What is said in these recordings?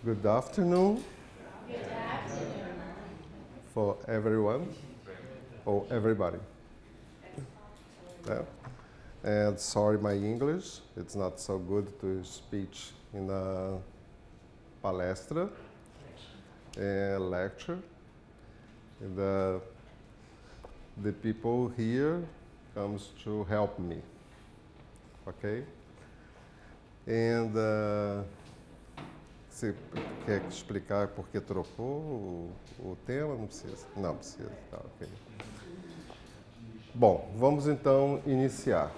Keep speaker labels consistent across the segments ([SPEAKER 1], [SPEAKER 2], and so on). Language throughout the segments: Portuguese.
[SPEAKER 1] Good afternoon for everyone or everybody. Yeah. And sorry, my English, it's not so good to speak in a palestra, a lecture. And the people here comes to help me, okay? And você quer explicar por que trocou o tema? Não precisa? Não precisa, tá, ok. Bom, vamos então iniciar.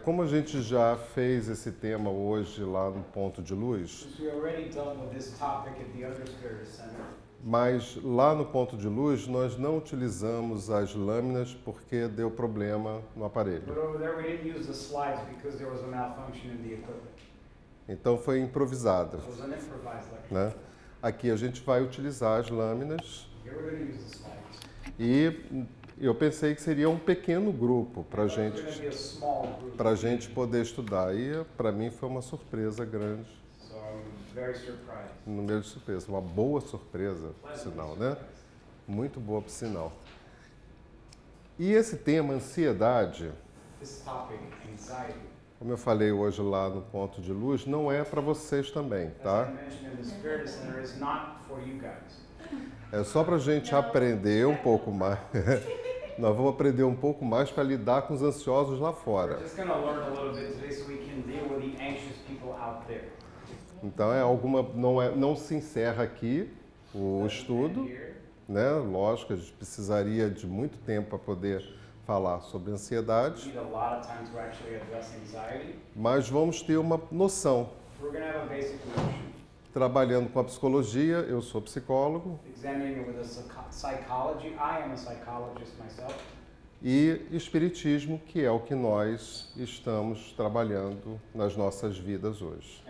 [SPEAKER 1] Como a gente já fez esse tema hoje lá no Ponto de Luz, mas lá no Ponto de Luz nós não utilizamos as lâminas porque deu problema no aparelho. Então foi improvisado, né? Aqui a gente vai utilizar as lâminas e eu pensei que seria um pequeno grupo para a gente poder estudar. E para mim foi uma surpresa grande. No meio de surpresa, uma boa surpresa, por sinal, né? Muito boa, por sinal. E esse tema, ansiedade, como eu falei hoje lá no Ponto de Luz, não é para vocês também, tá? É só para a gente aprender um pouco mais. Nós vamos aprender um pouco mais para lidar com os ansiosos lá fora. Então não se encerra aqui o estudo, né? Lógico, a gente precisaria de muito tempo para poder falar sobre ansiedade, mas vamos ter uma noção. Trabalhando com a psicologia, eu sou psicólogo, e espiritismo, que é o que nós estamos trabalhando nas nossas vidas hoje.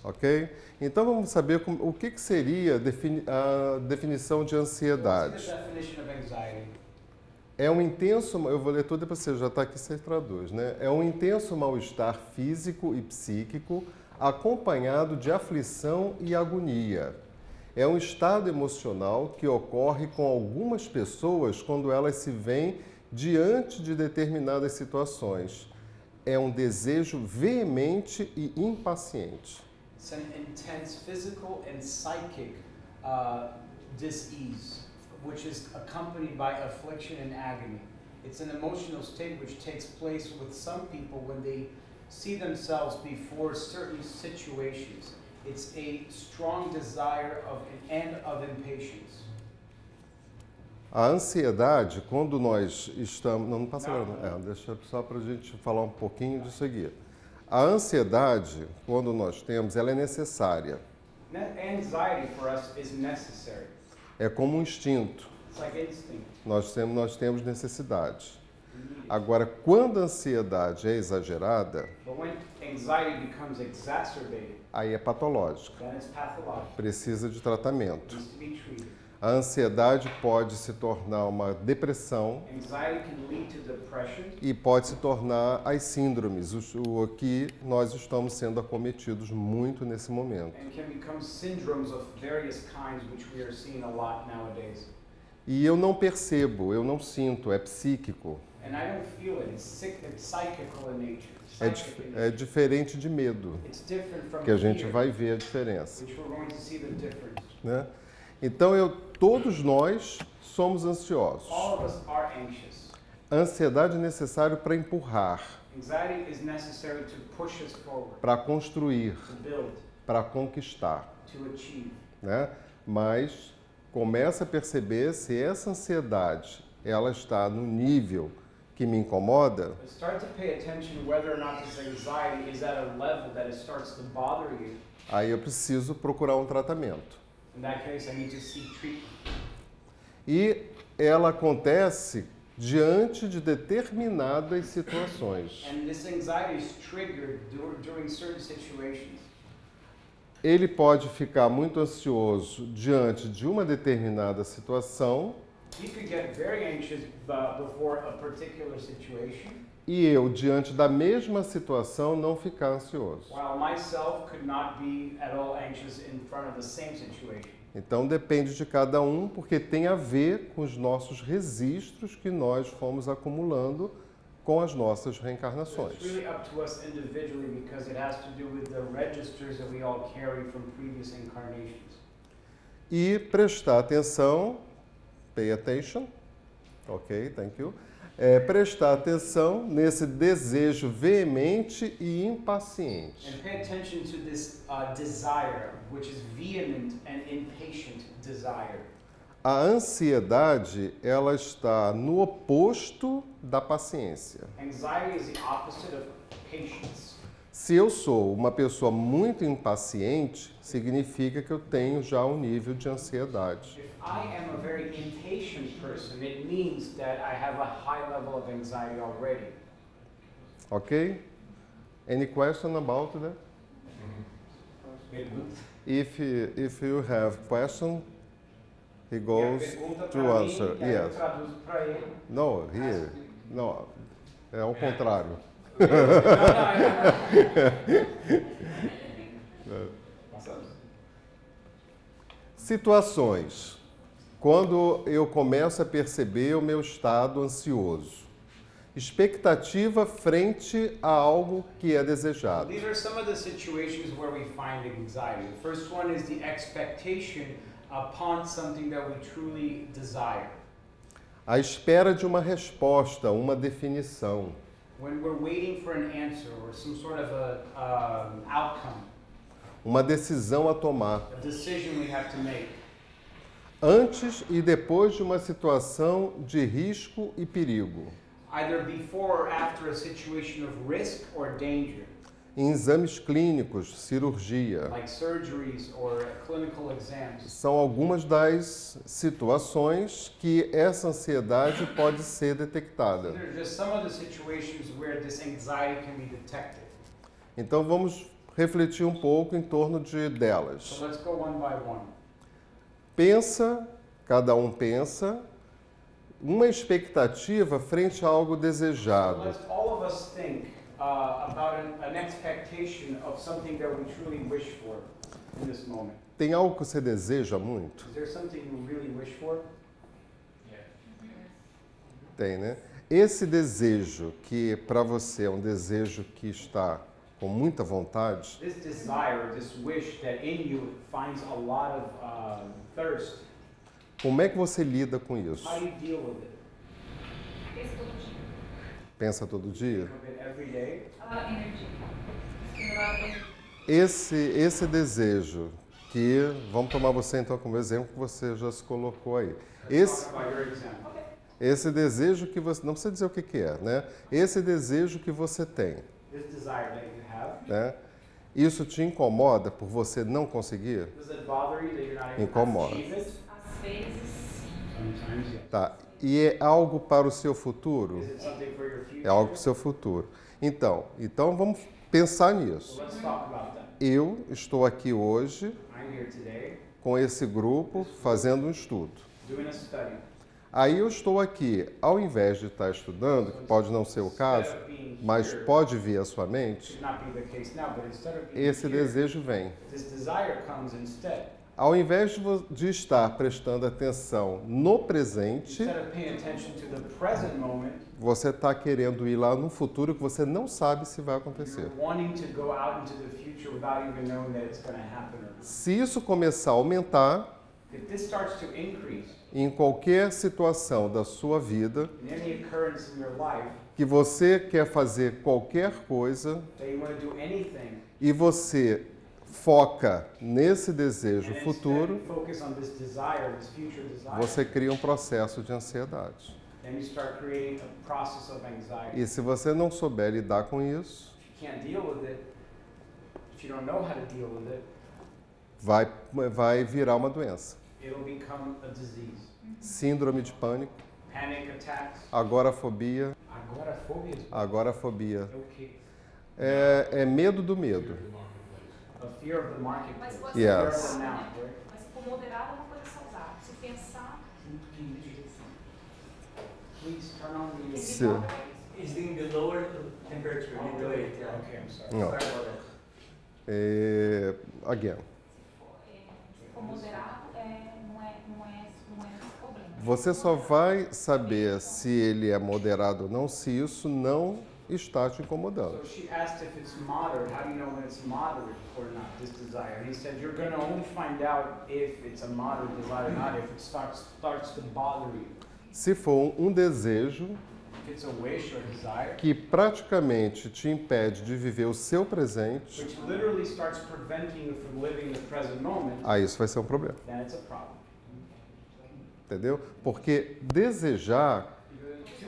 [SPEAKER 1] Ok? Então vamos saber o que seria a definição de ansiedade. É um intenso, eu vou ler tudo depois você já está aqui, você traduz, né? É um intenso mal-estar físico e psíquico acompanhado de aflição e agonia. É um estado emocional que ocorre com algumas pessoas quando elas se veem diante de determinadas situações. É um desejo veemente e impaciente.
[SPEAKER 2] It's an intense physical and psychic dis-ease, which is accompanied by affliction and agony. It's an emotional state which takes place with some people when they see themselves before certain situations. It's a strong desire and of impatience.
[SPEAKER 1] A ansiedade, quando nós estamos... Não passa agora, não. Deixa só para a gente falar um pouquinho disso aqui. A ansiedade, quando nós temos, ela é necessária.
[SPEAKER 2] Anxiety for us is necessary.
[SPEAKER 1] É como um instinto.
[SPEAKER 2] It's like instinct.
[SPEAKER 1] Nós temos necessidade. Agora, quando a ansiedade é exagerada,
[SPEAKER 2] But when anxiety becomes exacerbated,
[SPEAKER 1] aí é patológica.
[SPEAKER 2] then it's pathological.
[SPEAKER 1] Precisa de tratamento.
[SPEAKER 2] It needs to be treated.
[SPEAKER 1] A ansiedade pode se tornar uma depressão
[SPEAKER 2] Anxiety can lead to depression.
[SPEAKER 1] E pode se tornar as síndromes, o que nós estamos sendo acometidos muito nesse momento.
[SPEAKER 2] And can become syndromes of various kinds, which we are seeing a lot nowadays.
[SPEAKER 1] E eu não percebo, eu não sinto, é psíquico.
[SPEAKER 2] And I don't feel it. It's psychical in nature.
[SPEAKER 1] É diferente de medo,
[SPEAKER 2] It's different from
[SPEAKER 1] que a gente
[SPEAKER 2] fear,
[SPEAKER 1] vai ver a diferença,
[SPEAKER 2] which we're going to see the difference.
[SPEAKER 1] né? Então, todos nós somos ansiosos.
[SPEAKER 2] All of us are anxious.
[SPEAKER 1] A ansiedade é necessária para empurrar,
[SPEAKER 2] Anxiety is necessary to push us forward,
[SPEAKER 1] para construir,
[SPEAKER 2] to build,
[SPEAKER 1] para conquistar,
[SPEAKER 2] to achieve.
[SPEAKER 1] né? Mas começa a perceber se essa ansiedade ela está no nível que me incomoda.
[SPEAKER 2] But start to pay attention whether or not this anxiety is at a level that it starts to bother you.
[SPEAKER 1] Aí eu preciso procurar um tratamento.
[SPEAKER 2] In that case, I need to seek treatment.
[SPEAKER 1] E ela acontece diante de determinadas situações.
[SPEAKER 2] And this anxiety is triggered during certain situations.
[SPEAKER 1] Ele pode ficar muito ansioso diante de uma determinada situação
[SPEAKER 2] You could get very anxious before a particular situation.
[SPEAKER 1] e eu, diante da mesma situação, não ficar ansioso.
[SPEAKER 2] while myself could not be at all anxious in front of the same situation.
[SPEAKER 1] Então depende de cada um, porque tem a ver com os nossos registros que nós fomos acumulando com as nossas
[SPEAKER 2] So
[SPEAKER 1] reencarnações.
[SPEAKER 2] it's really up to us individually because it has to do with the registers that we all carry from previous incarnations.
[SPEAKER 1] E prestar atenção, pay attention, ok, thank you, prestar atenção nesse desejo veemente e impaciente.
[SPEAKER 2] And pay attention to this desire, which is vehement and impatient desire.
[SPEAKER 1] A ansiedade, ela está no oposto da paciência.
[SPEAKER 2] Anxiety is the opposite of patience.
[SPEAKER 1] Se eu sou uma pessoa muito impaciente, significa que eu tenho já um nível de ansiedade.
[SPEAKER 2] If I am a very impatient person, it means that I have a high level of anxiety already.
[SPEAKER 1] Ok? Any question about that?
[SPEAKER 2] Pergunta.
[SPEAKER 1] If you have question, he goes
[SPEAKER 2] Pergunta
[SPEAKER 1] to
[SPEAKER 2] pra
[SPEAKER 1] answer.
[SPEAKER 2] mim, e aí eu
[SPEAKER 1] Yes.
[SPEAKER 2] traduzo para ele.
[SPEAKER 1] No, here. No, é ao contrário.
[SPEAKER 2] Não, Passamos.
[SPEAKER 1] Situações. Quando eu começo a perceber o meu estado ansioso. Expectativa frente a algo que é desejado.
[SPEAKER 2] These are some of the situations where we find anxiety. The first one is the expectation upon something that we truly desire.
[SPEAKER 1] A espera de uma resposta, uma definição.
[SPEAKER 2] When we're waiting for an answer or some sort of a outcome,
[SPEAKER 1] Uma decisão a tomar.
[SPEAKER 2] a decision we have to make.
[SPEAKER 1] Antes e depois de uma situação de risco e perigo.
[SPEAKER 2] Either before or after a situation of risk or danger,
[SPEAKER 1] Em exames clínicos, cirurgia.
[SPEAKER 2] like surgeries or clinical exams.
[SPEAKER 1] São algumas das situações que essa ansiedade pode ser detectada.
[SPEAKER 2] These are just some of the situations where this anxiety can be detected.
[SPEAKER 1] Então vamos refletir um pouco em torno delas.
[SPEAKER 2] So let's go one by one.
[SPEAKER 1] Pensa, cada um pensa, uma expectativa frente a algo
[SPEAKER 2] So
[SPEAKER 1] desejado.
[SPEAKER 2] let's all of us think about an expectation of something that we truly wish for in this moment.
[SPEAKER 1] Tem algo que você deseja muito?
[SPEAKER 2] Is there something you really wish for?
[SPEAKER 1] Tem, né? Esse desejo que para você é um desejo que está com muita vontade,
[SPEAKER 2] This desire, this wish that in you finds a lot of thirst.
[SPEAKER 1] como é que você lida com isso?
[SPEAKER 2] How do you deal with it?
[SPEAKER 3] Esse todo dia.
[SPEAKER 1] Pensa todo dia?
[SPEAKER 2] Think of it every day.
[SPEAKER 3] Energia. Estimular energia.
[SPEAKER 1] Esse desejo que, vamos tomar você então como exemplo que você já se colocou aí.
[SPEAKER 2] Let's talk about your example.
[SPEAKER 1] Esse desejo que você, não precisa dizer o que é, né? Esse desejo que você tem,
[SPEAKER 2] This desire that you have,
[SPEAKER 1] né? Isso te incomoda por você não conseguir?
[SPEAKER 2] does it bother you that you're not able to
[SPEAKER 1] Incomoda.
[SPEAKER 2] achieve it?
[SPEAKER 3] Às vezes,
[SPEAKER 2] Sometimes, yes.
[SPEAKER 1] Tá. E é algo para o seu futuro?
[SPEAKER 2] Is it something for your future?
[SPEAKER 1] É algo para o seu futuro. Então vamos pensar
[SPEAKER 2] So
[SPEAKER 1] nisso.
[SPEAKER 2] let's talk about that.
[SPEAKER 1] Eu estou aqui hoje
[SPEAKER 2] I'm here today
[SPEAKER 1] com esse grupo fazendo um estudo.
[SPEAKER 2] doing a study.
[SPEAKER 1] Aí eu estou aqui, ao invés de estar estudando, que pode não ser o caso,
[SPEAKER 2] Instead of being
[SPEAKER 1] mas
[SPEAKER 2] here,
[SPEAKER 1] pode vir à sua mente,
[SPEAKER 2] should not be the case now, but instead of being
[SPEAKER 1] esse
[SPEAKER 2] here,
[SPEAKER 1] desejo vem.
[SPEAKER 2] this desire comes instead.
[SPEAKER 1] Ao invés de estar prestando atenção no presente,
[SPEAKER 2] Instead of paying attention to the present moment,
[SPEAKER 1] você está querendo ir lá no futuro que você não sabe se vai acontecer.
[SPEAKER 2] you're wanting to go out into the future without even knowing that it's going to happen. Or
[SPEAKER 1] Se isso começar a aumentar,
[SPEAKER 2] if this starts to increase
[SPEAKER 1] em qualquer situação da sua vida,
[SPEAKER 2] in any occurrence in your life,
[SPEAKER 1] que você quer fazer qualquer coisa
[SPEAKER 2] that you want to do anything,
[SPEAKER 1] e você foca nesse desejo
[SPEAKER 2] and instead
[SPEAKER 1] futuro,
[SPEAKER 2] you focus on this desire, this future desire,
[SPEAKER 1] você cria um processo de ansiedade.
[SPEAKER 2] then you start creating a process of anxiety.
[SPEAKER 1] E se você não souber lidar com isso,
[SPEAKER 2] If you can't deal with it, if you don't know how to deal with it,
[SPEAKER 1] vai virar uma doença.
[SPEAKER 2] it'll become a disease.
[SPEAKER 1] Síndrome de pânico,
[SPEAKER 2] Panic attacks,
[SPEAKER 1] agorafobia.
[SPEAKER 2] agorafobia is
[SPEAKER 1] Agorafobia
[SPEAKER 2] okay.
[SPEAKER 1] é medo do medo.
[SPEAKER 2] A fear of the
[SPEAKER 3] mas
[SPEAKER 2] marketplace.
[SPEAKER 3] pode
[SPEAKER 1] Yes.
[SPEAKER 2] Fear of
[SPEAKER 3] ser
[SPEAKER 2] the now,
[SPEAKER 3] né?
[SPEAKER 2] right?
[SPEAKER 3] Mas se for moderado, é uma coisa saudável. Se pensar,
[SPEAKER 2] Please turn on the.
[SPEAKER 3] esse
[SPEAKER 1] Sim.
[SPEAKER 3] modo é isso.
[SPEAKER 4] Is in the lower temperature, little bit, yeah.
[SPEAKER 2] Okay, I'm sorry.
[SPEAKER 1] Não.
[SPEAKER 4] Sorry about that.
[SPEAKER 1] Again.
[SPEAKER 3] Se for moderado, não é problema.
[SPEAKER 1] Você só vai saber se ele é moderado ou não se isso não está te incomodando.
[SPEAKER 2] So she asked if it's moderate. How do you know when it's moderate or not, this desire? He said you're going to only find out if it's a moderate desire or not if it starts to bother you.
[SPEAKER 1] Se for um desejo
[SPEAKER 2] If it's a wish or desire,
[SPEAKER 1] que praticamente te impede de viver o seu presente,
[SPEAKER 2] which literally starts preventing you from living the present moment,
[SPEAKER 1] aí isso vai ser um problema,
[SPEAKER 2] then it's a problem.
[SPEAKER 1] entendeu? Porque desejar,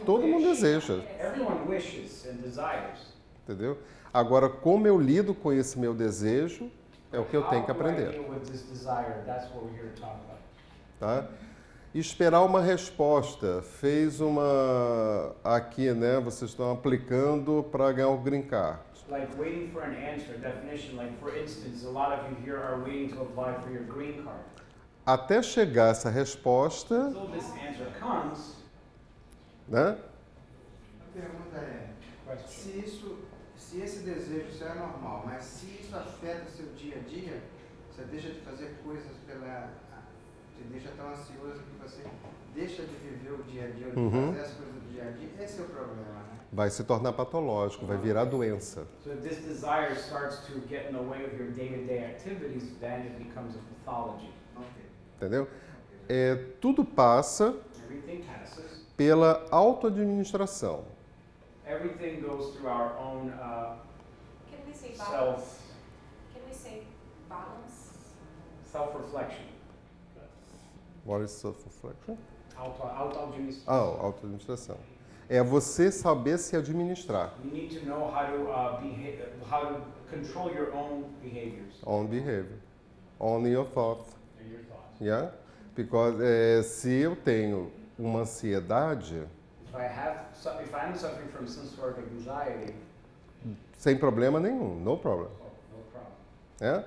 [SPEAKER 1] todo mundo deseja,
[SPEAKER 2] Everyone wishes and desires.
[SPEAKER 1] entendeu? Agora, como eu lido com esse meu desejo, é o que eu tenho que
[SPEAKER 2] How do I
[SPEAKER 1] aprender,
[SPEAKER 2] deal with this desire? That's what we're here to talk about.
[SPEAKER 1] tá? Esperar uma resposta. Fez uma... Aqui, né? Vocês estão aplicando para ganhar o green card.
[SPEAKER 2] Like waiting for an answer, definition. Like for instance, a lot of you here are waiting to apply for your green card.
[SPEAKER 1] Até chegar essa resposta,
[SPEAKER 2] Until this answer comes,
[SPEAKER 1] né?
[SPEAKER 5] A pergunta é,
[SPEAKER 2] question.
[SPEAKER 5] se esse desejo isso é normal, mas se isso afeta seu dia a dia, você deixa de fazer coisas te deixa tão ansioso que você deixa de viver o dia a dia, de
[SPEAKER 1] Uhum.
[SPEAKER 5] fazer as coisas do dia a dia, esse é o problema, né?
[SPEAKER 1] Vai se tornar patológico, vai virar doença.
[SPEAKER 2] So if this desire starts to get in the way of your day-to-day activities, then it becomes a pathology.
[SPEAKER 5] Ok.
[SPEAKER 1] Entendeu? Tudo passa
[SPEAKER 2] Everything passes.
[SPEAKER 1] pela autoadministração.
[SPEAKER 2] Everything goes through our own
[SPEAKER 3] Can we say balance?
[SPEAKER 2] self
[SPEAKER 3] Can we say balance?
[SPEAKER 2] self-reflection.
[SPEAKER 1] What is self-reflection?
[SPEAKER 2] Auto-administration.
[SPEAKER 1] Autoadministração. É você saber se administrar.
[SPEAKER 2] You need to know how to how to control your own behaviors
[SPEAKER 1] On behavior. On your thought.
[SPEAKER 2] and your thoughts.
[SPEAKER 1] Yeah? Because se eu tenho uma ansiedade,
[SPEAKER 2] If I'm suffering from some sort of anxiety,
[SPEAKER 1] sem problema nenhum, no problem.
[SPEAKER 2] no problem.
[SPEAKER 1] Né?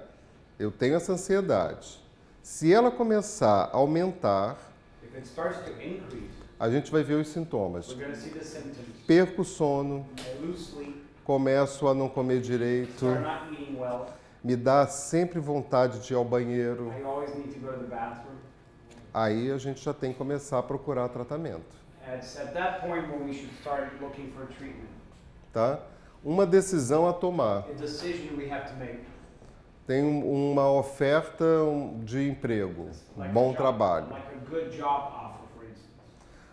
[SPEAKER 1] Eu tenho essa ansiedade. Se ela começar a aumentar,
[SPEAKER 2] If it starts to increase,
[SPEAKER 1] a gente vai ver os sintomas.
[SPEAKER 2] we're going to see the symptoms.
[SPEAKER 1] Perco o sono,
[SPEAKER 2] I lose sleep,
[SPEAKER 1] começo a não comer direito,
[SPEAKER 2] start not eating well.
[SPEAKER 1] me dá sempre vontade de ir ao banheiro.
[SPEAKER 2] I always need to go to the bathroom.
[SPEAKER 1] Aí a gente já tem que começar a procurar tratamento,
[SPEAKER 2] It's at that point when we should start looking for treatment.
[SPEAKER 1] tá? Uma decisão a tomar.
[SPEAKER 2] A decision we have to make.
[SPEAKER 1] Tem uma oferta de emprego,
[SPEAKER 2] Like a
[SPEAKER 1] bom
[SPEAKER 2] job-
[SPEAKER 1] trabalho.
[SPEAKER 2] Like a good job offer, for instance.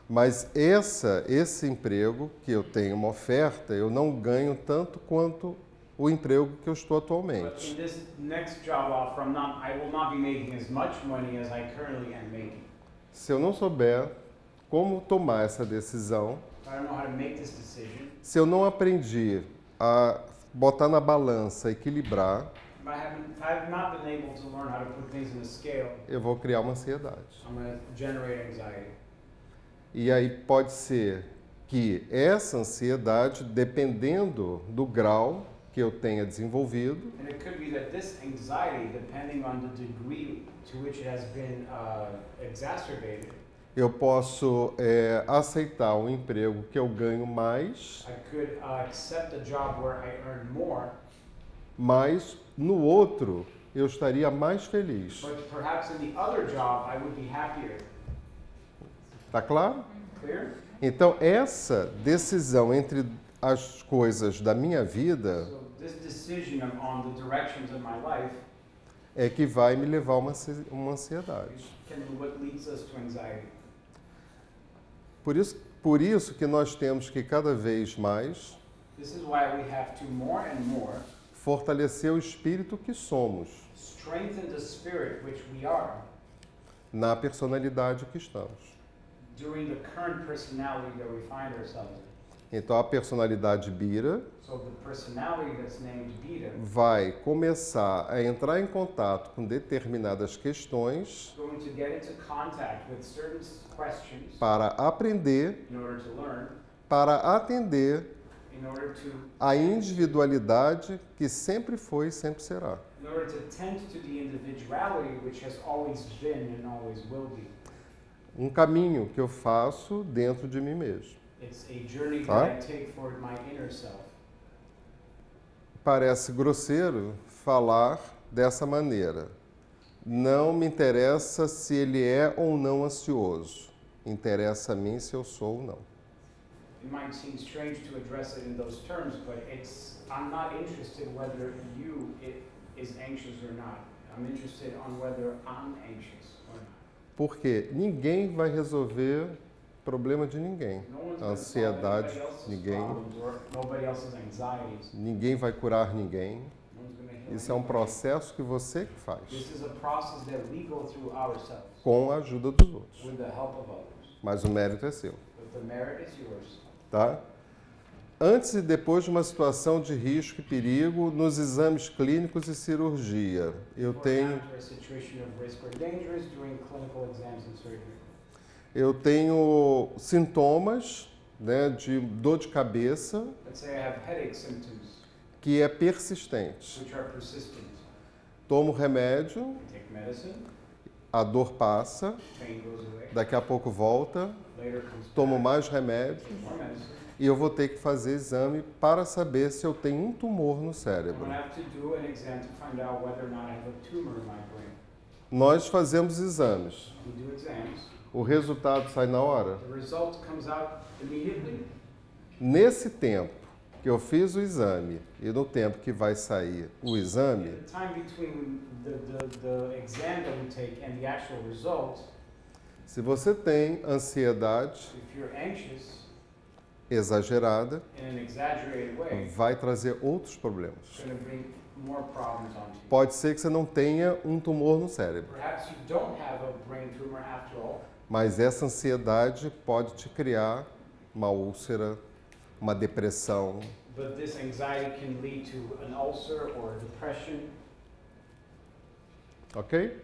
[SPEAKER 1] Mas esse emprego que eu tenho uma oferta, eu não ganho tanto quanto o emprego que eu estou
[SPEAKER 2] But
[SPEAKER 1] atualmente.
[SPEAKER 2] in this next job offer, I will not be making as much money as I currently am making.
[SPEAKER 1] Se eu não souber como tomar essa decisão,
[SPEAKER 2] I don't know how to make this decision.
[SPEAKER 1] se eu não aprendi a botar na balança, equilibrar,
[SPEAKER 2] If I have not been able to learn how to put things in a scale,
[SPEAKER 1] eu vou criar uma ansiedade.
[SPEAKER 2] I'm going to generate anxiety.
[SPEAKER 1] E aí pode ser que essa ansiedade, dependendo do grau que eu tenha desenvolvido,
[SPEAKER 2] And it could be that this anxiety, depending on the degree to which it has been exacerbated,
[SPEAKER 1] eu posso aceitar um emprego que eu ganho mais,
[SPEAKER 2] I could accept a job where I earn more,
[SPEAKER 1] mas no outro eu estaria mais feliz.
[SPEAKER 2] but perhaps in the other job I would be happier.
[SPEAKER 1] Tá claro?
[SPEAKER 2] Clear?
[SPEAKER 1] Então essa decisão entre as coisas da minha vida
[SPEAKER 2] So this decision on the directions of my life
[SPEAKER 1] é que vai me levar a uma ansiedade.
[SPEAKER 2] can be what leads us to anxiety.
[SPEAKER 1] Por isso que nós temos que cada vez mais
[SPEAKER 2] This is why we have to more and more
[SPEAKER 1] fortalecer o espírito que somos
[SPEAKER 2] strengthen the spirit which we are
[SPEAKER 1] na personalidade que estamos.
[SPEAKER 2] during the current personality that we find ourselves in.
[SPEAKER 1] Então a personalidade Bira
[SPEAKER 2] So the personality that's named Beta
[SPEAKER 1] vai começar a entrar em contato com determinadas questões
[SPEAKER 2] is going to get into contact with certain questions
[SPEAKER 1] para aprender,
[SPEAKER 2] in order to learn,
[SPEAKER 1] para atender
[SPEAKER 2] in order to
[SPEAKER 1] a individualidade que sempre foi e sempre será.
[SPEAKER 2] in order to tend to the individuality which has always been and always will be.
[SPEAKER 1] Um caminho que eu faço dentro de mim mesmo.
[SPEAKER 2] It's a journey
[SPEAKER 1] Tá?
[SPEAKER 2] that I take for my inner self.
[SPEAKER 1] Parece grosseiro falar dessa maneira. Não me interessa se ele é ou não ansioso. Interessa a mim se eu sou ou não.
[SPEAKER 2] It might seem strange to address it in those terms, but I'm not interested whether is anxious or not. I'm interested on whether I'm anxious or not.
[SPEAKER 1] Porque ninguém vai resolver problema de ninguém.
[SPEAKER 2] No one's
[SPEAKER 1] A
[SPEAKER 2] gonna solve
[SPEAKER 1] ansiedade,
[SPEAKER 2] anybody else's
[SPEAKER 1] ninguém.
[SPEAKER 2] problems or nobody else's anxieties.
[SPEAKER 1] Ninguém vai curar ninguém.
[SPEAKER 2] No one's gonna heal
[SPEAKER 1] Isso é um
[SPEAKER 2] anybody.
[SPEAKER 1] processo que você que faz,
[SPEAKER 2] This is a process that we go through ourselves
[SPEAKER 1] com a ajuda dos outros.
[SPEAKER 2] with the help of others.
[SPEAKER 1] Mas o mérito é seu,
[SPEAKER 2] But the merit is yours.
[SPEAKER 1] tá? Antes e depois de uma situação de risco e perigo nos exames clínicos e cirurgia, eu
[SPEAKER 2] Before and
[SPEAKER 1] tenho
[SPEAKER 2] after a situation of risk or dangerous during clinical exams and surgery.
[SPEAKER 1] Eu tenho sintomas, né, de dor de cabeça
[SPEAKER 2] Let's say I have headache symptoms,
[SPEAKER 1] que é persistente.
[SPEAKER 2] which are persistent.
[SPEAKER 1] Tomo remédio,
[SPEAKER 2] Take medicine,
[SPEAKER 1] a dor passa,
[SPEAKER 2] pain goes away.
[SPEAKER 1] daqui a pouco volta,
[SPEAKER 2] Later comes
[SPEAKER 1] tomo
[SPEAKER 2] back,
[SPEAKER 1] mais remédio
[SPEAKER 2] more medicine.
[SPEAKER 1] e eu vou ter que fazer exame para saber se eu tenho um tumor no
[SPEAKER 2] I'm
[SPEAKER 1] cérebro.
[SPEAKER 2] going to have to do an exam to find out whether or not I have a tumor in my brain.
[SPEAKER 1] Nós fazemos exames.
[SPEAKER 2] We do exams.
[SPEAKER 1] O resultado sai na hora.
[SPEAKER 2] The result comes out immediately.
[SPEAKER 1] Nesse tempo que eu fiz o exame e no tempo que vai sair o exame,
[SPEAKER 2] The time between the exam that we take and the actual result,
[SPEAKER 1] se você tem ansiedade
[SPEAKER 2] if you're anxious
[SPEAKER 1] exagerada,
[SPEAKER 2] in an exaggerated way,
[SPEAKER 1] vai trazer outros problemas.
[SPEAKER 2] it's going to bring more problems onto you.
[SPEAKER 1] Pode ser que você não tenha um tumor no cérebro,
[SPEAKER 2] Perhaps you don't have a brain tumor after all,
[SPEAKER 1] mas essa ansiedade pode te criar uma úlcera, uma depressão.
[SPEAKER 2] but this anxiety can lead to an ulcer or depression.
[SPEAKER 1] Ok?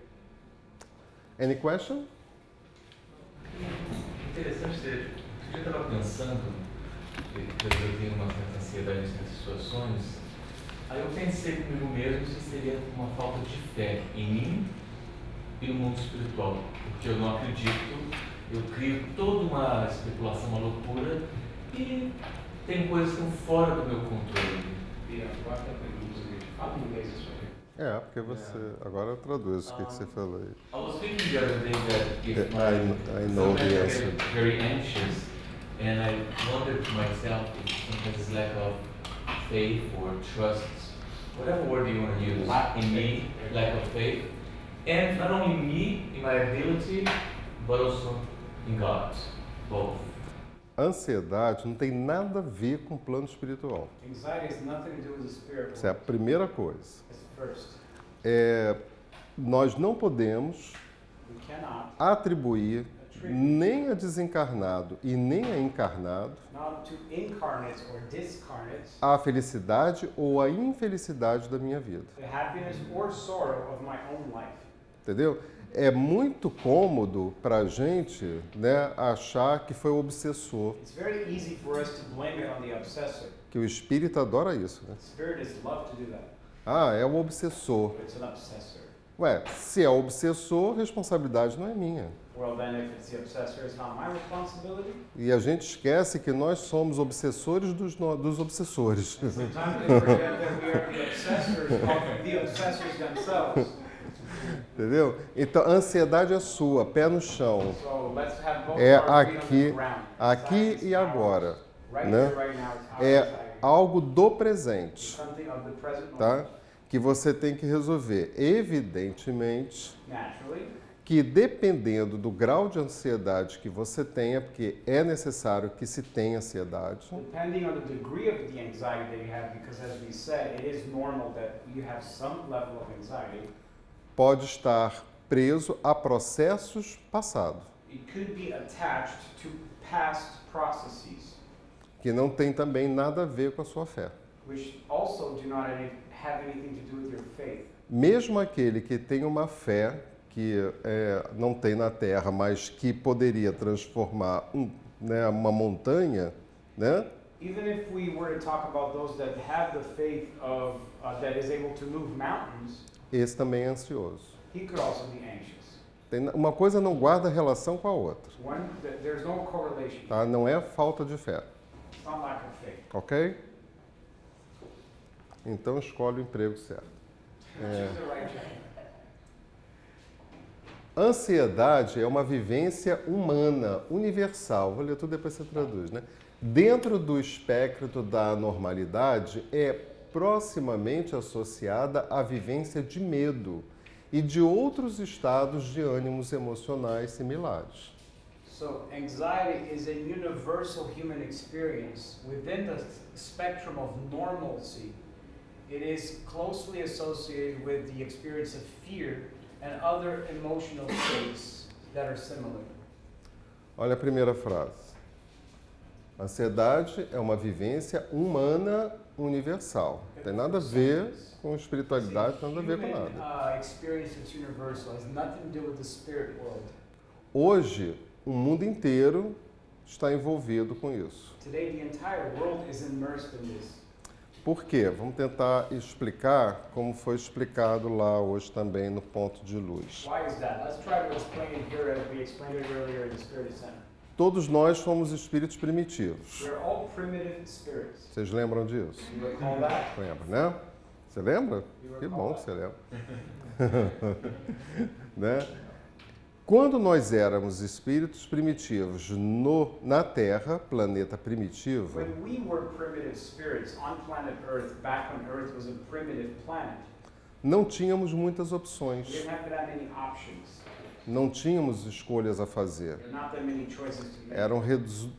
[SPEAKER 1] Any question?
[SPEAKER 6] Interessante ser. Eu estava pensando, que eu tenho uma certa ansiedade nessas situações, aí eu pensei comigo mesmo se seria uma falta de fé em mim e no mundo espiritual, porque eu não acredito, eu crio toda uma especulação, uma loucura, e tem coisas que estão fora do meu controle.
[SPEAKER 2] Fala em inglês isso aí.
[SPEAKER 1] É, porque você agora traduz o que você falou aí.
[SPEAKER 6] I was thinking the other day that if
[SPEAKER 1] I know
[SPEAKER 6] sometimes
[SPEAKER 1] the
[SPEAKER 6] I
[SPEAKER 1] answer.
[SPEAKER 6] get very anxious, and I wondered to myself if sometimes it's lack of faith or trust, whatever word you want to use, in me, lack of faith, and not only me in my ability, but also in God, both.
[SPEAKER 1] Ansiedade não tem nada a ver com o plano espiritual.
[SPEAKER 2] Anxiety has nothing to do with the spirit
[SPEAKER 1] Essa é a
[SPEAKER 2] world.
[SPEAKER 1] primeira coisa.
[SPEAKER 2] It's first.
[SPEAKER 1] Nós não podemos
[SPEAKER 2] We cannot
[SPEAKER 1] atribuir
[SPEAKER 2] attribute
[SPEAKER 1] nem a desencarnado e nem a encarnado
[SPEAKER 2] not to incarnates or discarnates
[SPEAKER 1] a felicidade ou a infelicidade da minha vida.
[SPEAKER 2] the happiness or sorrow of my own life.
[SPEAKER 1] Entendeu? É muito cômodo para a gente, né, achar que foi o obsessor,
[SPEAKER 2] It's very easy for us to blame it on the obsessor.
[SPEAKER 1] que o espírito adora isso, né?
[SPEAKER 2] Spiritists love to do that,
[SPEAKER 1] Ah, é o obsessor.
[SPEAKER 2] but it's an obsessor.
[SPEAKER 1] Ué, se é o obsessor, responsabilidade não é minha.
[SPEAKER 2] Well, then, if it's the obsessor, it's not my responsibility.
[SPEAKER 1] E a gente esquece que nós somos obsessores dos obsessores.
[SPEAKER 2] Sometimes we forget that we are the obsessors of the obsessors themselves.
[SPEAKER 1] Entendeu? Então, a ansiedade é sua, pé no chão.
[SPEAKER 2] So let's have both
[SPEAKER 1] É
[SPEAKER 2] our feet on the
[SPEAKER 1] aqui,
[SPEAKER 2] ground.
[SPEAKER 1] aqui
[SPEAKER 2] Anxiety
[SPEAKER 1] e
[SPEAKER 2] is
[SPEAKER 1] agora,
[SPEAKER 2] ours. Right
[SPEAKER 1] né?
[SPEAKER 2] here, right now, it's our
[SPEAKER 1] É
[SPEAKER 2] anxiety.
[SPEAKER 1] algo do
[SPEAKER 2] It's
[SPEAKER 1] presente,
[SPEAKER 2] something of the present moment.
[SPEAKER 1] tá? Que você tem que resolver. Evidentemente
[SPEAKER 2] Naturally,
[SPEAKER 1] que dependendo do grau de ansiedade que você tenha, porque é necessário que se tenha ansiedade,
[SPEAKER 2] depending on the degree of the anxiety that you have, because as we said, it is normal that you have some level of anxiety.
[SPEAKER 1] pode estar preso a processos passados,
[SPEAKER 2] It could be attached to past processes,
[SPEAKER 1] que não tem também nada a ver com a sua fé.
[SPEAKER 2] which also do not have anything to do with your faith.
[SPEAKER 1] Mesmo aquele que tem uma fé que não tem na Terra, mas que poderia transformar né, uma montanha, né?
[SPEAKER 2] Even if we were to talk about those that have the faith of that is able to move mountains,
[SPEAKER 1] Esse também é ansioso.
[SPEAKER 2] he could also be anxious.
[SPEAKER 1] Uma coisa não guarda relação com a outra.
[SPEAKER 2] There's no correlation.
[SPEAKER 1] Tá? Não é falta de fé.
[SPEAKER 2] It's not lack of faith.
[SPEAKER 1] Ok? Então escolhe o emprego certo.
[SPEAKER 2] Choose the right job.
[SPEAKER 1] Ansiedade é uma vivência humana, universal. Vou ler tudo depois você traduz, né? Dentro do espectro da normalidade, é proximamente associada à vivência de medo e de outros estados de ânimos emocionais similares.
[SPEAKER 2] So anxiety is a universal human experience within the spectrum of normalcy. It is closely associated with the experience of fear and other emotional states that are similar.
[SPEAKER 1] Olha a primeira frase. Ansiedade é uma vivência humana universal. Não tem nada a ver com espiritualidade, nada a ver com nada.
[SPEAKER 2] Experience that's universal. It has nothing to do with the spirit world.
[SPEAKER 1] Hoje, o mundo inteiro está envolvido com isso.
[SPEAKER 2] Today, the entire world is immersed in this.
[SPEAKER 1] Por quê? Vamos tentar explicar como foi explicado lá hoje também no Ponto de Luz.
[SPEAKER 2] Why is that? Let's try to explain it here as we explained it earlier in the Spirit Center.
[SPEAKER 1] Todos nós somos espíritos primitivos.
[SPEAKER 2] We're all primitive spirits.
[SPEAKER 1] Vocês lembram disso?
[SPEAKER 2] You recall that?
[SPEAKER 1] Lembra, né? Você lembra? Que bom que você lembra. Né? Quando nós éramos espíritos primitivos na Terra, planeta primitivo,
[SPEAKER 2] When we were primitive spirits on planet Earth, back when Earth was a primitive planet,
[SPEAKER 1] não tínhamos muitas
[SPEAKER 2] we
[SPEAKER 1] opções,
[SPEAKER 2] didn't have that many options.
[SPEAKER 1] não tínhamos escolhas a fazer.
[SPEAKER 2] There are not that many choices to make.
[SPEAKER 1] Eram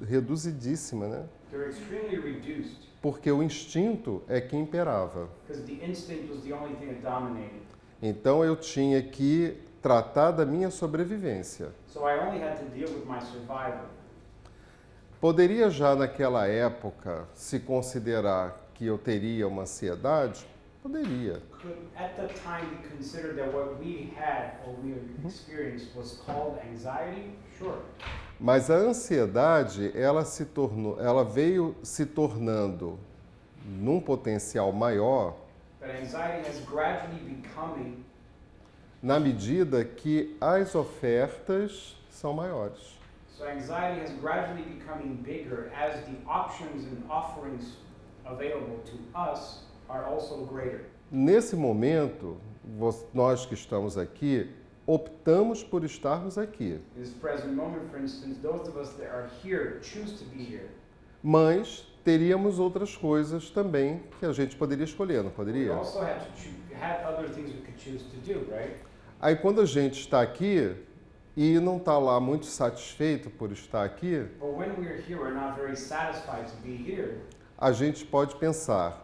[SPEAKER 1] reduzidíssimas, né?
[SPEAKER 2] They're extremely reduced
[SPEAKER 1] Porque o instinto é que imperava.
[SPEAKER 2] because the instinct was the only thing that dominated.
[SPEAKER 1] Então eu tinha que tratar da minha sobrevivência.
[SPEAKER 2] So I only had to deal with my survival.
[SPEAKER 1] Poderia já naquela época se considerar que eu teria uma ansiedade? Poderia.
[SPEAKER 2] Could at the time be considered that what we had or we experienced was called anxiety? Sure.
[SPEAKER 1] Mas a ansiedade, ela veio se tornando num potencial maior
[SPEAKER 2] But anxiety has gradually becoming
[SPEAKER 1] na medida que as ofertas são maiores.
[SPEAKER 2] so anxiety has gradually becoming bigger as the options and offerings available to us are also greater.
[SPEAKER 1] Nesse momento, nós que estamos aqui, optamos por estarmos aqui.
[SPEAKER 2] In this present moment, for instance, those of us that are here choose to be here.
[SPEAKER 1] Mas teríamos outras coisas também que a gente poderia escolher, não
[SPEAKER 2] We
[SPEAKER 1] poderia?
[SPEAKER 2] also had other things we could choose to do, right?
[SPEAKER 1] Aí quando a gente está aqui e não está lá muito satisfeito por estar aqui,
[SPEAKER 2] But when we're here, we're not very satisfied to be here.
[SPEAKER 1] a gente pode pensar,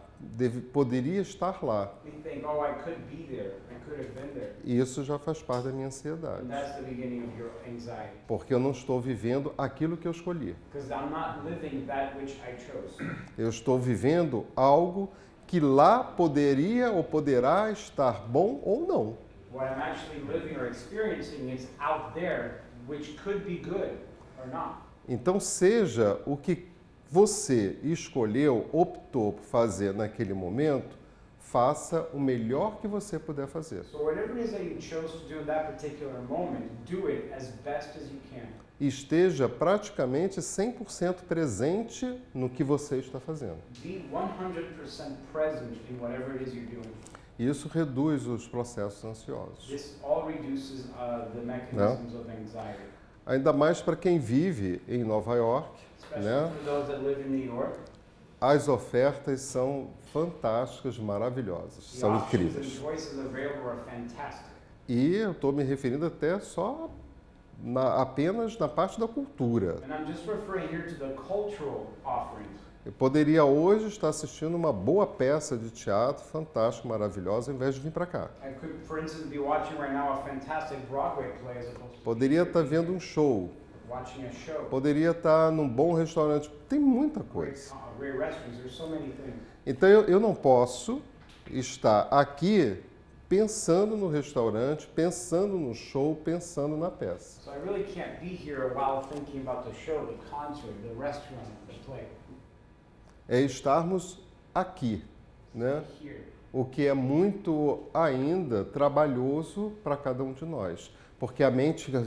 [SPEAKER 1] poderia estar lá.
[SPEAKER 2] We think, oh, I could be there. I could have been there.
[SPEAKER 1] E isso já faz parte da minha ansiedade.
[SPEAKER 2] And that's the beginning of your anxiety.
[SPEAKER 1] Porque eu não estou vivendo aquilo que eu escolhi.
[SPEAKER 2] Because I'm not living that which I chose.
[SPEAKER 1] Eu estou vivendo algo que lá poderia ou poderá estar bom ou não.
[SPEAKER 2] What I'm actually living or experiencing is out there, which could be good or not.
[SPEAKER 1] Então, seja o que você escolheu, optou por fazer naquele momento, faça o melhor que você puder fazer.
[SPEAKER 2] So whatever it is that you chose to do in that particular moment, do it as best as you can.
[SPEAKER 1] E esteja praticamente 100% presente no que você está fazendo.
[SPEAKER 2] Be 100% present in whatever it is you're doing.
[SPEAKER 1] Isso reduz os processos ansiosos.
[SPEAKER 2] This all reduces the mechanisms of anxiety.
[SPEAKER 1] Ainda mais para quem vive em Nova York,
[SPEAKER 2] Especially
[SPEAKER 1] né?
[SPEAKER 2] for those that live in New York.
[SPEAKER 1] As ofertas são fantásticas, maravilhosas,
[SPEAKER 2] The
[SPEAKER 1] são
[SPEAKER 2] options and
[SPEAKER 1] incríveis.
[SPEAKER 2] choices available are fantastic.
[SPEAKER 1] E eu estou me referindo até só apenas na parte da cultura.
[SPEAKER 2] And I'm just referring here to the cultural offerings.
[SPEAKER 1] Eu poderia hoje estar assistindo uma boa peça de teatro fantástica, maravilhosa, ao invés de vir para cá.
[SPEAKER 2] I could, for instance, be watching right now a fantastic Broadway play as opposed to
[SPEAKER 1] Poderia estar vendo um show.
[SPEAKER 2] watching a show.
[SPEAKER 1] Poderia estar num bom restaurante. Tem muita
[SPEAKER 2] Great,
[SPEAKER 1] coisa.
[SPEAKER 2] great restaurants. There's so many things.
[SPEAKER 1] Então eu não posso estar aqui pensando no restaurante, pensando no show, pensando na peça.
[SPEAKER 2] So I really can't be here while thinking about the show, the concert, the restaurant, the play.
[SPEAKER 1] É estarmos aqui, né?
[SPEAKER 2] Here.
[SPEAKER 1] o que é muito ainda trabalhoso para cada um de nós. Porque a mente fica,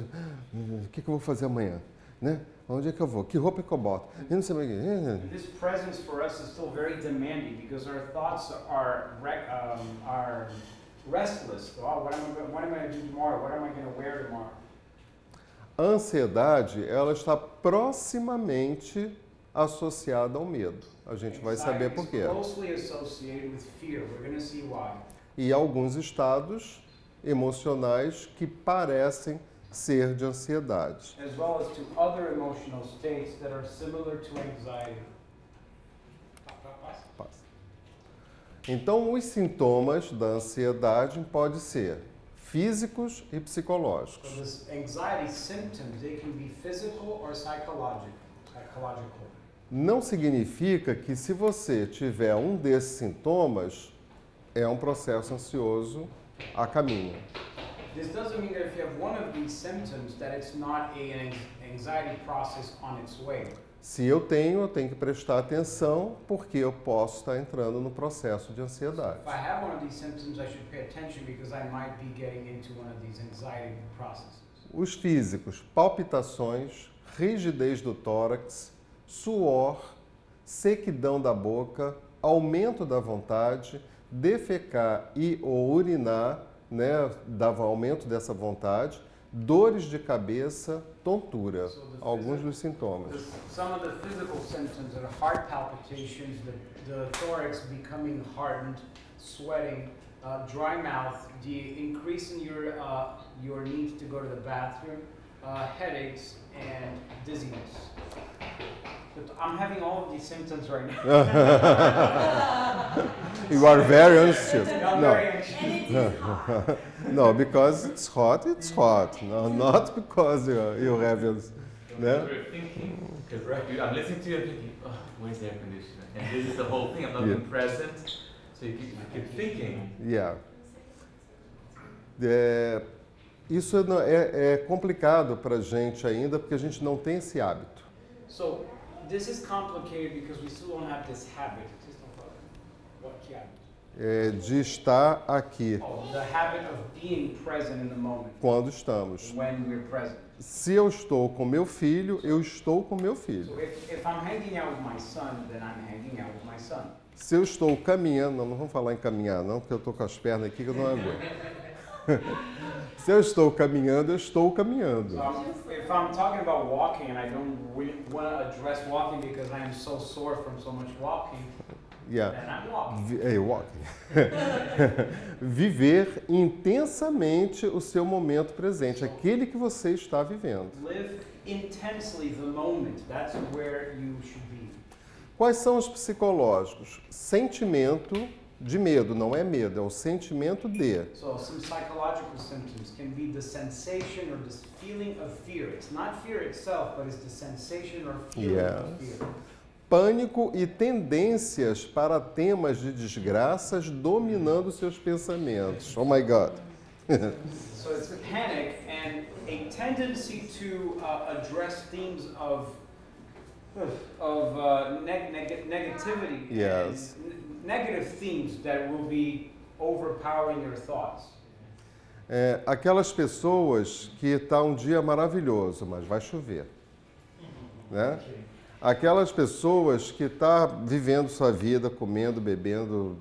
[SPEAKER 1] o que eu vou fazer amanhã? Né? Onde é que eu vou? Que roupa que eu boto? E não sei mais o que.
[SPEAKER 2] This presence for us is still very demanding because our thoughts are restless. Oh, what am I going to do tomorrow? What am I going to wear tomorrow?
[SPEAKER 1] A ansiedade, ela está proximamente associada ao medo. A gente vai saber por quê.
[SPEAKER 2] Closely associated with fear. We're going to see why.
[SPEAKER 1] E alguns estados emocionais que parecem ser de ansiedade.
[SPEAKER 2] As well as to other emotional states that are similar to anxiety.
[SPEAKER 1] Passa. Então, os sintomas da ansiedade podem ser físicos e psicológicos.
[SPEAKER 2] So this anxiety symptoms, they can be physical or psychological.
[SPEAKER 1] Não significa que se você tiver um desses sintomas, é um processo ansioso a caminho.
[SPEAKER 2] This doesn't mean that if you have one of these symptoms that it's not an anxiety process on its way.
[SPEAKER 1] Se eu tenho que prestar atenção porque eu posso estar entrando no processo de ansiedade.
[SPEAKER 2] If I have one of these symptoms, I should pay attention because I might be getting into one of these anxiety processes.
[SPEAKER 1] Os físicos, palpitações, rigidez do tórax, suor, sequidão da boca, aumento da vontade, defecar e ou urinar, né, dava aumento dessa vontade, dores de cabeça, tontura, alguns dos sintomas.
[SPEAKER 2] Some of the physical symptoms are heart palpitations, the thorax becoming hardened, sweating, dry mouth, the increase in your need to go to the bathroom, headaches, and dizziness. But I'm having all of these symptoms right now.
[SPEAKER 1] You are very anxious.
[SPEAKER 2] I'm
[SPEAKER 1] No.
[SPEAKER 2] very anxious.
[SPEAKER 1] No, because it's hot, it's hot. No, not because you have, né?
[SPEAKER 6] You're thinking, because I'm listening to you and thinking, oh, where's the air conditioner? And this is the whole thing, I'm not being present. So you keep thinking.
[SPEAKER 1] Yeah. Isso é complicado para a gente ainda, porque a gente não tem esse hábito.
[SPEAKER 2] So this is complicated because we still don't have this habit. What habit?
[SPEAKER 1] De estar aqui
[SPEAKER 2] Oh, the habit of being present in the moment
[SPEAKER 1] quando estamos.
[SPEAKER 2] when we're present.
[SPEAKER 1] Se eu estou com meu filho, eu estou com meu filho.
[SPEAKER 2] So if I'm hanging out with my son, then I'm hanging out with my son.
[SPEAKER 1] Se eu estou caminhando, não vamos falar em caminhar não, porque eu estou com as pernas aqui que eu não aguento. Se eu estou caminhando, eu estou caminhando.
[SPEAKER 2] So if I'm talking about walking and I don't want to address walking because I am so sore from so much walking,
[SPEAKER 1] Yeah.
[SPEAKER 2] then I'm walking.
[SPEAKER 1] Walking. Viver intensamente o seu momento presente, aquele que você está vivendo.
[SPEAKER 2] Live intensely the moment. That's where you should be.
[SPEAKER 1] Quais são os psicológicos? Sentimento de medo, não é medo, é o sentimento de.
[SPEAKER 2] So some psychological symptoms can be the sensation or this feeling of fear. It's not fear itself, but it's the sensation or feeling of
[SPEAKER 1] Yes.
[SPEAKER 2] fear.
[SPEAKER 1] Pânico e tendências para temas de desgraças dominando seus pensamentos. Oh my God.
[SPEAKER 2] So it's panic and a tendency to address themes of negativity.
[SPEAKER 1] Yes.
[SPEAKER 2] And negative themes that will be overpowering your thoughts.
[SPEAKER 1] Aquelas pessoas que está um dia maravilhoso, mas vai chover. Né? Aquelas pessoas que está vivendo sua vida, comendo, bebendo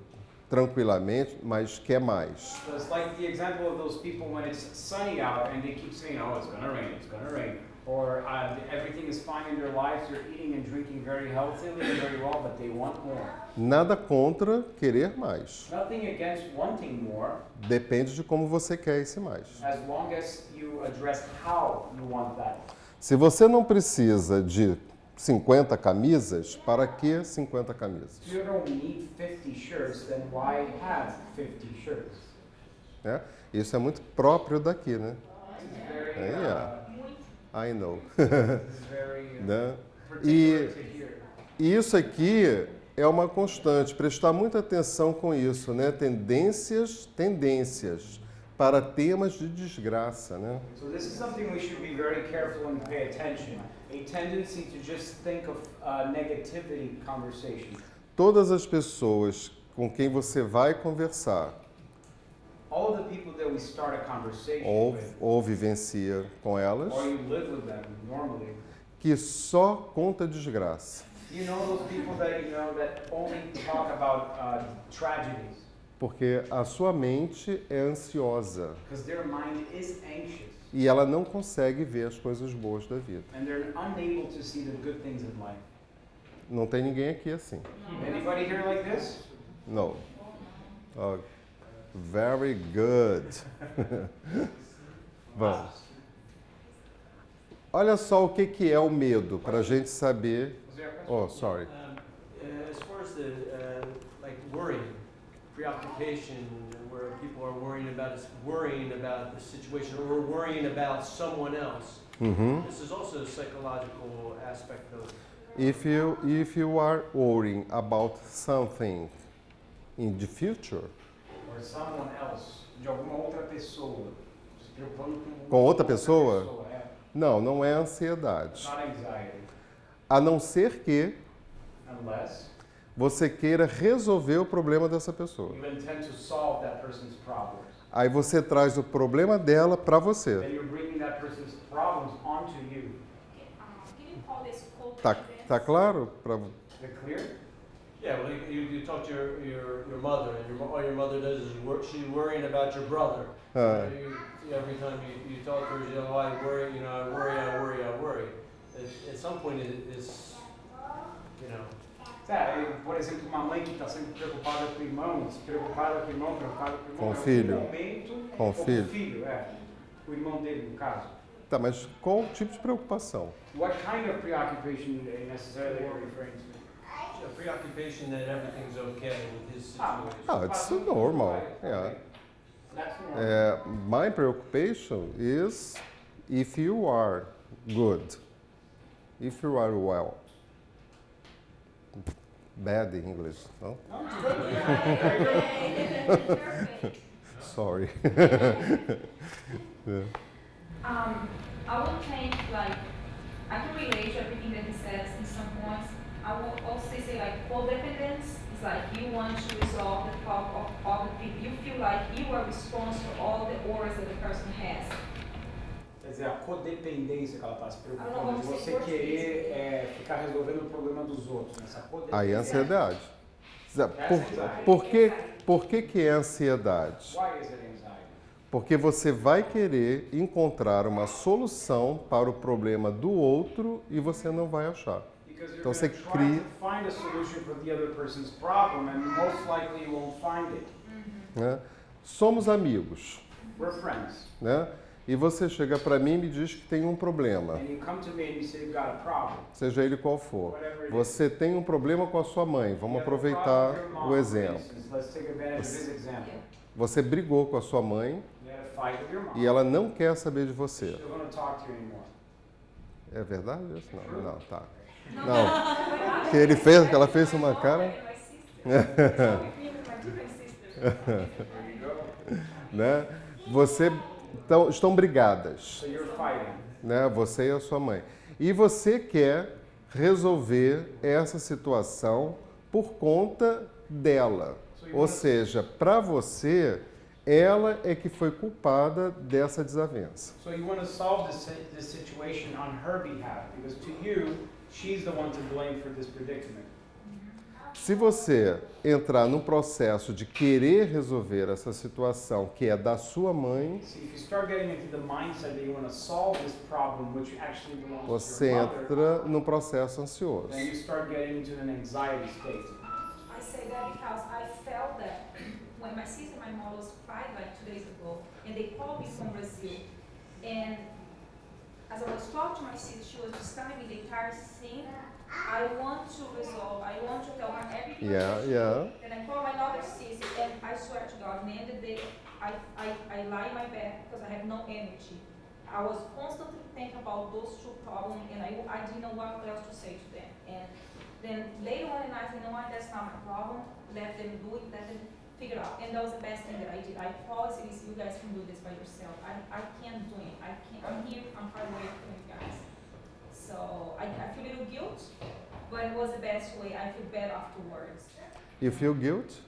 [SPEAKER 1] tranquilamente, mas quer mais.
[SPEAKER 2] So it's like the example of those people when it's sunny out and they keep saying, oh, it's gonna rain, it's gonna rain. Or everything is fine in their lives, they're eating and drinking very healthily and very well, but they want more.
[SPEAKER 1] Nada contra querer mais.
[SPEAKER 2] Nothing against wanting more,
[SPEAKER 1] Depende de como você quer esse mais.
[SPEAKER 2] as long as you address how you want that.
[SPEAKER 1] Se você não precisa de 50 camisas, para que 50 camisas?
[SPEAKER 2] If you don't need 50 shirts, then why have 50 shirts?
[SPEAKER 1] Né? Isso é muito próprio daqui, né?
[SPEAKER 2] It's very,
[SPEAKER 1] Yeah. I know.
[SPEAKER 2] it's very
[SPEAKER 1] Né?
[SPEAKER 2] particular to hear.
[SPEAKER 1] E isso aqui é uma constante, prestar muita atenção com isso, né? Tendências para temas de desgraça, né?
[SPEAKER 2] So this is something we should be very careful and pay attention. A tendency to just think of negativity conversation.
[SPEAKER 1] Todas as pessoas com quem você vai conversar
[SPEAKER 2] all of the people that we start a conversation with,
[SPEAKER 1] ou vivencia com elas,
[SPEAKER 2] or you live with them normally,
[SPEAKER 1] que só conta desgraça.
[SPEAKER 2] you know those people that you know that only talk about tragedies,
[SPEAKER 1] Porque a sua mente é ansiosa
[SPEAKER 2] because their mind is anxious
[SPEAKER 1] e ela não consegue ver as coisas boas da vida.
[SPEAKER 2] and they're unable to see the good things in life.
[SPEAKER 1] Não tem ninguém aqui assim.
[SPEAKER 2] Anybody here like this?
[SPEAKER 1] No. Oh, very good. Vamos. Olha só o que é o medo, para a gente saber.
[SPEAKER 2] Was there a question?
[SPEAKER 1] Oh, sorry.
[SPEAKER 4] As far as the like worrying, preoccupation, where people are worrying about the situation or worrying about someone else.
[SPEAKER 1] Uhum.
[SPEAKER 4] This is also a psychological aspect of.
[SPEAKER 1] If you are worrying about something in the future,
[SPEAKER 2] Or someone else, de alguma outra pessoa, se preocupando
[SPEAKER 1] Com outra pessoa?
[SPEAKER 2] é.
[SPEAKER 1] não é ansiedade.
[SPEAKER 2] Not anxiety,
[SPEAKER 1] A não ser que
[SPEAKER 2] unless
[SPEAKER 1] você queira resolver o problema dessa pessoa.
[SPEAKER 2] you intend to solve that person's problems.
[SPEAKER 1] Aí você traz o problema dela para você.
[SPEAKER 2] Then you're bringing that person's problems onto you.
[SPEAKER 3] Can you call this
[SPEAKER 1] Tá
[SPEAKER 3] codependence?
[SPEAKER 1] claro?
[SPEAKER 2] Is it clear?
[SPEAKER 4] Yeah, well, you talk to your mother, and all your mother does is she's worrying about your brother. Every time you talk to her, you know, I worry. At some point, it's you know.
[SPEAKER 2] Por exemplo, uma mãe que está sempre preocupada com o irmão, preocupada com o irmão,
[SPEAKER 1] Com o
[SPEAKER 2] em
[SPEAKER 1] filho.
[SPEAKER 2] algum momento,
[SPEAKER 1] Com o
[SPEAKER 2] ou
[SPEAKER 1] filho.
[SPEAKER 2] o irmão dele, no caso.
[SPEAKER 1] Tá, mas qual o tipo de preocupação?
[SPEAKER 2] What kind of preoccupation necessarily are you referring to?
[SPEAKER 4] A preoccupation that everything's okay with his situation.
[SPEAKER 1] It's normal. Yeah.
[SPEAKER 2] That's normal.
[SPEAKER 1] My preoccupation is if you are good, if you are well. Bad English, no?
[SPEAKER 2] No, it's good.
[SPEAKER 3] Perfect.
[SPEAKER 1] Sorry. Yeah.
[SPEAKER 3] I would think like I can relate to everything that he says in some points. I will also say like codependence is like you want to resolve the problem of other people. You feel like you are responsible for all the worries that the person has.
[SPEAKER 2] Quer dizer, a codependência que ela está se
[SPEAKER 3] Ah, não,
[SPEAKER 2] preocupando, de
[SPEAKER 3] vamos
[SPEAKER 2] você
[SPEAKER 3] ser
[SPEAKER 2] querer ficar resolvendo o problema dos outros. Essa codependência.
[SPEAKER 1] Aí é ansiedade. Por que é ansiedade?
[SPEAKER 2] Why is it anxiety?
[SPEAKER 1] Porque você vai querer encontrar uma solução para o problema do outro e você não vai achar.
[SPEAKER 2] Because you're
[SPEAKER 1] Então
[SPEAKER 2] going
[SPEAKER 1] você
[SPEAKER 2] to try
[SPEAKER 1] cria,
[SPEAKER 2] to find a solution for the other person's problem and most likely you won't find it.
[SPEAKER 1] né? Somos amigos,
[SPEAKER 2] We're friends.
[SPEAKER 1] né? E você chega para mim e me diz que tem um problema,
[SPEAKER 2] And you come to me and you say you've got a problem.
[SPEAKER 1] seja ele qual for.
[SPEAKER 2] Whatever it is.
[SPEAKER 1] Você tem um problema com a sua mãe, vamos
[SPEAKER 2] You have a
[SPEAKER 1] aproveitar
[SPEAKER 2] problem with your mom,
[SPEAKER 1] o
[SPEAKER 2] for
[SPEAKER 1] exemplo.
[SPEAKER 2] instance. Let's take advantage of this example.
[SPEAKER 1] Você brigou com a sua mãe
[SPEAKER 2] You had a fight with your mom.
[SPEAKER 1] e ela não quer saber de você.
[SPEAKER 2] She's not going to talk to you anymore.
[SPEAKER 1] É verdade isso? Não, tá. Não, que ela fez uma cara, né? Estão brigadas,
[SPEAKER 2] So you're fighting.
[SPEAKER 1] né? Você e a sua mãe. E você quer resolver essa situação por conta dela. Ou seja, para você, ela é que foi culpada dessa desavença.
[SPEAKER 2] So you want to solve this situation on her behalf because to you, she's the one to blame for this predicament.
[SPEAKER 1] Se você entrar no processo de querer resolver essa situação que é da sua mãe,
[SPEAKER 2] See, if you start getting into the mindset that you want to solve this problem, which actually belongs
[SPEAKER 1] você
[SPEAKER 2] to your mother,
[SPEAKER 1] entra no processo ansioso.
[SPEAKER 2] then you start getting into an anxiety state.
[SPEAKER 3] I say that because I felt that when my sister and my mom was fighting like 2 days ago, and they called me from Brazil, and as I was talking to my sister, she was describing the entire scene. I want to resolve, I want to tell her everything.
[SPEAKER 1] Yeah.
[SPEAKER 3] And I called my other sister, and I swear to God, in the end of the day, I lie in my bed because I have no energy. I was constantly thinking about those two problems, and I didn't know what else to say to them. And then later on in life, you know what, that's not my problem. Let them do it, let them figure out. And that was the best thing that I did. I paused and said, you guys can do this by yourself. I can't do it. I'm here, I'm far away from you guys. So I feel a little guilt, but it was the best way. I feel better afterwards.
[SPEAKER 1] You feel guilt?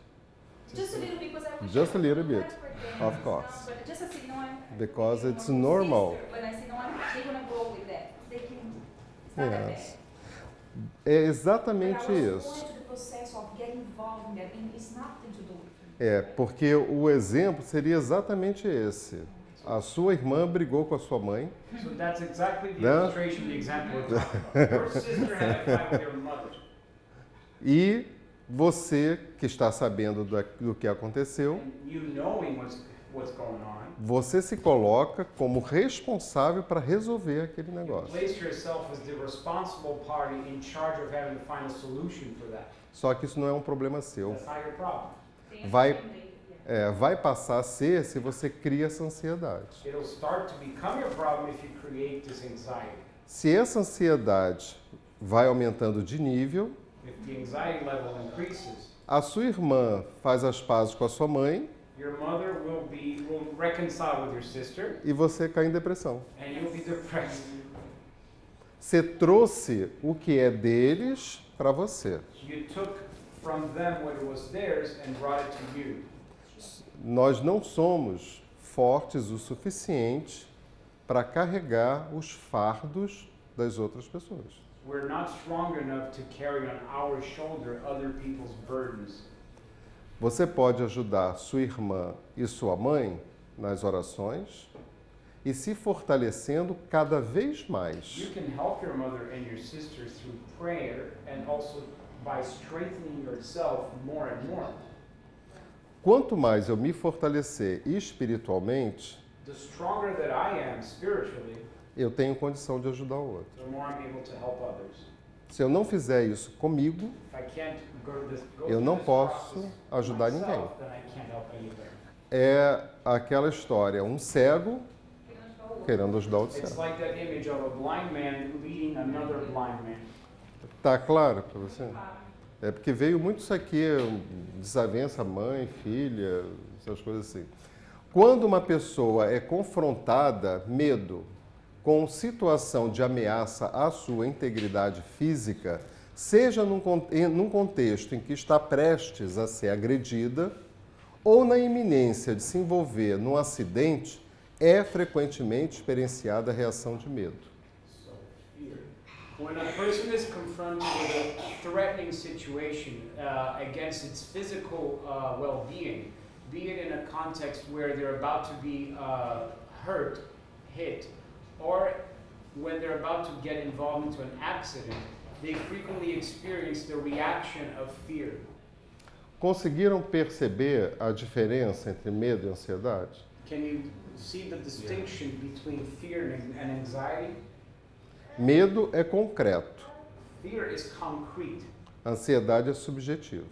[SPEAKER 3] Just a little bit, because I wish
[SPEAKER 1] Just a
[SPEAKER 3] I
[SPEAKER 1] little
[SPEAKER 3] could
[SPEAKER 1] bit,
[SPEAKER 3] have forget
[SPEAKER 1] of
[SPEAKER 3] this
[SPEAKER 1] course.
[SPEAKER 3] now, but just assim, não é?
[SPEAKER 1] Because
[SPEAKER 3] Porque
[SPEAKER 1] it's
[SPEAKER 3] my
[SPEAKER 1] normal.
[SPEAKER 3] sister, when I say no, they're gonna go with that. They can. It's not that
[SPEAKER 1] Yes.
[SPEAKER 3] bad.
[SPEAKER 1] É
[SPEAKER 3] But
[SPEAKER 1] exatamente
[SPEAKER 3] I was
[SPEAKER 1] isso.
[SPEAKER 3] going through the process of getting involved in that, and it's nothing to do with me.
[SPEAKER 1] É, porque o exemplo seria exatamente esse. A sua irmã brigou com a sua mãe,
[SPEAKER 2] So that's exactly the
[SPEAKER 1] No?
[SPEAKER 2] illustration, the example we're talking about. Your sister had a fight with your mother.
[SPEAKER 1] e você, que está sabendo do que aconteceu,
[SPEAKER 2] And you knowing what's going on,
[SPEAKER 1] você se coloca como responsável para resolver aquele negócio.
[SPEAKER 2] place yourself as the responsible party in charge of having to find a solution for that.
[SPEAKER 1] Só que isso não é um problema seu.
[SPEAKER 2] That's not your problem.
[SPEAKER 3] Tem esse
[SPEAKER 1] Vai-
[SPEAKER 3] tempo aí,
[SPEAKER 1] Vai passar a ser se você cria essa ansiedade.
[SPEAKER 2] It'll start to become your problem if you create this anxiety.
[SPEAKER 1] Se essa ansiedade vai aumentando de nível,
[SPEAKER 2] If the anxiety level increases,
[SPEAKER 1] a sua irmã faz as pazes com a sua mãe
[SPEAKER 2] your mother will reconcile with your sister,
[SPEAKER 1] e você cai em depressão.
[SPEAKER 2] and you'll be depressed.
[SPEAKER 1] Você trouxe o que é deles para você.
[SPEAKER 2] You took from them what was theirs and brought it to you.
[SPEAKER 1] Nós não somos fortes o suficiente para carregar os fardos das outras pessoas.
[SPEAKER 2] We're not strong enough to carry on our shoulder other people's burdens.
[SPEAKER 1] Você pode ajudar sua irmã e sua mãe nas orações e se fortalecendo cada vez mais.
[SPEAKER 2] You can help your mother and your sisters through prayer and also by strengthening yourself more and more.
[SPEAKER 1] Quanto mais eu me fortalecer espiritualmente,
[SPEAKER 2] The stronger that I am spiritually,
[SPEAKER 1] eu tenho condição de ajudar o outro.
[SPEAKER 2] the more I'm able to help others.
[SPEAKER 1] Se eu não fizer isso comigo,
[SPEAKER 2] If I can't go
[SPEAKER 1] eu
[SPEAKER 2] through
[SPEAKER 1] não
[SPEAKER 2] this
[SPEAKER 1] posso
[SPEAKER 2] process
[SPEAKER 1] ajudar
[SPEAKER 2] myself,
[SPEAKER 1] ninguém.
[SPEAKER 2] then I can't help anybody.
[SPEAKER 1] É aquela história, um cego querendo ajudar outro
[SPEAKER 2] It's
[SPEAKER 1] cego.
[SPEAKER 2] like that image of a blind man leading another blind man.
[SPEAKER 1] Tá claro para você?
[SPEAKER 3] Ah,
[SPEAKER 1] É porque veio muito isso aqui, desavença mãe, filha, essas coisas assim. Quando uma pessoa é confrontada, medo, com situação de ameaça à sua integridade física, seja num contexto em que está prestes a ser agredida ou na iminência de se envolver num acidente, é frequentemente experienciada a reação de medo.
[SPEAKER 2] So, fear. When a person is confronted with a threatening situation against its physical well-being, be it in a context where they're about to be hurt, hit, or when they're about to get involved into an accident, they frequently experience the reaction of fear.
[SPEAKER 1] Conseguiram perceber a diferença entre medo e ansiedade?
[SPEAKER 2] Can you see the distinction between fear and anxiety?
[SPEAKER 1] Medo é concreto,
[SPEAKER 2] Fear is concrete.
[SPEAKER 1] ansiedade é subjetivo.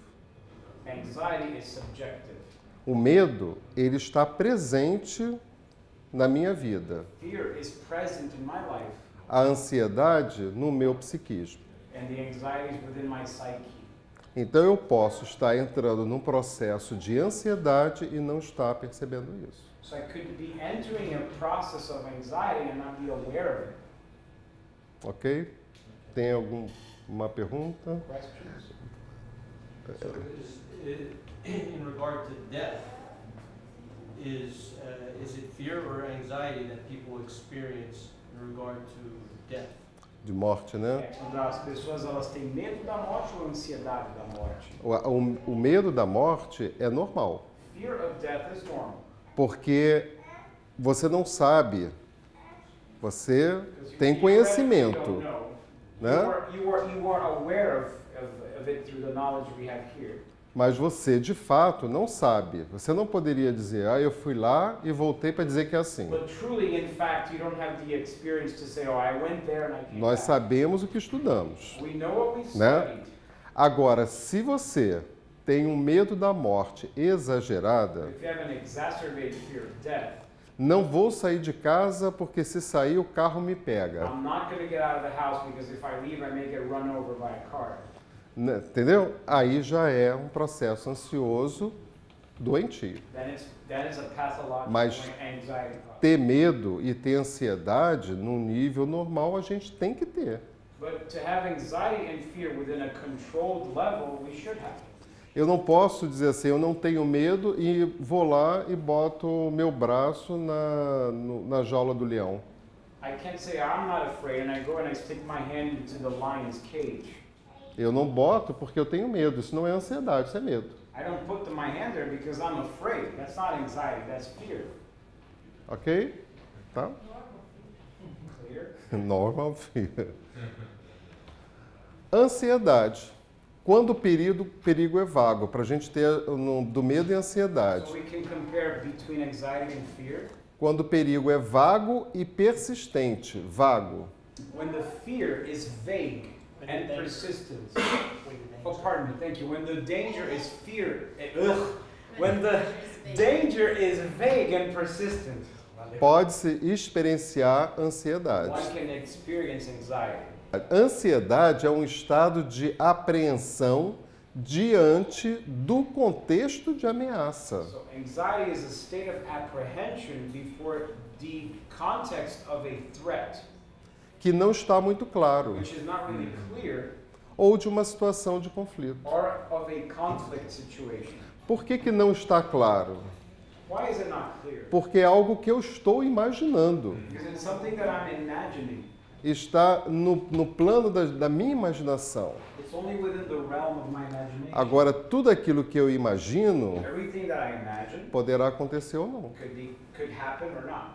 [SPEAKER 2] Anxiety is subjective.
[SPEAKER 1] O medo, ele está presente na minha vida.
[SPEAKER 2] Fear is present in my life,
[SPEAKER 1] A ansiedade no meu psiquismo.
[SPEAKER 2] and the anxiety is within my psyche.
[SPEAKER 1] Então eu posso estar entrando num processo de ansiedade e não estar percebendo isso.
[SPEAKER 2] So I could be entering a process of anxiety and not be aware of it.
[SPEAKER 1] Ok? Tem alguma pergunta?
[SPEAKER 2] Questions?
[SPEAKER 4] So in regard to death, is it fear or anxiety that people experience in regard to death?
[SPEAKER 1] De morte, né?
[SPEAKER 2] Quando as pessoas elas têm medo da morte ou ansiedade da morte?
[SPEAKER 1] O medo da morte é normal,
[SPEAKER 2] Fear of death is normal.
[SPEAKER 1] porque você não sabe, você
[SPEAKER 2] Because
[SPEAKER 1] tem
[SPEAKER 2] you
[SPEAKER 1] conhecimento,
[SPEAKER 2] don't know.
[SPEAKER 1] né?
[SPEAKER 2] You are aware of it through the knowledge we have here.
[SPEAKER 1] Mas você, de fato, não sabe. Você não poderia dizer, eu fui lá e voltei para dizer que é assim.
[SPEAKER 2] But truly, in fact, you don't have the experience to say, oh, I went there and I came
[SPEAKER 1] Nós
[SPEAKER 2] back.
[SPEAKER 1] sabemos o que estudamos.
[SPEAKER 2] We know what we
[SPEAKER 1] Né?
[SPEAKER 2] studied.
[SPEAKER 1] Agora, se você tem um medo da morte exagerada,
[SPEAKER 2] If you have an exacerbated fear of death,
[SPEAKER 1] não vou sair de casa porque se sair o carro me pega.
[SPEAKER 2] I'm not going to get out of the house because if I leave, I may get run over by a car.
[SPEAKER 1] Né? Entendeu? Aí já é um processo ansioso doentio.
[SPEAKER 2] That is a pathological
[SPEAKER 1] Mas
[SPEAKER 2] anxiety problem.
[SPEAKER 1] ter medo e ter ansiedade num nível normal a gente tem que ter.
[SPEAKER 2] But to have anxiety and fear within a controlled level, we should have.
[SPEAKER 1] Eu não posso dizer assim, eu não tenho medo e vou lá e boto o meu braço na jaula do leão.
[SPEAKER 2] I can't say I'm not afraid and I go and I stick my hand into the lion's cage.
[SPEAKER 1] Eu não boto porque eu tenho medo. Isso não é ansiedade, isso é medo.
[SPEAKER 2] I don't put my hand there because I'm afraid. That's not anxiety, that's fear.
[SPEAKER 1] Ok? Tá?
[SPEAKER 2] Clear?
[SPEAKER 1] Normal fear. Ansiedade. Quando o perigo é vago, para a gente ter do medo e ansiedade.
[SPEAKER 2] So we can compare between anxiety and fear.
[SPEAKER 1] Quando o perigo é vago e persistente. Vago.
[SPEAKER 2] When the fear is vague and persistent. Oh, pardon me, thank you. When the danger is when the danger is vague and persistent.
[SPEAKER 1] Pode-se experienciar ansiedade.
[SPEAKER 2] One can experience anxiety.
[SPEAKER 1] Ansiedade é um estado de apreensão diante do contexto de ameaça.
[SPEAKER 2] So anxiety is a state of apprehension before the context of a threat,
[SPEAKER 1] Que não está muito claro,
[SPEAKER 2] which is not really clear,
[SPEAKER 1] ou de uma situação de conflito.
[SPEAKER 2] or of a conflict situation.
[SPEAKER 1] Por que não está claro?
[SPEAKER 2] Why is it not clear?
[SPEAKER 1] Porque é algo que eu estou imaginando.
[SPEAKER 2] Because it's something that I'm imagining.
[SPEAKER 1] Está no plano da minha imaginação.
[SPEAKER 2] It's only within the realm of my imagination.
[SPEAKER 1] Agora, tudo aquilo que eu imagino
[SPEAKER 2] Everything that I imagine
[SPEAKER 1] poderá acontecer ou não.
[SPEAKER 2] could happen or not.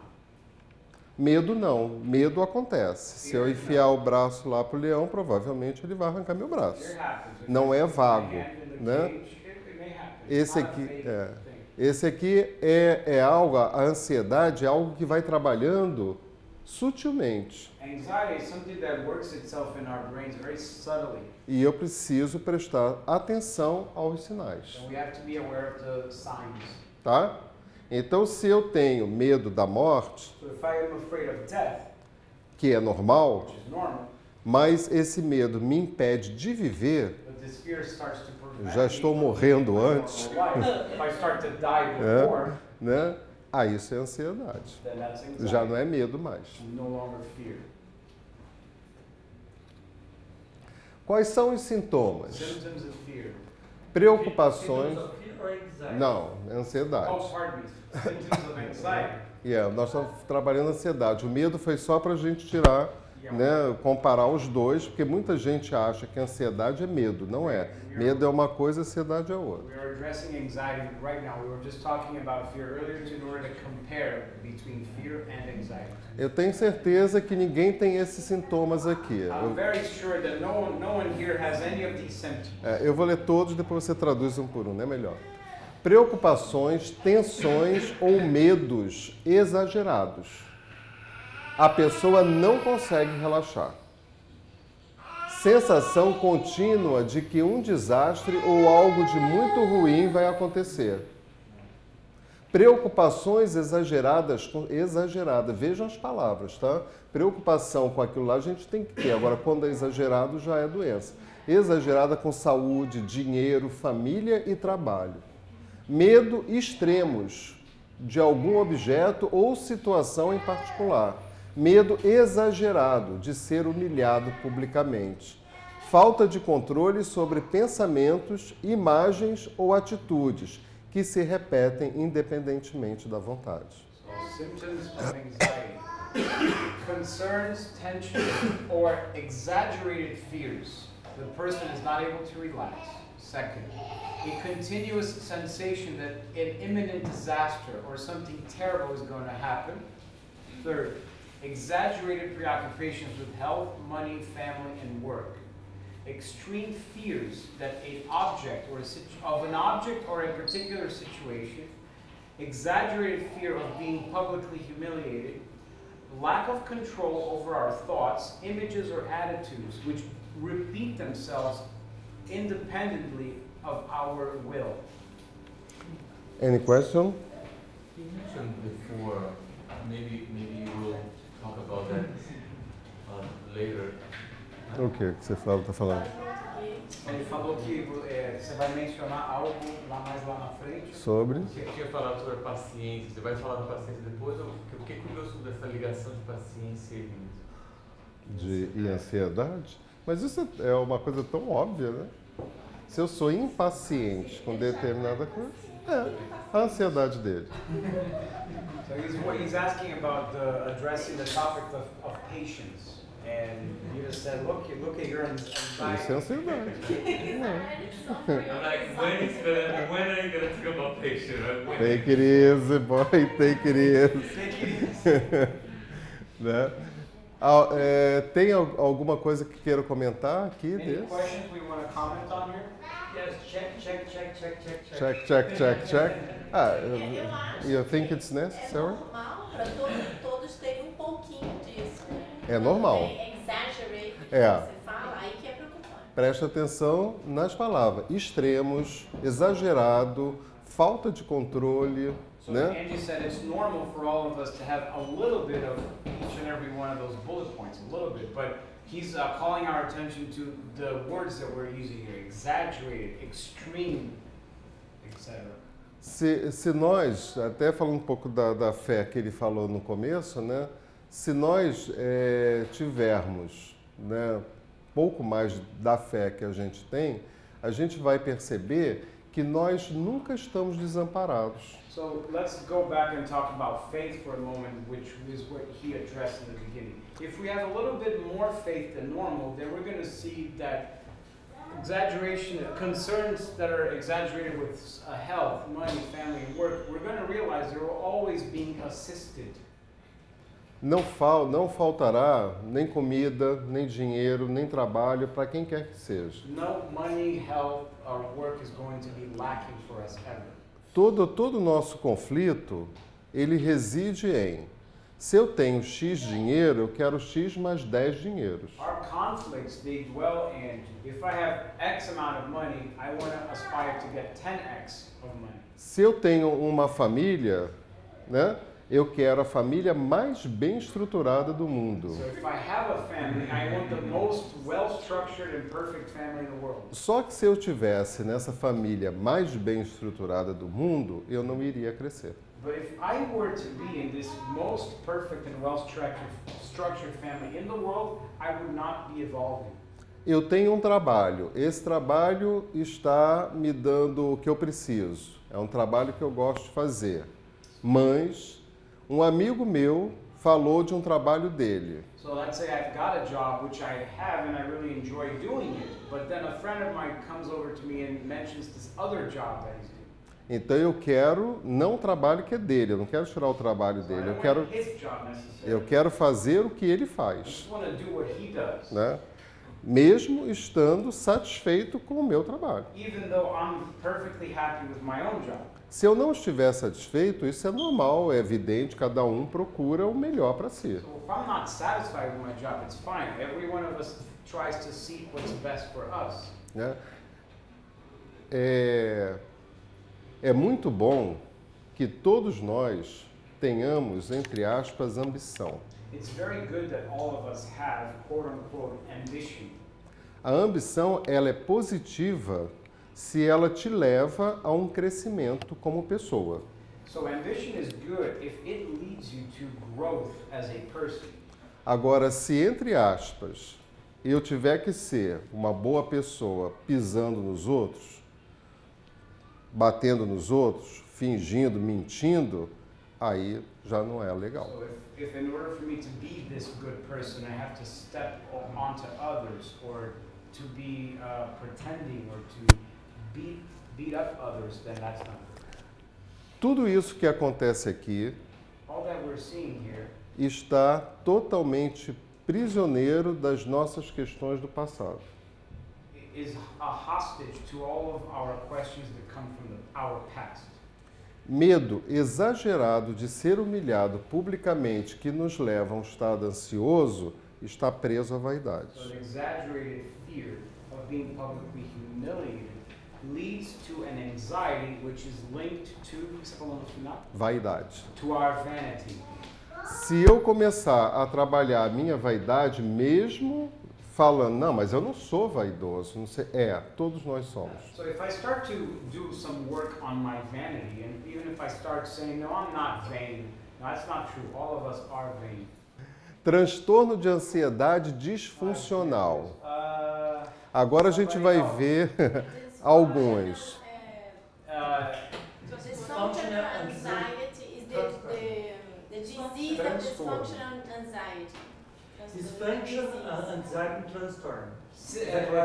[SPEAKER 1] Medo não. Medo acontece. Se eu enfiar o braço lá pro leão, provavelmente ele vai arrancar meu braço.
[SPEAKER 2] Fear happens. If
[SPEAKER 1] Não é
[SPEAKER 2] I stick my
[SPEAKER 1] vago,
[SPEAKER 2] hand in the
[SPEAKER 1] né?
[SPEAKER 2] cage, it may happen.
[SPEAKER 1] Esse
[SPEAKER 2] It's not a
[SPEAKER 1] aqui,
[SPEAKER 2] vague
[SPEAKER 1] é.
[SPEAKER 2] thing.
[SPEAKER 1] Esse aqui é algo, a ansiedade é algo que vai trabalhando sutilmente.
[SPEAKER 2] Anxiety is something that works itself in our brains very subtly.
[SPEAKER 1] E eu preciso prestar atenção aos sinais,
[SPEAKER 2] And we have to be aware of the signs.
[SPEAKER 1] tá? Então, se eu tenho medo da morte,
[SPEAKER 2] So if I am afraid of death,
[SPEAKER 1] que é normal,
[SPEAKER 2] which is normal,
[SPEAKER 1] mas esse medo me impede de viver,
[SPEAKER 2] but this fear starts to prevent
[SPEAKER 1] já
[SPEAKER 2] me
[SPEAKER 1] estou
[SPEAKER 2] from
[SPEAKER 1] morrendo
[SPEAKER 2] living my
[SPEAKER 1] antes,
[SPEAKER 2] normal life. If I start to die
[SPEAKER 1] É.
[SPEAKER 2] before,
[SPEAKER 1] né? Aí isso é ansiedade.
[SPEAKER 2] then that's anxiety.
[SPEAKER 1] Já não é medo mais.
[SPEAKER 2] No longer fear.
[SPEAKER 1] Quais são os sintomas?
[SPEAKER 2] Symptoms of fear.
[SPEAKER 1] Preocupações.
[SPEAKER 4] Symptoms of fear or anxiety?
[SPEAKER 1] Não, é ansiedade.
[SPEAKER 2] Oh, pardon me. Symptoms of anxiety.
[SPEAKER 1] Nós estamos trabalhando ansiedade. O medo foi só para a gente tirar, né, comparar os dois, porque muita gente acha que ansiedade é medo. Não é. Medo é uma coisa, ansiedade é outra.
[SPEAKER 2] We are addressing anxiety right now. We were just talking about fear earlier in order to compare between fear and anxiety.
[SPEAKER 1] Eu tenho certeza que ninguém tem esses sintomas aqui.
[SPEAKER 2] I'm very sure that no one here has any of these symptoms.
[SPEAKER 1] Eu vou ler todos, depois você traduz um por um, né? Melhor. Preocupações, tensões ou medos exagerados. A pessoa não consegue relaxar. Sensação contínua de que um desastre ou algo de muito ruim vai acontecer. Preocupações exageradas, vejam as palavras, tá? Preocupação com aquilo lá a gente tem que ter. Agora, quando é exagerado, já é doença. Exagerada com saúde, dinheiro, família e trabalho. Medo extremos de algum objeto ou situação em particular. Medo exagerado de ser humilhado publicamente. Falta de controle sobre pensamentos, imagens ou atitudes que se repetem independentemente da vontade.
[SPEAKER 2] So, symptoms of anxiety. Concerns, tension, or exaggerated fears. The person is not able to relax. Second, a continuous sensation that an imminent disaster or something terrible is going to happen. Third, exaggerated preoccupations with health, money, family, and work. Extreme fears that an object or a particular situation. Exaggerated fear of being publicly humiliated. Lack of control over our thoughts, images, or attitudes which repeat themselves independently of our will.
[SPEAKER 1] Any question?
[SPEAKER 6] You mentioned before, maybe you will talk about that later.
[SPEAKER 1] O que você está falando?
[SPEAKER 2] Ele falou que você vai mencionar algo mais lá na frente.
[SPEAKER 1] Sobre?
[SPEAKER 6] Você tinha falado sobre paciência, você vai falar da paciência depois? Eu fiquei curioso sobre essa ligação de paciência e
[SPEAKER 1] E ansiedade? Mas isso é uma coisa tão óbvia, né? Se eu sou impaciente com determinada coisa, a ansiedade dele.
[SPEAKER 2] So he's asking about addressing the topic of patience. And you just said, look at your
[SPEAKER 1] Isso é
[SPEAKER 2] anxiety.
[SPEAKER 1] ansiedade.
[SPEAKER 6] I'm like, when are you gonna talk about patience? When?
[SPEAKER 1] Take it easy, boy, take it easy. Né? Tem alguma coisa que queira comentar aqui
[SPEAKER 2] Any
[SPEAKER 1] desse?
[SPEAKER 2] questions we want to comment on here?
[SPEAKER 4] Yes, check.
[SPEAKER 1] Check.
[SPEAKER 7] Eu acho
[SPEAKER 1] You think it's
[SPEAKER 7] que
[SPEAKER 1] necessary?
[SPEAKER 7] é normal para todos terem um pouquinho disso.
[SPEAKER 1] É normal.
[SPEAKER 7] Exaggerate, que
[SPEAKER 1] É.
[SPEAKER 7] você fala, aí que é preocupante.
[SPEAKER 1] Preste atenção nas palavras. Extremos, exagerado, falta de controle,
[SPEAKER 2] So
[SPEAKER 1] né?
[SPEAKER 2] Angie said it's normal for all of us to have a little bit of each and every one of those bullet points, a little bit, but he's calling our attention to the words that we're using here: exaggerated, extreme, etc.
[SPEAKER 1] Se nós, até falando um pouco da fé que ele falou no começo, né? Se nós tivermos, né, pouco mais da fé que a gente tem, a gente vai perceber que nós nunca estamos desamparados.
[SPEAKER 2] So let's go back and talk about faith for a moment, which is what he addressed in the beginning. If we have a little bit more faith than normal, then we're going to see that exaggeration, concerns that are exaggerated with health, money, family, and work, we're going to realize they're always being assisted.
[SPEAKER 1] Não faltará nem comida, nem dinheiro, nem trabalho para quem quer que seja.
[SPEAKER 2] No money, health, or work is going to be lacking for us ever.
[SPEAKER 1] Todo o nosso conflito, ele reside em: se eu tenho X dinheiro, eu quero X mais 10 dinheiros.
[SPEAKER 2] Our conflicts, they dwell in, if I have X amount of money, I want to aspire to get 10X of money.
[SPEAKER 1] Se eu tenho uma família, né, eu quero a família mais bem estruturada do mundo.
[SPEAKER 2] So if I have a family, I want the most well-structured and perfect family in the world.
[SPEAKER 1] Só que se eu tivesse nessa família mais bem estruturada do mundo, eu não iria crescer.
[SPEAKER 2] But if I were to be in this most perfect and well-structured family in the world, I would not be evolving.
[SPEAKER 1] Eu tenho um trabalho, esse trabalho está me dando o que eu preciso. É um trabalho que eu gosto de fazer. Mas um amigo meu falou de um trabalho dele.
[SPEAKER 2] So let's say I've got a job which I have and I really enjoy doing it, but then a friend of mine comes over to me and mentions this other job that he's doing.
[SPEAKER 1] Então eu quero não o trabalho que é dele, eu não quero tirar o trabalho
[SPEAKER 2] So I
[SPEAKER 1] dele,
[SPEAKER 2] don't
[SPEAKER 1] eu quero,
[SPEAKER 2] want his job necessarily.
[SPEAKER 1] eu quero fazer o que ele
[SPEAKER 2] I
[SPEAKER 1] faz,
[SPEAKER 2] just want to do what he does.
[SPEAKER 1] né? Mesmo estando satisfeito com o meu trabalho.
[SPEAKER 2] Even though I'm perfectly happy with my own job.
[SPEAKER 1] Se eu não estiver satisfeito, isso é normal, é evidente, cada um procura o melhor para si.
[SPEAKER 2] So if I'm not satisfied with my job, it's fine. Every one of us tries to seek what's best for us.
[SPEAKER 1] Né? É muito bom que todos nós tenhamos, entre aspas, ambição.
[SPEAKER 2] It's very good that all of us have, quote unquote, ambition.
[SPEAKER 1] A ambição, ela é positiva se ela te leva a um crescimento como pessoa.
[SPEAKER 2] So ambition is good if it leads you to growth as a person.
[SPEAKER 1] Agora, se, entre aspas, eu tiver que ser uma boa pessoa pisando nos outros, batendo nos outros, fingindo, mentindo, aí já não é legal.
[SPEAKER 2] So if in order for me to be this good person, I have to step onto others or to be pretending or to beat up others, then that's not good.
[SPEAKER 1] Tudo isso que acontece aqui
[SPEAKER 2] All that we're seeing here
[SPEAKER 1] está totalmente prisioneiro das nossas questões do passado.
[SPEAKER 2] is a hostage to all of our questions that come from our past.
[SPEAKER 1] Medo exagerado de ser humilhado publicamente que nos leva a um estado ansioso está preso à vaidade.
[SPEAKER 2] So an exaggerated fear of being publicly humiliated leads to an anxiety which is linked
[SPEAKER 1] Vaidade.
[SPEAKER 2] to our vanity.
[SPEAKER 1] Se eu começar a trabalhar a minha vaidade, mesmo falando, não, mas eu não sou vaidoso, não sei, todos nós somos.
[SPEAKER 2] So if I start to do some work on my vanity, and even if I start saying, no, I'm not vain, no, that's not true, all of us are vain.
[SPEAKER 1] Transtorno de ansiedade disfuncional. Agora a gente vai ver Alguns.
[SPEAKER 7] Dysfunctional anxiety is the disease of dysfunctional anxiety.
[SPEAKER 8] Dysfunction, anxiety transtorno.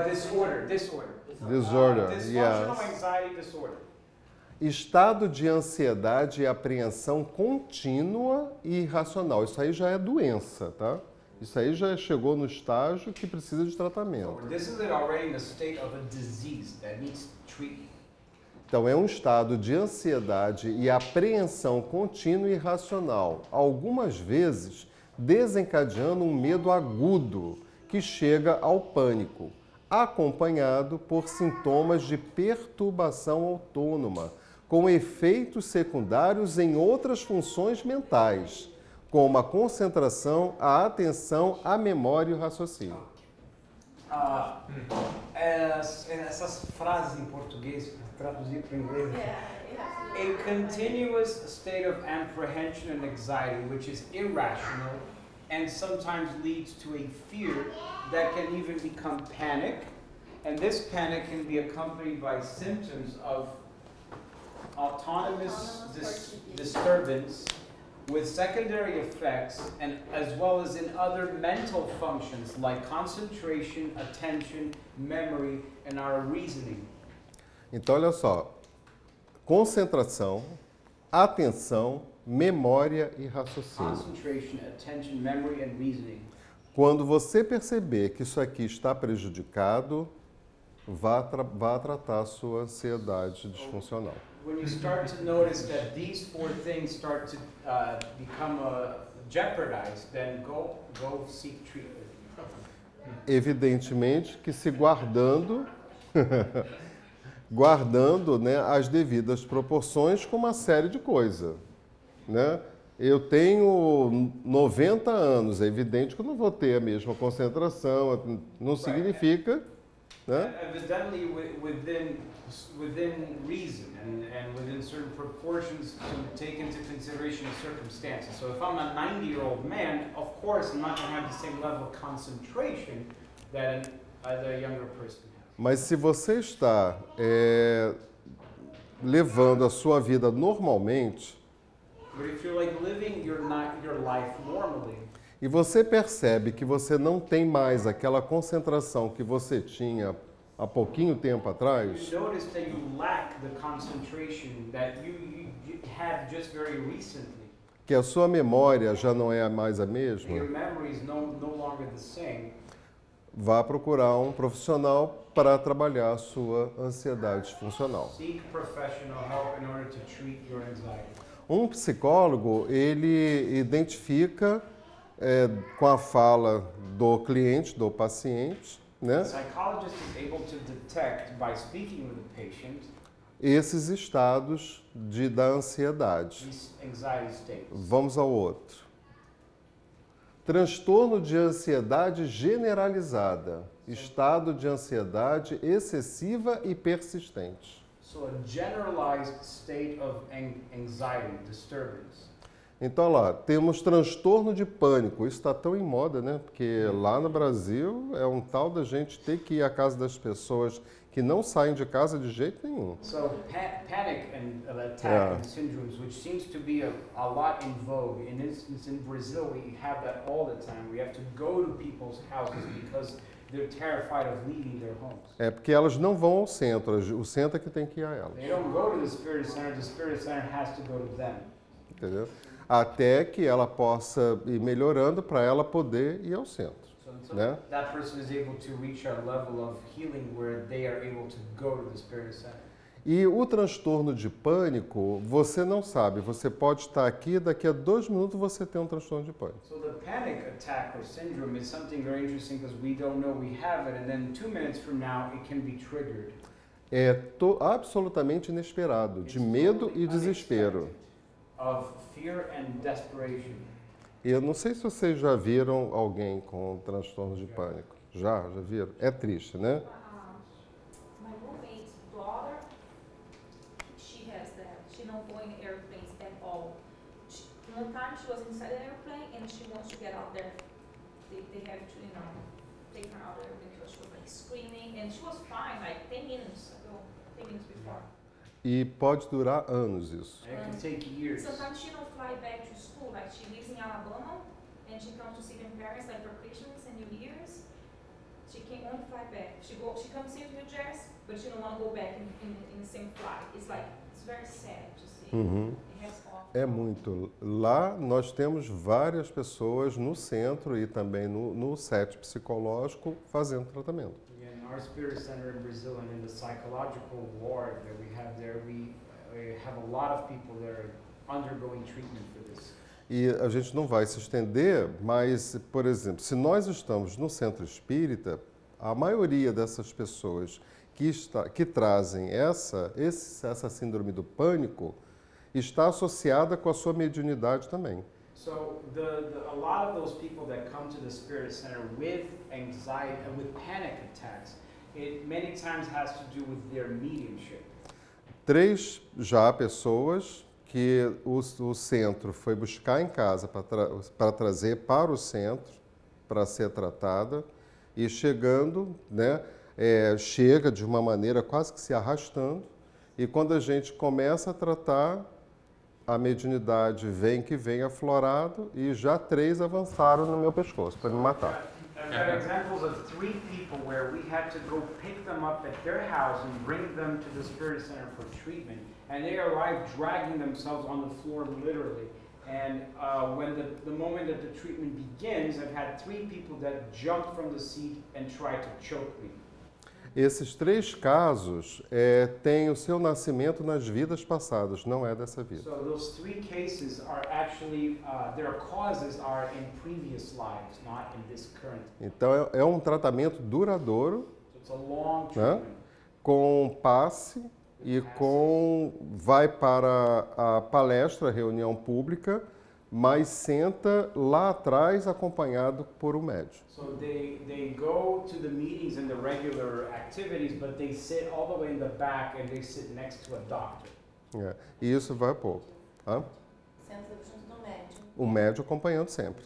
[SPEAKER 2] Disorder.
[SPEAKER 1] Disorder,
[SPEAKER 2] Dysfunctional
[SPEAKER 1] yes.
[SPEAKER 2] anxiety disorder.
[SPEAKER 1] Estado de ansiedade e apreensão contínua e irracional. Isso aí já é doença, tá? Isso aí já chegou no estágio que precisa de tratamento.
[SPEAKER 2] So this is already in the state of a disease that needs treatment.
[SPEAKER 1] Então, é um estado de ansiedade e apreensão contínua e irracional, algumas vezes desencadeando um medo agudo que chega ao pânico, acompanhado por sintomas de perturbação autônoma, com efeitos secundários em outras funções mentais, como a concentração, a atenção, a memória e o raciocínio.
[SPEAKER 2] Essas frases em português, traduzir para o inglês.
[SPEAKER 7] Yeah.
[SPEAKER 2] A continuous state of apprehension and anxiety, which is irrational and sometimes leads to a fear that can even become panic. And this panic can be accompanied by symptoms of autonomous disturbance with secondary effects, and as well as in other mental functions like concentration, attention, memory, and our reasoning.
[SPEAKER 1] Então, olha só, concentração, atenção, memória e raciocínio.
[SPEAKER 2] Concentration, attention, memory, and reasoning.
[SPEAKER 1] Quando você perceber que isso aqui está prejudicado, vá tratar a sua ansiedade disfuncional.
[SPEAKER 2] When you start to notice that these four things start to become jeopardized, then go seek treatment.
[SPEAKER 1] Evidentemente que se guardando, né, as devidas proporções com uma série de coisas, né? Eu tenho 90 anos, é evidente que eu não vou ter a mesma concentração, não significa, né?
[SPEAKER 2] Evidently, within reason and within certain proportions to take into consideration the circumstances. So if I'm a 90-year-old man, of course I'm not going to have the same level of concentration that a younger person has.
[SPEAKER 1] Mas se você está levando a sua vida normalmente,
[SPEAKER 2] But if you're like living your life normally,
[SPEAKER 1] e você percebe que você não tem mais aquela concentração que você tinha há pouquinho tempo atrás,
[SPEAKER 2] you notice that you lack the concentration that you had just very recently.
[SPEAKER 1] que a sua memória já não é mais a
[SPEAKER 2] Your
[SPEAKER 1] mesma,
[SPEAKER 2] memory is no longer the same.
[SPEAKER 1] vá procurar um profissional para trabalhar a sua ansiedade funcional.
[SPEAKER 2] Seek professional help in order to treat your anxiety.
[SPEAKER 1] Um psicólogo, ele identifica com a fala do cliente, do paciente, né,
[SPEAKER 2] The psychologist is able to detect by speaking with the patient
[SPEAKER 1] esses estados da ansiedade.
[SPEAKER 2] these anxiety states.
[SPEAKER 1] Vamos ao outro. Transtorno de ansiedade generalizada. Estado de ansiedade excessiva e persistente.
[SPEAKER 2] So a generalized state of anxiety, disturbance.
[SPEAKER 1] Então, lá, temos transtorno de pânico. Isso está tão em moda, né? Porque lá no Brasil é um tal da gente ter que ir à casa das pessoas que não saem de casa de jeito nenhum.
[SPEAKER 2] So panic and attack and syndromes, which seems to be a lot in vogue. In instance, in Brazil, we have that all the time. We have to go to people's houses because they're terrified of leaving their homes.
[SPEAKER 1] É porque elas não vão ao centro, o centro é que tem que ir a elas.
[SPEAKER 2] They don't go to the Spirit Center has to go to them.
[SPEAKER 1] Entendeu? Até que ela possa ir melhorando para ela poder ir ao centro.
[SPEAKER 2] So until
[SPEAKER 1] né?
[SPEAKER 2] that person is able to reach a level of healing where they are able to go to the Spirit Center.
[SPEAKER 1] E o transtorno de pânico, você não sabe. Você pode estar aqui, daqui a 2 minutos você tem um transtorno de pânico.
[SPEAKER 2] So the panic attack or syndrome is something very interesting because we don't know we have it, and then 2 minutes from now it can be triggered.
[SPEAKER 1] É absolutamente inesperado, de medo e desespero.
[SPEAKER 2] Of fear and desperation.
[SPEAKER 1] Eu não sei se vocês já viram alguém com transtorno de pânico. Já viram? É triste, né?
[SPEAKER 3] My roommate's daughter, she has that. She don't go in airplanes at all. One time she was inside an airplane and she wants to get out there. They have to, take her out there because she was like screaming, and she was fine like 10 minutes ago, 10 minutes before.
[SPEAKER 1] E pode durar anos isso.
[SPEAKER 2] It can take years.
[SPEAKER 3] Sometimes she don't fly back to school, like she lives in Alabama, and she comes to see her parents like for Christmas and New Year's. She can't only fly back. She comes here to New Jersey, but she don't want to go back in the same flight. It's like, it's very sad to see.
[SPEAKER 1] Uhum.
[SPEAKER 3] It has off.
[SPEAKER 1] É muito. Lá nós temos várias pessoas no centro e também no set psicológico fazendo tratamento.
[SPEAKER 2] Yeah, in our Spirit Center in Brazil and in the psychological ward that we have there, we have a lot of people that are undergoing treatment for this.
[SPEAKER 1] E a gente não vai se estender, mas, por exemplo, se nós estamos no centro espírita, a maioria dessas pessoas que trazem essa síndrome do pânico está associada com a sua mediunidade também.
[SPEAKER 2] So a lot of those people that come to the Spirit Center with anxiety and with panic attacks, it many times has to do with their mediumship.
[SPEAKER 1] 3 já pessoas que o centro foi buscar em casa para trazer para o centro para ser tratada e chegando, né, chega de uma maneira quase que se arrastando, e quando a gente começa a tratar, a mediunidade vem aflorado e já 3 avançaram no meu pescoço para me matar.
[SPEAKER 2] I've got examples of 3 people where we had to go pick them up at their house and bring them to the Spirit Center for treatment. And they arrived dragging themselves on the floor literally. And when the moment that the treatment begins, I've had 3 people that jumped from the seat and tried to choke me.
[SPEAKER 1] Esses 3 casos têm o seu nascimento nas vidas passadas, não é dessa vida.
[SPEAKER 2] So those 3 cases are actually, their causes are in previous lives, not in this current.
[SPEAKER 1] Então é um tratamento duradouro,
[SPEAKER 2] So it's a long
[SPEAKER 1] né,
[SPEAKER 2] treatment.
[SPEAKER 1] com passe e vai para a palestra, reunião pública, mas senta lá atrás acompanhado por um médico.
[SPEAKER 2] So they go to the meetings and the regular activities, but they sit all the way in the back and they sit next to a doctor.
[SPEAKER 1] E isso vai pouco. Tá?
[SPEAKER 7] Senta junto do médium.
[SPEAKER 1] O médico acompanhando sempre.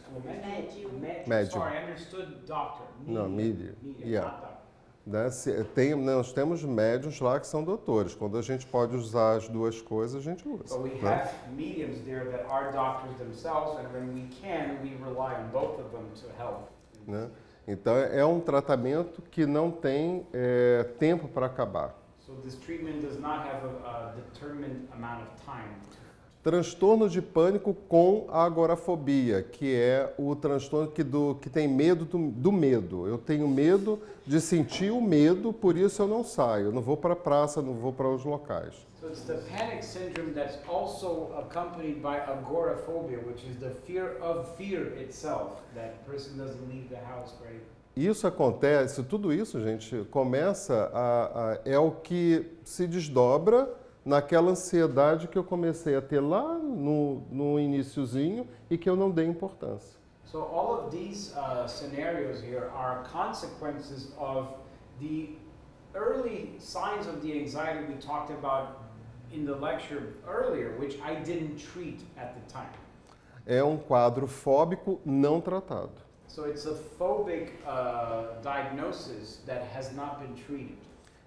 [SPEAKER 1] Médium.
[SPEAKER 2] Sorry, I understood doctor.
[SPEAKER 1] Não,
[SPEAKER 2] Media,
[SPEAKER 1] yeah.
[SPEAKER 2] not doctor.
[SPEAKER 1] Né? Nós temos médiuns lá que são doutores. Quando a gente pode usar as 2 coisas, a gente usa.
[SPEAKER 2] So we
[SPEAKER 1] Né?
[SPEAKER 2] have mediums there that are doctors themselves, and when we can, we rely on both of them to help.
[SPEAKER 1] Né? Então é um tratamento que não tem tempo para acabar.
[SPEAKER 2] So this treatment does not have a determined amount of time.
[SPEAKER 1] Transtorno de pânico com agorafobia, que é o transtorno que tem medo do medo. Eu tenho medo de sentir o medo, por isso eu não saio. Eu não vou para a praça, não vou para os locais.
[SPEAKER 2] So it's the panic syndrome that's also accompanied by agoraphobia, which is the fear of fear itself, that person doesn't leave the house, right?
[SPEAKER 1] Isso acontece, tudo isso, gente, começa é o que se desdobra naquela ansiedade que eu comecei a ter lá no iniciozinho e que eu não dei importância.
[SPEAKER 2] So all of these scenarios here are consequences of the early signs of the anxiety we talked about in the lecture earlier, which I didn't treat at the time.
[SPEAKER 1] É um quadro fóbico não tratado.
[SPEAKER 2] So it's a phobic diagnosis that has not been treated.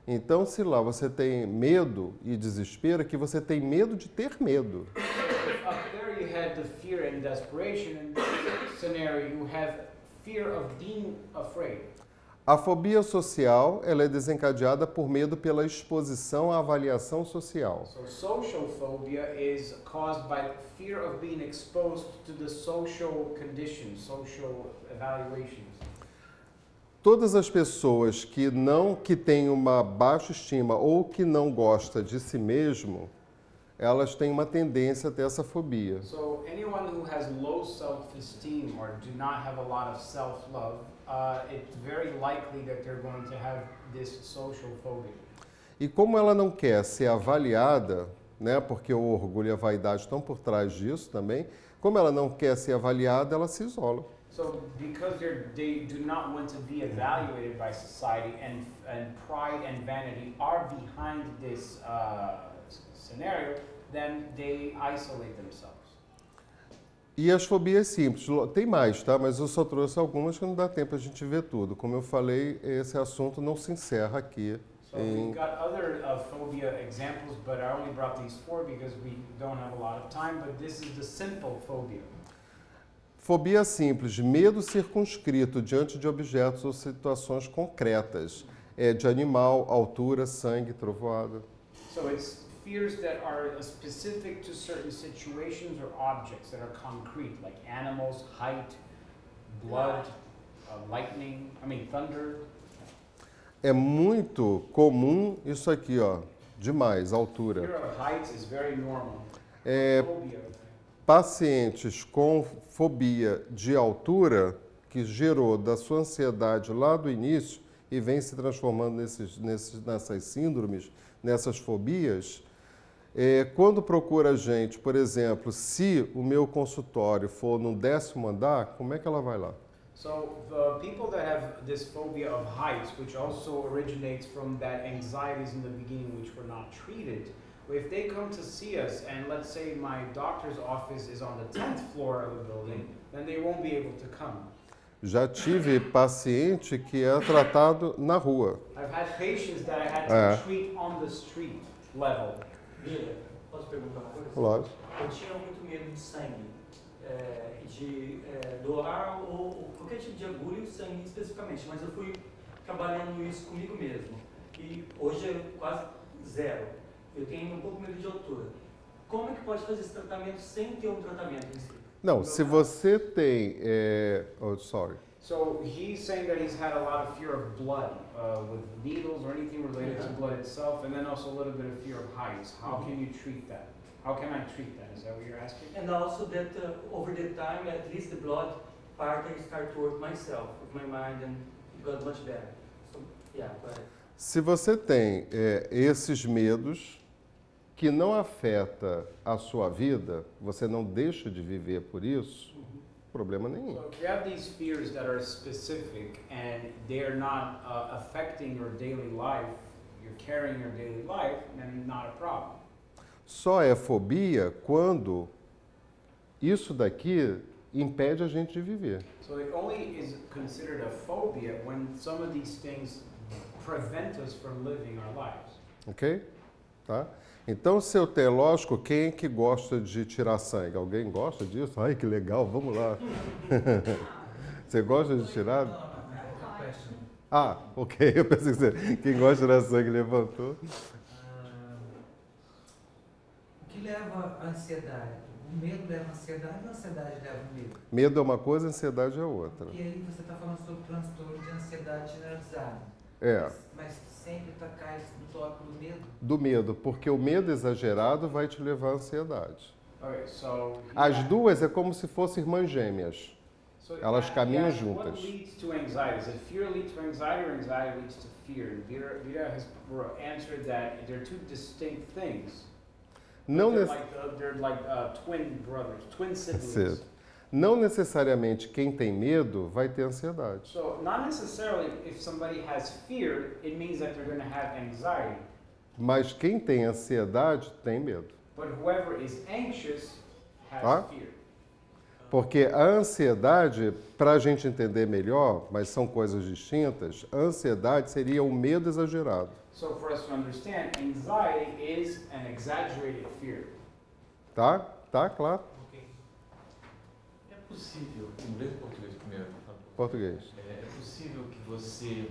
[SPEAKER 1] Então, se lá você tem medo e desespero, é que você tem medo de ter medo.
[SPEAKER 2] Up there you had the fear and desperation, and in this scenario you have fear of being afraid.
[SPEAKER 1] A fobia social, ela é desencadeada por medo pela exposição à avaliação social.
[SPEAKER 2] So social phobia is caused by fear of being exposed to the social conditions, social evaluations.
[SPEAKER 1] Todas as pessoas que têm uma baixa estima ou que não gosta de si mesmo, elas têm uma tendência a ter essa fobia.
[SPEAKER 2] So anyone who has low self-esteem or do not have a lot of self-love, it's very likely that they're going to have this social phobia.
[SPEAKER 1] E como ela não quer ser avaliada, né, porque o orgulho e a vaidade estão por trás disso também, como ela não quer ser avaliada, ela se isola.
[SPEAKER 2] So because they do not want to be evaluated by society, and pride and vanity are behind this scenario, then they isolate themselves.
[SPEAKER 1] E as fobias simples, tem mais, tá? Mas eu só trouxe algumas que não dá tempo a gente ver tudo. Como eu falei, esse assunto não se encerra aqui.
[SPEAKER 2] So we've got other phobia examples, but I only brought these 4 because we don't have a lot of time, but this is the simple phobia.
[SPEAKER 1] Fobia simples, medo circunscrito diante de objetos ou situações concretas. É de animal, altura, sangue, trovoada.
[SPEAKER 2] So it's fears that are specific to certain situations or objects that are concrete, like animals, height, blood, lightning, thunder.
[SPEAKER 1] É muito comum isso aqui, ó, demais, altura.
[SPEAKER 2] Fear of heights is very normal.
[SPEAKER 1] É,
[SPEAKER 2] Phobia.
[SPEAKER 1] pacientes com fobia de altura, que gerou da sua ansiedade lá do início e vem se transformando nessas síndromes, nessas fobias, quando procura a gente, por exemplo, se o meu consultório for no 10º andar, como é que ela vai lá?
[SPEAKER 2] So the people that have this phobia of heights, which also originates from that anxieties in the beginning which were not treated, if they come to see us and let's say my doctor's office is on the 10th floor of a building, then they won't be able to come.
[SPEAKER 1] Já tive paciente que é tratado na rua.
[SPEAKER 2] I've had patients that I had to treat on the street level.
[SPEAKER 8] Mira, posso perguntar uma coisa?
[SPEAKER 1] Lógico.
[SPEAKER 8] Eu tinha muito medo de sangue, de doar ou qualquer tipo de agulha e sangue especificamente, mas eu fui trabalhando isso comigo mesmo. E hoje é quase zero. Eu tenho um pouco medo de altura. Como é que pode fazer esse tratamento sem ter um tratamento em si?
[SPEAKER 1] Não, se você tem... sorry.
[SPEAKER 2] So he's saying that he's had a lot of fear of blood, with needles or anything related to blood itself, and then also a little bit of fear of heights. How can you treat that? How can I treat that? Is that what you're asking?
[SPEAKER 8] And also that over the time, at least the blood part, I start to work myself with my mind and it got much better. So, yeah, go ahead.
[SPEAKER 1] Se você tem esses medos que não afeta a sua vida, você não deixa de viver por isso, problema nenhum.
[SPEAKER 2] So if you have these fears that are specific and they are not affecting your daily life, you're carrying your daily life, then not a problem.
[SPEAKER 1] Só é fobia quando isso daqui impede a gente de viver.
[SPEAKER 2] So it only is considered a phobia when some of these things prevent us from living our lives.
[SPEAKER 1] Ok? Tá? Então, se eu tenho, lógico, quem que gosta de tirar sangue? Alguém gosta disso? Ai, que legal, vamos lá. Você gosta de tirar? Ah, ok. Eu pensei que você, quem gosta de tirar sangue levantou.
[SPEAKER 9] O que leva à ansiedade? O medo leva à ansiedade ou a ansiedade leva ao medo?
[SPEAKER 1] Medo é uma coisa, ansiedade é outra.
[SPEAKER 9] E aí você está falando sobre transtorno de ansiedade generalizado.
[SPEAKER 1] É.
[SPEAKER 9] Mas sempre cai no tópico do medo?
[SPEAKER 1] Do medo, porque o medo exagerado vai te levar à ansiedade.
[SPEAKER 2] Okay, so
[SPEAKER 1] As duas é como se fossem irmãs gêmeas. Elas caminham juntas.
[SPEAKER 2] What leads to anxiety? Is it fear leads to anxiety or anxiety leads to fear? And Vera has answered that they're two distinct things.
[SPEAKER 1] Não,
[SPEAKER 2] They're like twin brothers, twin siblings.
[SPEAKER 1] Não necessariamente quem tem medo vai ter ansiedade.
[SPEAKER 2] So not necessarily if somebody has fear, it means that they're going to have anxiety.
[SPEAKER 1] Mas quem tem ansiedade tem medo.
[SPEAKER 2] But whoever is anxious has fear.
[SPEAKER 1] Porque a ansiedade, para a gente entender melhor, mas são coisas distintas, a ansiedade seria o medo exagerado.
[SPEAKER 2] So for us to understand, anxiety is an exaggerated fear.
[SPEAKER 1] Tá? Tá, claro?
[SPEAKER 6] É possível, inglês ou português primeiro, por favor?
[SPEAKER 1] Português.
[SPEAKER 6] É possível que você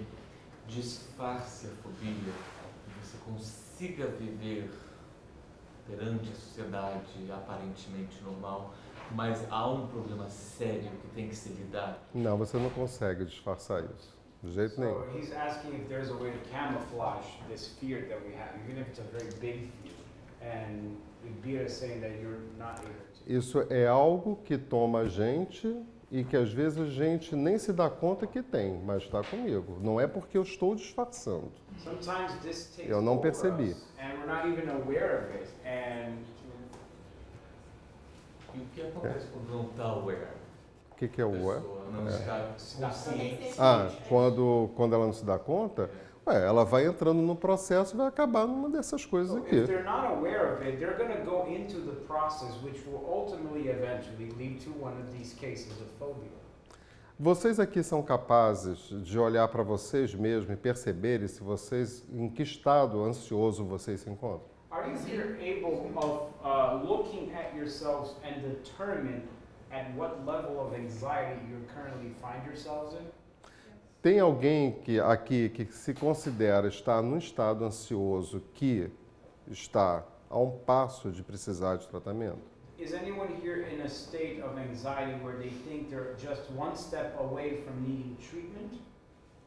[SPEAKER 6] disfarce a fobia, que você consiga viver perante a sociedade aparentemente normal, mas há um problema sério que tem que ser lidado?
[SPEAKER 1] Não, você não consegue disfarçar isso. De jeito nenhum.
[SPEAKER 2] So he's asking if there's a way to camouflage this fear that we have, even if it's a very big fear. And Bira is saying that you're not able to.
[SPEAKER 1] Isso é algo que toma a gente e que às vezes a gente nem se dá conta que tem, mas está comigo. Não é porque eu estou disfarçando.
[SPEAKER 2] Sometimes this takes
[SPEAKER 1] Eu não
[SPEAKER 2] over
[SPEAKER 1] percebi.
[SPEAKER 2] us, and we're not even aware of it. And
[SPEAKER 6] E o que acontece quando não está aware?
[SPEAKER 1] O que é o
[SPEAKER 6] A
[SPEAKER 1] aware?
[SPEAKER 6] pessoa não está consciente.
[SPEAKER 1] Quando ela não se dá conta, Ela vai entrando no processo e vai acabar numa dessas coisas
[SPEAKER 2] So if
[SPEAKER 1] aqui.
[SPEAKER 2] they're not aware of it, they're going to go into the process which will ultimately eventually lead to one of these cases of phobia.
[SPEAKER 1] Vocês aqui são capazes de olhar para vocês mesmos e perceberem se vocês, em que estado ansioso vocês se encontram?
[SPEAKER 2] Are you here able of looking at yourselves and determine at what level of anxiety you currently find yourselves in?
[SPEAKER 1] Tem alguém aqui que se considera estar num estado ansioso que está a um passo de precisar de tratamento?
[SPEAKER 2] Is anyone here in a state of anxiety where they think they're just one step away from needing treatment?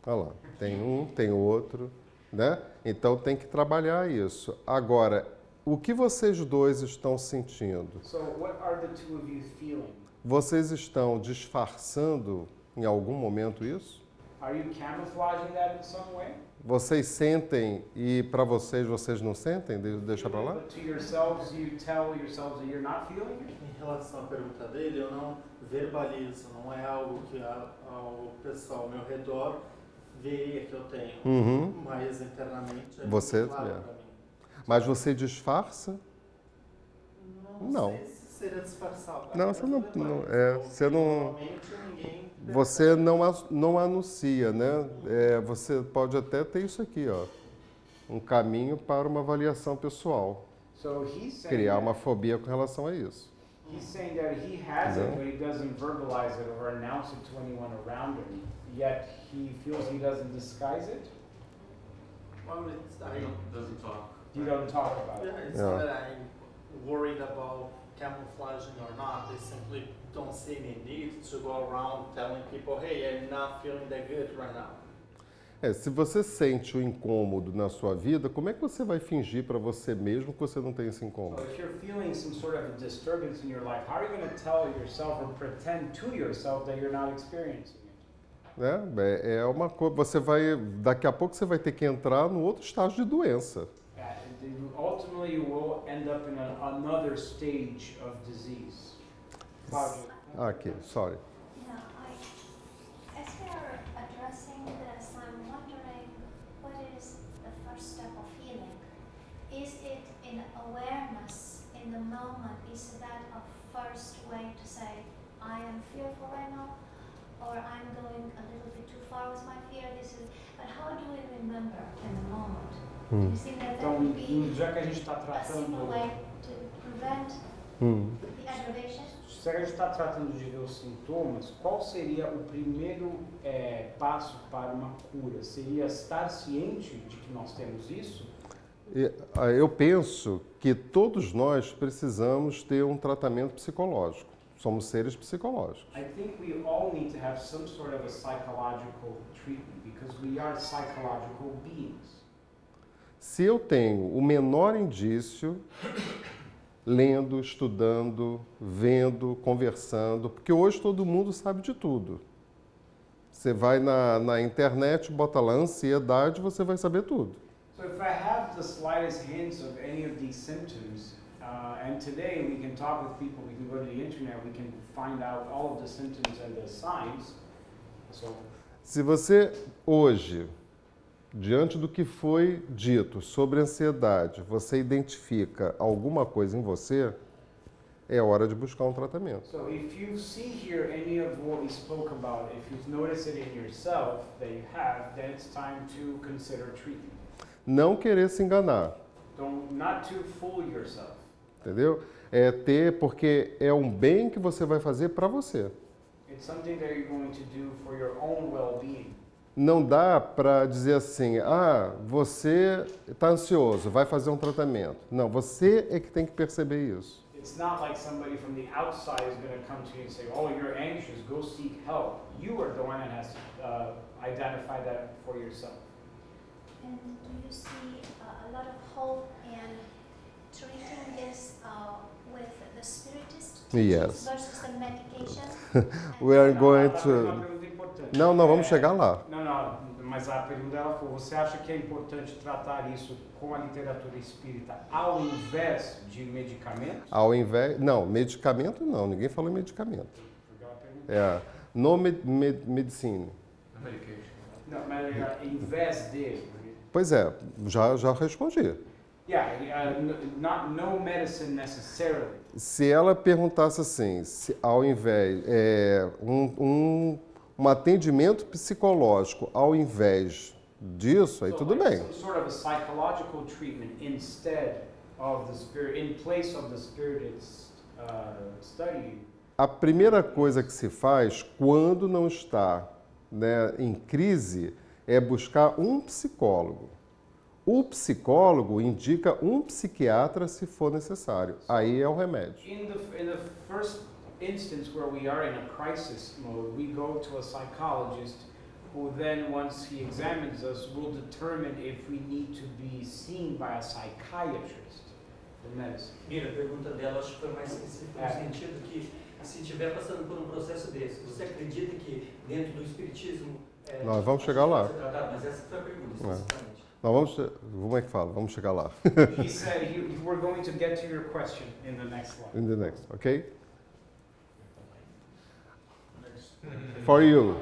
[SPEAKER 1] Olha lá, tem um, tem outro, né? Então tem que trabalhar isso. Agora, o que vocês dois estão sentindo?
[SPEAKER 2] So what are the two of you feeling?
[SPEAKER 1] Vocês estão disfarçando em algum momento isso?
[SPEAKER 2] Are you camouflaging that in some way?
[SPEAKER 1] Vocês sentem e para vocês não sentem? Deixa para lá?
[SPEAKER 2] But to yourselves, you tell yourselves that you're not feeling it?
[SPEAKER 10] Em relação à pergunta dele, eu não verbalizo, não é algo que o pessoal ao meu redor veria que eu tenho,
[SPEAKER 1] Uhum.
[SPEAKER 10] mas internamente é
[SPEAKER 1] Você-
[SPEAKER 10] muito claro
[SPEAKER 1] é.
[SPEAKER 10] para mim.
[SPEAKER 1] Mas você disfarça? Não.
[SPEAKER 10] Sei se seria disfarçado.
[SPEAKER 1] Não, você não- você não-
[SPEAKER 10] Normalmente ninguém
[SPEAKER 1] Você não anuncia, né? Você pode até ter isso aqui, ó. Um caminho para uma avaliação pessoal.
[SPEAKER 2] So he's saying
[SPEAKER 1] Criar
[SPEAKER 2] that-
[SPEAKER 1] uma fobia com relação a isso.
[SPEAKER 2] He's saying that he has
[SPEAKER 1] No.
[SPEAKER 2] it, but he doesn't verbalize it or announce it to anyone around him. Yet he feels he doesn't disguise it.
[SPEAKER 10] Well, it's,
[SPEAKER 6] Doesn't talk.
[SPEAKER 2] You don't talk about it.
[SPEAKER 10] yeah, it's
[SPEAKER 1] Yeah.
[SPEAKER 10] not that I'm worried about camouflaging or not. They simply don't see any need to go around telling people, hey, I'm not feeling that good right now.
[SPEAKER 1] Se você sente o incômodo na sua vida, como é que você vai fingir para você mesmo que você não tem esse
[SPEAKER 2] So
[SPEAKER 1] incômodo?
[SPEAKER 2] if you're feeling some sort of a disturbance in your life, how are you going to tell yourself or pretend to yourself that you're not experiencing it?
[SPEAKER 1] Né? É uma coisa. Você vai. Daqui a pouco você vai ter que entrar no outro estágio de doença.
[SPEAKER 2] Ultimately, you will end up in another stage of disease. Claudio.
[SPEAKER 1] Aqui, sorry.
[SPEAKER 11] Yeah, as we are addressing this, I'm wondering what is the first step of healing? Is it in awareness in the moment? Is that a first way to say, I am fearful right now? Or I'm going a little bit too far with my fear? But how do we remember in the moment? Do you think that
[SPEAKER 2] Então,
[SPEAKER 11] would be
[SPEAKER 2] já que a gente está
[SPEAKER 11] a simple
[SPEAKER 2] tratando,
[SPEAKER 11] way to prevent the aggravation?
[SPEAKER 2] já que a gente está tratando de ver os sintomas, qual seria o primeiro passo para uma cura? Seria estar ciente de que nós temos isso?
[SPEAKER 1] Eu penso que todos nós precisamos ter um tratamento psicológico. Somos seres psicológicos.
[SPEAKER 2] I think we all need to have some sort of a psychological treatment because we are psychological beings.
[SPEAKER 1] Se eu tenho o menor indício, lendo, estudando, vendo, conversando, porque hoje todo mundo sabe de tudo. Você vai na internet, bota lá ansiedade, você vai saber tudo.
[SPEAKER 2] So if I have the slightest hints of any of these symptoms, and today we can talk with people, we can go to the internet, we can find out all of the symptoms and the signs. So
[SPEAKER 1] Se você hoje, diante do que foi dito sobre ansiedade, você identifica alguma coisa em você, é hora de buscar um tratamento.
[SPEAKER 2] So if you see here any of what we spoke about, if you've noticed it in yourself that you have, then it's time to consider treatment.
[SPEAKER 1] Não querer se enganar,
[SPEAKER 2] Not to fool yourself.
[SPEAKER 1] entendeu? Porque é um bem que você vai fazer para você.
[SPEAKER 2] It's something that you're going to do for your own well-being.
[SPEAKER 1] Não dá para dizer assim, você está ansioso, vai fazer um tratamento. Não, você é que tem que perceber isso.
[SPEAKER 2] It's not like somebody from the outside is going to come to you and say, oh, you're anxious, go seek help. You are the one that has to identify that for yourself.
[SPEAKER 11] And do you see a lot of hope in treating this with the spiritist
[SPEAKER 1] Yes.
[SPEAKER 11] versus the medication?
[SPEAKER 1] We are
[SPEAKER 2] Não,
[SPEAKER 1] going
[SPEAKER 2] ela tá fazendo uma
[SPEAKER 1] to...
[SPEAKER 2] pergunta importante.
[SPEAKER 1] Não, vamos chegar lá.
[SPEAKER 2] Não, mas a pergunta dela foi, você acha que é importante tratar isso com a literatura espírita ao invés de medicamentos?
[SPEAKER 1] Ao invés... Não, medicamento não, ninguém falou em medicamento. No medicine.
[SPEAKER 6] Medication.
[SPEAKER 2] Não, mas em vez de, porque
[SPEAKER 1] Pois é, já respondi.
[SPEAKER 2] Yeah, no medicine necessarily.
[SPEAKER 1] Se ela perguntasse assim, se ao invés um atendimento psicológico ao invés disso, aí
[SPEAKER 2] So,
[SPEAKER 1] tudo
[SPEAKER 2] like
[SPEAKER 1] bem.
[SPEAKER 2] some sort of a psychological treatment instead of the spirit, in place of the spirited study.
[SPEAKER 1] A primeira coisa que se faz quando não está, né, em crise é buscar um psicólogo. O psicólogo indica um psiquiatra se for necessário. Aí é o remédio.
[SPEAKER 2] In the first instance where we are in a crisis mode, we go to a psychologist who then, once he examines us, will determine if we need to be seen by a psychiatrist for medicine.
[SPEAKER 8] Mira, a pergunta dela acho que foi mais específica no sentido que, se estiver passando por um processo desse, você acredita que dentro do espiritismo...
[SPEAKER 1] Nós vamos chegar lá.
[SPEAKER 8] Mas essa foi a pergunta, especificamente.
[SPEAKER 1] Como é que fala? Vamos chegar lá.
[SPEAKER 2] He said we're going to get to your question in the next slide.
[SPEAKER 1] In the next, okay? For you.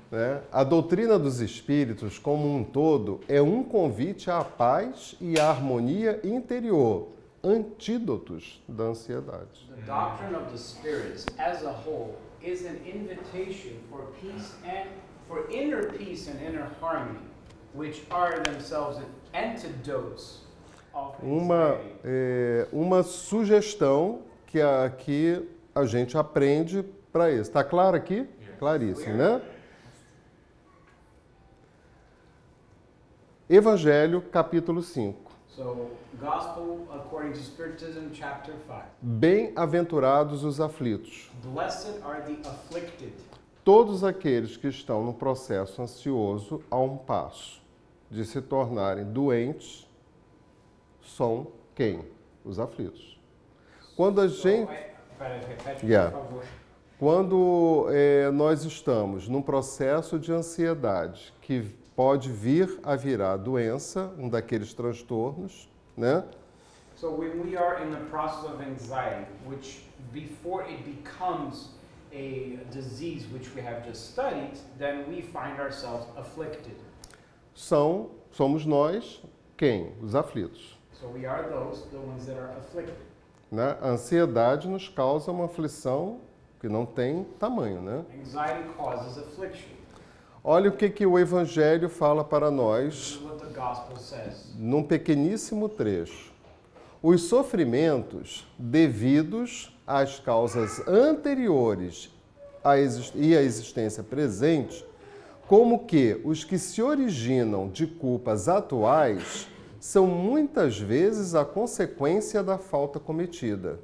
[SPEAKER 1] Né? A doutrina dos espíritos, como um todo, é um convite à paz e à harmonia interior, antídotos da ansiedade.
[SPEAKER 2] The doctrine of the spirits as a whole is an invitation for peace and for inner peace and inner harmony, which are themselves antidotes of anxiety.
[SPEAKER 1] Uma sugestão que a gente aprende para isso. Está claro aqui? Claríssimo, né? Evangelho, capítulo 5.
[SPEAKER 2] So, Gospel according to Spiritism, chapter 5.
[SPEAKER 1] Bem-aventurados os aflitos.
[SPEAKER 2] Blessed are the afflicted.
[SPEAKER 1] Todos aqueles que estão no processo ansioso a um passo de se tornarem doentes são quem? Os aflitos. Quando a gente... Quando nós estamos num processo de ansiedade que pode vir a virar doença, um daqueles transtornos, né?
[SPEAKER 2] So when we are in the process of anxiety, which before it becomes a disease which we have just studied, then we find ourselves afflicted.
[SPEAKER 1] Somos nós quem? Os aflitos.
[SPEAKER 2] So we are the ones that are afflicted.
[SPEAKER 1] Né? A ansiedade nos causa uma aflição que não tem tamanho, né?
[SPEAKER 2] Anxiety causes affliction.
[SPEAKER 1] Olha o que o Evangelho fala para nós num pequeníssimo trecho. Os sofrimentos devidos às causas anteriores e à existência presente, como que os que se originam de culpas atuais, são muitas vezes a consequência da falta cometida.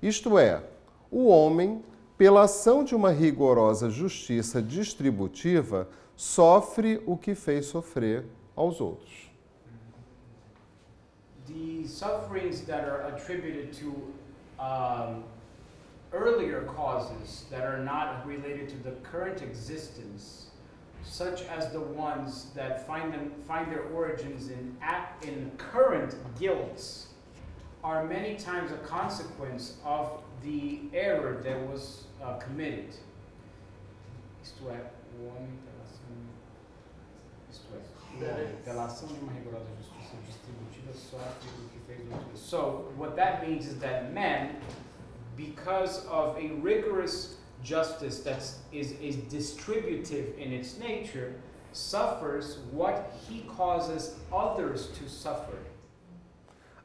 [SPEAKER 1] Isto é, o homem, pela ação de uma rigorosa justiça distributiva, sofre o que fez sofrer aos outros.
[SPEAKER 2] The sufferings that are attributed to earlier causes that are not related to the current existence, such as the ones that find their origins in current guilts, are many times a consequence of the error that was committed. Isto é, o homem pela ação de uma rigorosa justiça distributiva sofre o que fez muito. So what that means is that man, because of a rigorous justice that is distributive in its nature, suffers what he causes others to suffer.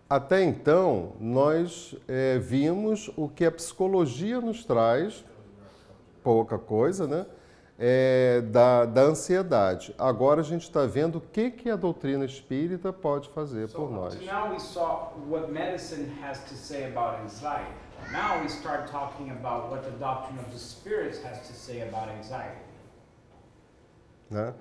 [SPEAKER 1] Até então, nós vimos o que a psicologia nos traz, pouca coisa, né? Da ansiedade. Agora a gente está vendo o que a doutrina espírita pode fazer por nós.
[SPEAKER 2] So now we saw what medicine has to say about anxiety. Now we start talking about what the doctrine of the spirits has to say about anxiety.
[SPEAKER 1] Né?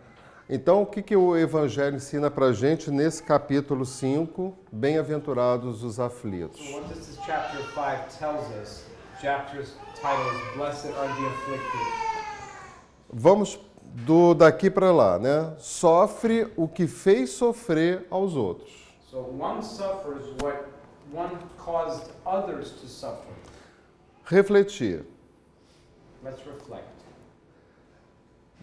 [SPEAKER 1] Então, o que o Evangelho ensina para a gente nesse capítulo 5, Bem-aventurados os aflitos?
[SPEAKER 2] So what does this chapter 5 tells us? Chapter's title is Blessed are the afflicted.
[SPEAKER 1] Vamos daqui para lá, né? Sofre o que fez sofrer aos outros.
[SPEAKER 2] So one suffers what one caused others to suffer.
[SPEAKER 1] Refletir.
[SPEAKER 2] Let's reflect.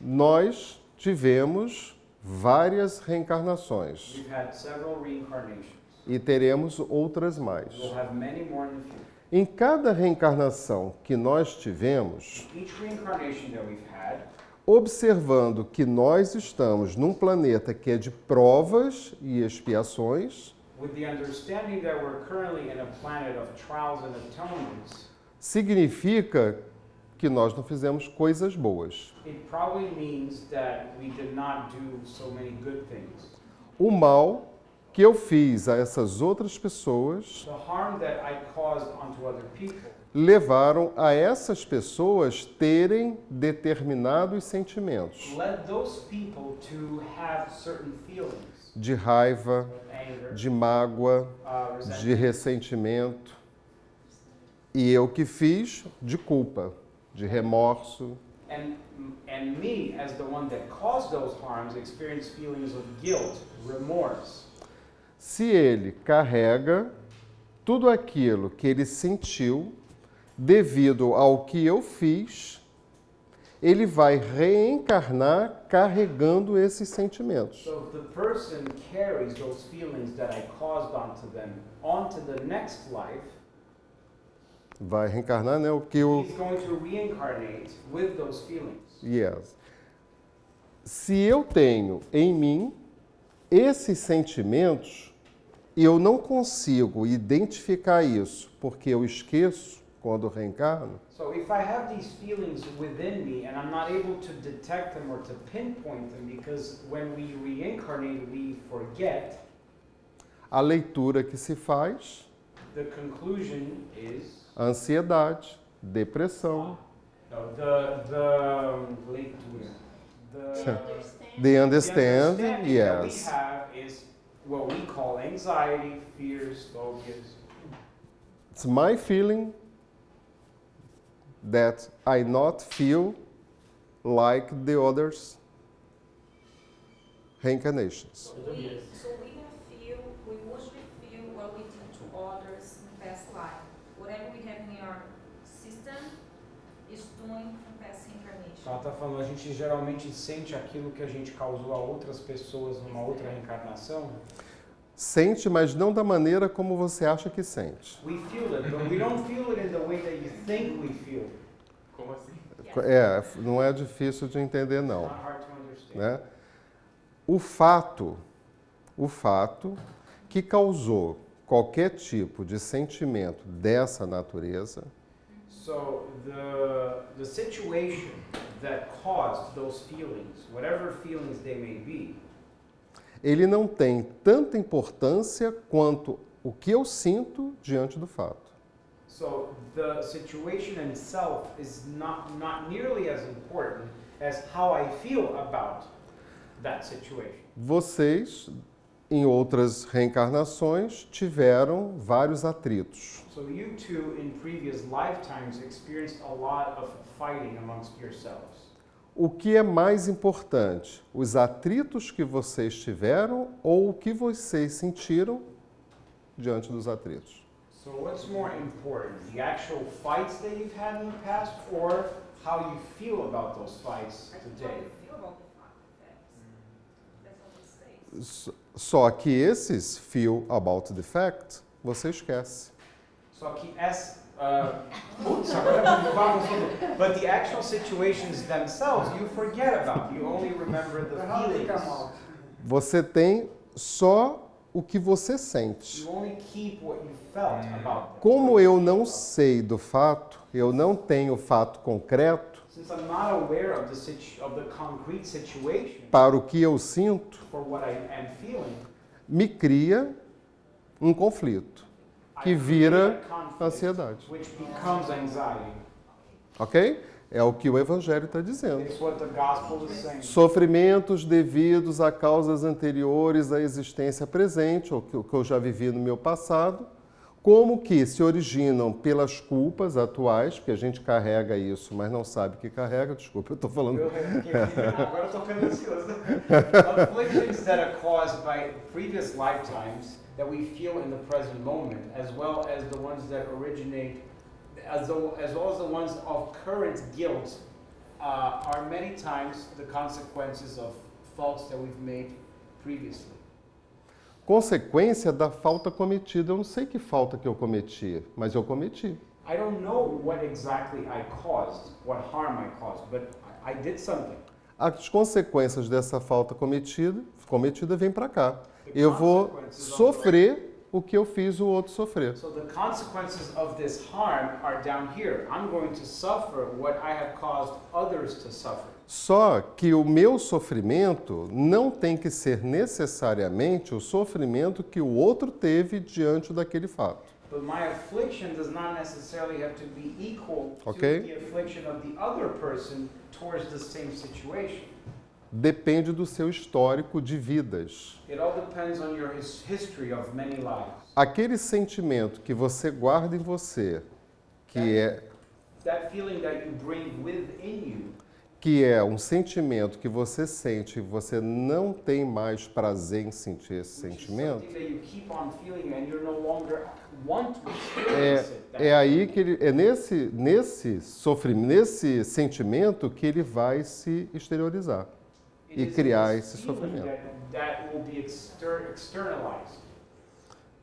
[SPEAKER 1] Nós tivemos várias reencarnações
[SPEAKER 2] We've had several reincarnations.
[SPEAKER 1] e teremos outras mais.
[SPEAKER 2] We'll have many more in the future.
[SPEAKER 1] Em cada reencarnação que nós tivemos,
[SPEAKER 2] Each reincarnation that we've had,
[SPEAKER 1] observando que nós estamos num planeta que é de provas e expiações,
[SPEAKER 2] with the understanding that we're currently in a planet of trials and atonements,
[SPEAKER 1] significa que nós não fizemos coisas boas.
[SPEAKER 2] it probably means that we did not do so many good things.
[SPEAKER 1] O mal que eu fiz a essas outras pessoas
[SPEAKER 2] The harm that I caused onto other people
[SPEAKER 1] levaram a essas pessoas terem determinados sentimentos
[SPEAKER 2] led those people to have certain feelings,
[SPEAKER 1] de raiva,
[SPEAKER 2] anger,
[SPEAKER 1] de mágoa, de
[SPEAKER 2] resentment,
[SPEAKER 1] ressentimento. E eu que fiz de culpa, de remorso.
[SPEAKER 2] and me, as the one that caused those harms, experience feelings of guilt, remorse.
[SPEAKER 1] Se ele carrega tudo aquilo que ele sentiu devido ao que eu fiz, ele vai reencarnar carregando esses sentimentos.
[SPEAKER 2] So if the person carries those feelings that I caused onto the next life,
[SPEAKER 1] Vai reencarnar, né? O que eu...
[SPEAKER 2] he's going to reincarnate with those feelings.
[SPEAKER 1] Yes. Se eu tenho em mim esses sentimentos e eu não consigo identificar isso porque eu esqueço quando reencarno,
[SPEAKER 2] So if I have these feelings within me and I'm not able to detect them or to pinpoint them because when we reincarnate we forget,
[SPEAKER 1] a leitura que se faz,
[SPEAKER 2] the conclusion is
[SPEAKER 1] ansiedade, depressão,
[SPEAKER 2] the leitura.
[SPEAKER 1] the understanding,
[SPEAKER 2] that we
[SPEAKER 1] yes.
[SPEAKER 2] have is what we call anxiety, fears, phobias.
[SPEAKER 1] It's my feeling that I not feel like the others reincarnations.
[SPEAKER 3] So we usually feel what we did to others in past life. Whatever we have in our system is doing from past incarnation.
[SPEAKER 2] Ela está falando, a gente geralmente sente aquilo que a gente causou a outras pessoas numa outra reencarnação.
[SPEAKER 1] Sente, mas não da maneira como você acha que sente.
[SPEAKER 2] We feel it, but we don't feel it in the way that you think we feel.
[SPEAKER 6] Como assim?
[SPEAKER 1] Não é difícil de entender,
[SPEAKER 2] It's
[SPEAKER 1] não.
[SPEAKER 2] not hard to understand.
[SPEAKER 1] Né? O fato que causou qualquer tipo de sentimento dessa natureza
[SPEAKER 2] So the situation that caused those feelings, whatever feelings they may be,
[SPEAKER 1] ele não tem tanta importância quanto o que eu sinto diante do fato.
[SPEAKER 2] so the situation itself is not nearly as important as how I feel about that situation.
[SPEAKER 1] Vocês, em outras reencarnações, tiveram vários atritos.
[SPEAKER 2] So you two in previous lifetimes experienced a lot of fighting amongst yourselves.
[SPEAKER 1] O que é mais importante? Os atritos que vocês tiveram ou o que vocês sentiram diante dos atritos?
[SPEAKER 2] So what's more important, the actual fights that you've had in the past or how you feel about those fights today?
[SPEAKER 1] Só que esses feel about the fact, você esquece.
[SPEAKER 2] Só que putz, agora vamos tudo. But the actual situations themselves you forget about. You only remember the feelings.
[SPEAKER 1] Você tem só o que você sente.
[SPEAKER 2] You only keep what you felt about them.
[SPEAKER 1] Como eu não sei do fato, eu não tenho o fato concreto
[SPEAKER 2] Since I'm not aware of the concrete situation
[SPEAKER 1] para o que eu sinto,
[SPEAKER 2] for what I am feeling,
[SPEAKER 1] me cria um conflito que vira ansiedade.
[SPEAKER 2] which becomes anxiety.
[SPEAKER 1] Ok? É o que o Evangelho está dizendo.
[SPEAKER 2] It's what the gospel is saying.
[SPEAKER 1] Sofrimentos devidos a causas anteriores à existência presente, ou que eu já vivi no meu passado, como que se originam pelas culpas atuais, porque a gente carrega isso, mas não sabe que carrega. Desculpa, eu estou falando.
[SPEAKER 2] Agora eu estou ficando ansioso. Afflictions that are caused by previous lifetimes that we feel in the present moment, as well as the ones that originate, as well as the ones of current guilt are many times the consequences of faults that we've made previously.
[SPEAKER 1] Consequência da falta cometida. Eu não sei que falta que eu cometi, mas eu cometi.
[SPEAKER 2] I don't know what exactly I caused, what harm I caused, but I did something.
[SPEAKER 1] As consequências dessa falta cometida vem para cá. Eu vou sofrer o que eu fiz o outro sofrer.
[SPEAKER 2] So the consequences of this harm are down here. I'm going to suffer what I have caused others to suffer.
[SPEAKER 1] Só que o meu sofrimento não tem que ser necessariamente o sofrimento que o outro teve diante daquele fato.
[SPEAKER 2] But my affliction does not necessarily have to be equal
[SPEAKER 1] Okay.
[SPEAKER 2] to the affliction of the other person towards the same situation.
[SPEAKER 1] Depende do seu histórico de vidas.
[SPEAKER 2] It all depends on your history of many lives.
[SPEAKER 1] Aquele sentimento que você guarda em você,
[SPEAKER 2] That feeling that you bring within you,
[SPEAKER 1] que é um sentimento que você sente e você não tem mais prazer em sentir esse
[SPEAKER 2] which is
[SPEAKER 1] sentimento,
[SPEAKER 2] something that you keep on feeling and you no longer want to experience it.
[SPEAKER 1] é aí que ele, é nesse sofrimento, nesse sentimento que ele vai se exteriorizar
[SPEAKER 2] It
[SPEAKER 1] e
[SPEAKER 2] is
[SPEAKER 1] criar
[SPEAKER 2] this
[SPEAKER 1] esse
[SPEAKER 2] feeling
[SPEAKER 1] sofrimento.
[SPEAKER 2] that will be externalized.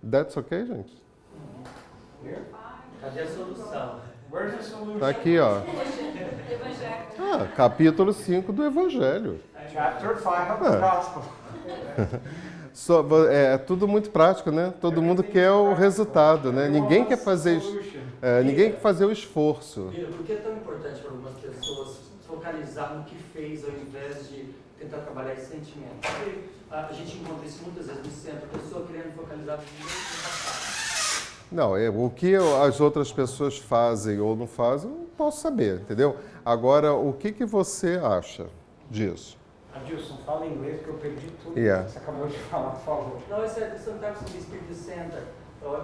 [SPEAKER 1] That's okay, gente?
[SPEAKER 2] Here?
[SPEAKER 8] Cadê a solução?
[SPEAKER 2] Where's the solution?
[SPEAKER 1] Tá aqui, ó.
[SPEAKER 3] Evangelho.
[SPEAKER 1] Capítulo 5 do Evangelho.
[SPEAKER 2] Chapter 5 of the Gospel.
[SPEAKER 1] É tudo muito prático, né? Todo mundo quer o resultado, né? Ninguém quer fazer o esforço.
[SPEAKER 8] Por que é tão importante para algumas pessoas focalizar no que fez ao invés de tentar trabalhar esse sentimento? Porque a gente encontra isso muitas vezes no centro, a pessoa querendo focalizar no que passado.
[SPEAKER 1] Não, o que as outras pessoas fazem ou não fazem, eu não posso saber, entendeu? Agora, o que você acha disso?
[SPEAKER 2] Adilson, fala em inglês porque eu perdi tudo
[SPEAKER 1] Yeah.
[SPEAKER 2] que você acabou de falar, por favor.
[SPEAKER 8] No, I said sometimes in the Spirit Center,